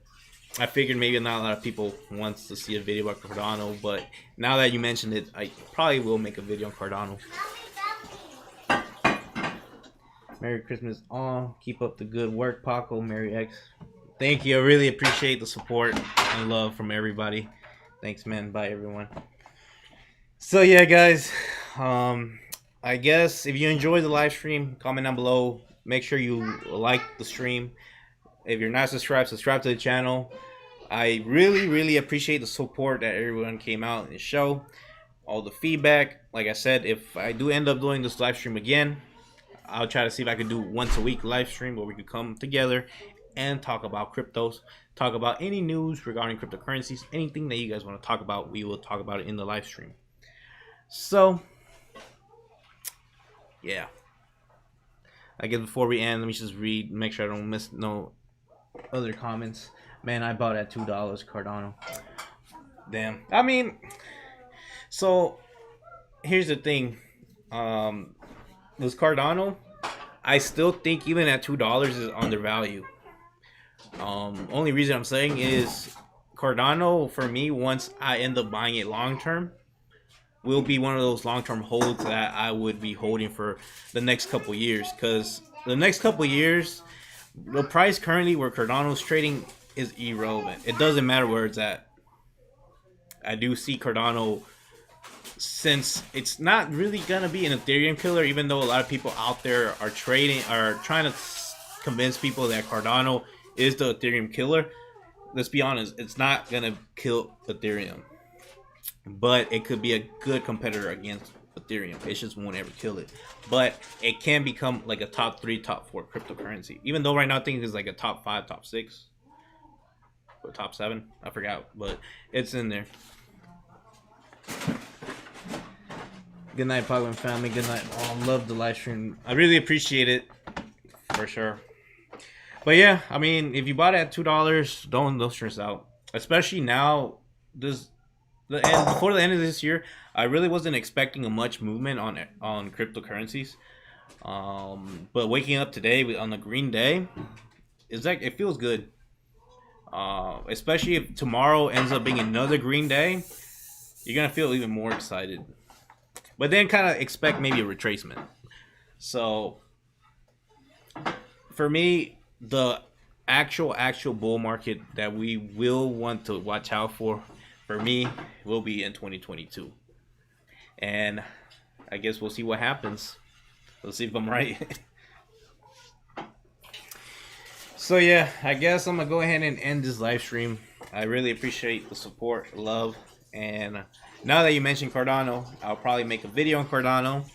I figured maybe not a lot of people wants to see a video about Cardano. But now that you mentioned it, I probably will make a video on Cardano. Merry Christmas all. Keep up the good work, Paco. Merry X. Thank you. I really appreciate the support and love from everybody. Thanks, man. Bye, everyone. So yeah, guys. Um, I guess if you enjoyed the live stream, comment down below. Make sure you like the stream. If you're not subscribed, subscribe to the channel. I really, really appreciate the support that everyone came out and show. All the feedback. Like I said, if I do end up doing this live stream again, I'll try to see if I can do once a week live stream where we could come together and talk about cryptos, talk about any news regarding cryptocurrencies, anything that you guys want to talk about, we will talk about it in the live stream. So, yeah. I guess before we end, let me just read, make sure I don't miss no other comments. Man, I bought at $2 Cardano. Damn. I mean, so here's the thing. Um, with Cardano, I still think even at $2 is undervalued. Only reason I'm saying is Cardano for me, once I end up buying it long term, will be one of those long term holds that I would be holding for the next couple years. Because the next couple years, the price currently where Cardano's trading is irrelevant. It doesn't matter where it's at. I do see Cardano, since it's not really gonna be an Ethereum killer, even though a lot of people out there are trying to convince people that Cardano is the Ethereum killer. Let's be honest, it's not gonna kill Ethereum, but it could be a good competitor against Ethereum. It just won't ever kill it, but it can become like a top 3, top 4 cryptocurrency. Even though right now I think it's like a top 5, top 6, or top 7. I forgot, but it's in there. Good night, Pogman family. Good night. Oh, love the live stream. I really appreciate it, for sure. But yeah, I mean, if you bought it at $2, don't stress out. Especially now, this the end before the end of this year, I really wasn't expecting a much movement on cryptocurrencies. But waking up today on a green day, is like it feels good. Especially if tomorrow ends up being another green day, you're gonna feel even more excited. But then kind of expect maybe a retracement. So for me, the actual bull market that we will want to watch out for me, will be in 2022. And I guess we'll see what happens. Let's see if I'm right. So yeah, I guess I'm gonna go ahead and end this live stream. I really appreciate the support, love, and now that you mentioned Cardano, I'll probably make a video on Cardano.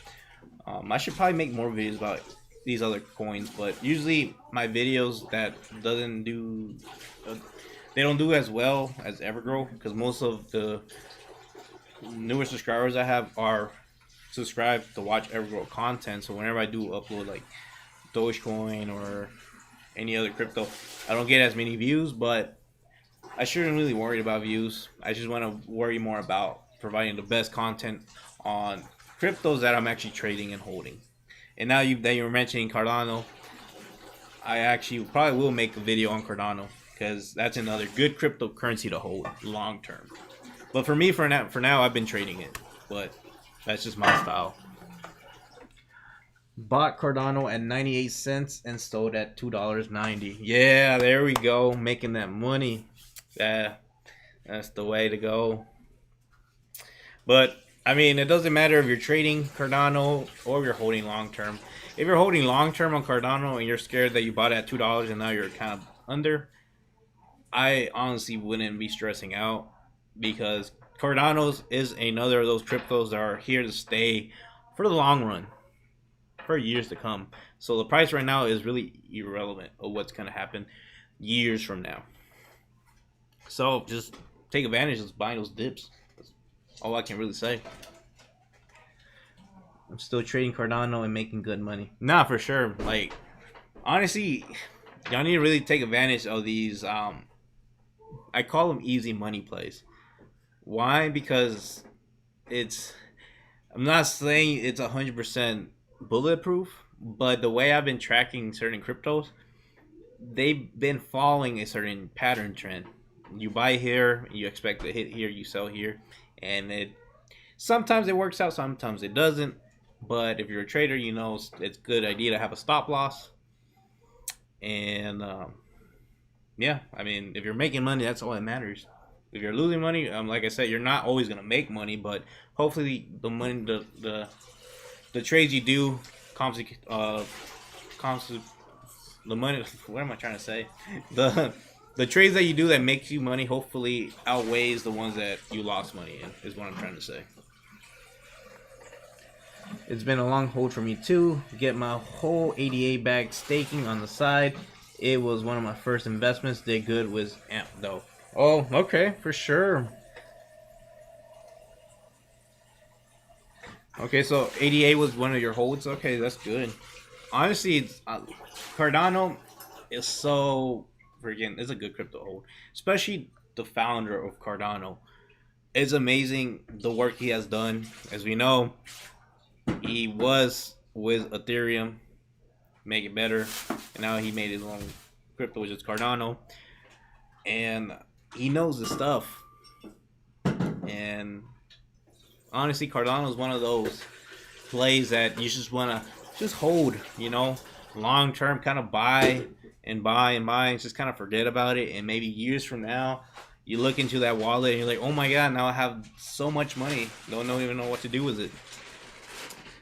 I should probably make more videos about these other coins, but usually my videos that doesn't do they don't do as well as Evergrow, because most of the newer subscribers I have are subscribed to watch Evergrow content. So whenever I do upload like Dogecoin or any other crypto, I don't get as many views, but I shouldn't really worry about views. I just want to worry more about providing the best content on cryptos that I'm actually trading and holding. And now that you were mentioning Cardano, I actually probably will make a video on Cardano, because that's another good cryptocurrency to hold long term. But for me, for now, I've been trading it. But that's just my style. Bought Cardano at 98 cents and sold at $2.90. Yeah, there we go, making that money. Yeah, that's the way to go. But I mean, it doesn't matter if you're trading Cardano or you're holding long term. If you're holding long term on Cardano and you're scared that you bought it at $2 and now you're kind of under, I honestly wouldn't be stressing out, because Cardano's is another of those cryptos that are here to stay for the long run, for years to come. So the price right now is really irrelevant of what's going to happen years from now. So just take advantage of buying those dips. That's all I can really say. I'm still trading Cardano and making good money. Nah, for sure. Like, honestly, y'all need to really take advantage of these. I call them easy money plays. Why? Because it's. I'm not saying it's 100% bulletproof, but the way I've been tracking certain cryptos, they've been following a certain pattern trend. You buy here, you expect to hit here, you sell here, and it sometimes it works out, sometimes it doesn't. But if you're a trader, you know it's a good idea to have a stop loss. And yeah, I mean, if you're making money, that's all that matters. If you're losing money, like I said, you're not always gonna make money, but hopefully the money, the trades you do, comps, comps, the money. What am I trying to say? The trades that you do that makes you money hopefully outweighs the ones that you lost money in. Is what I'm trying to say. It's been a long hold for me too. Get my whole 88 bag staking on the side. It was one of my first investments. Did good with AMP though. Oh, okay, for sure. Okay, so 88 was one of your holds. Okay, that's good. Honestly, Cardano is so freaking. It's a good crypto hold, especially the founder of Cardano. It's amazing the work he has done. As we know, he was with Ethereum, make it better, and now he made his own crypto, which is Cardano, and he knows the stuff. And honestly, Cardano is one of those plays that you just want to just hold, long term, kind of buy and buy and buy, and just kind of forget about it. And maybe years from now, you look into that wallet and you're like, oh my god, now I have so much money, don't even know what to do with it.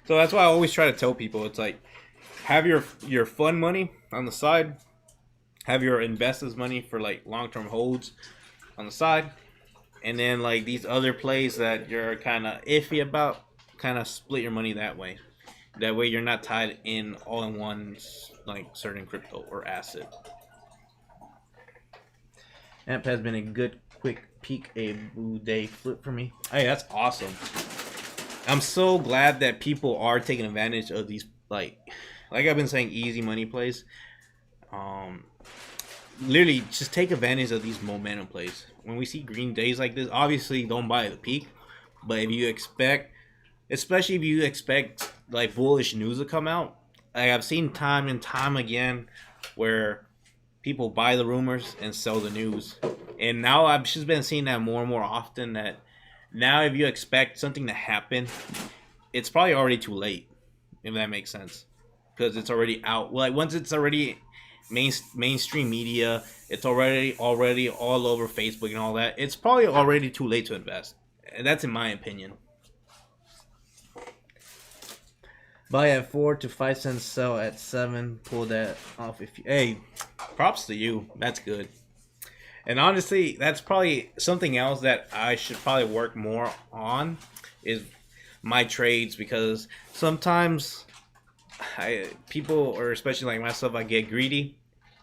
So that's why I always try to tell people, it's like, have your fun money on the side, have your investors money for like long term holds on the side, and then like these other plays that you're kind of iffy about, kind of split your money that way. That way you're not tied in all in one like certain crypto or asset. Amp has been a good quick peak a blue day flip for me. Hey, that's awesome. I'm so glad that people are taking advantage of these like I've been saying, easy money plays. Um, Literally just take advantage of these momentum plays. When we see green days like this, obviously don't buy at the peak, but if you expect, especially if you expect like bullish news to come out, like I've seen time and time again where people buy the rumors and sell the news, and now I've just been seeing that more and more often. That now if you expect something to happen, it's probably already too late, if that makes sense, because it's already out. Like once it's already mainstream media, it's already all over Facebook and all that. It's probably already too late to invest, and that's in my opinion. Buy at 4 to 5 cents, sell at 7. Pull that off if you. Hey, props to you. That's good. And honestly, that's probably something else that I should probably work more on is my trades, because sometimes people, or especially like myself, I get greedy.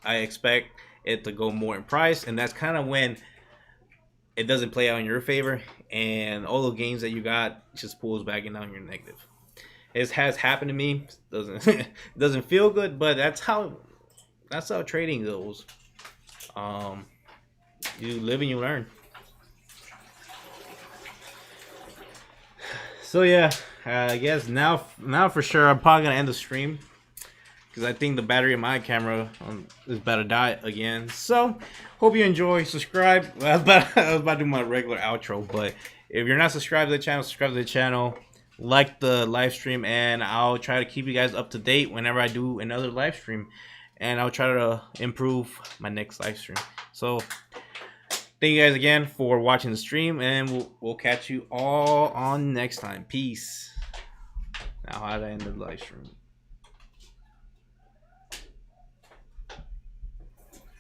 I expect it to go more in price, and that's kind of when it doesn't play out in your favor, and all the gains that you got just pulls back and down your negative. It has happened to me. Doesn't doesn't feel good, but that's how trading goes. Um, you live and you learn. So yeah, I guess now for sure I'm probably gonna end the stream, because I think the battery in my camera is about to die again. So hope you enjoy. Subscribe. I was about to do my regular outro, but if you're not subscribed to the channel, subscribe to the channel. Like the live stream, and I'll try to keep you guys up to date whenever I do another live stream, and I'll try to improve my next live stream. So thank you guys again for watching the stream, and we'll catch you all on next time. Peace. Now how to end the live stream.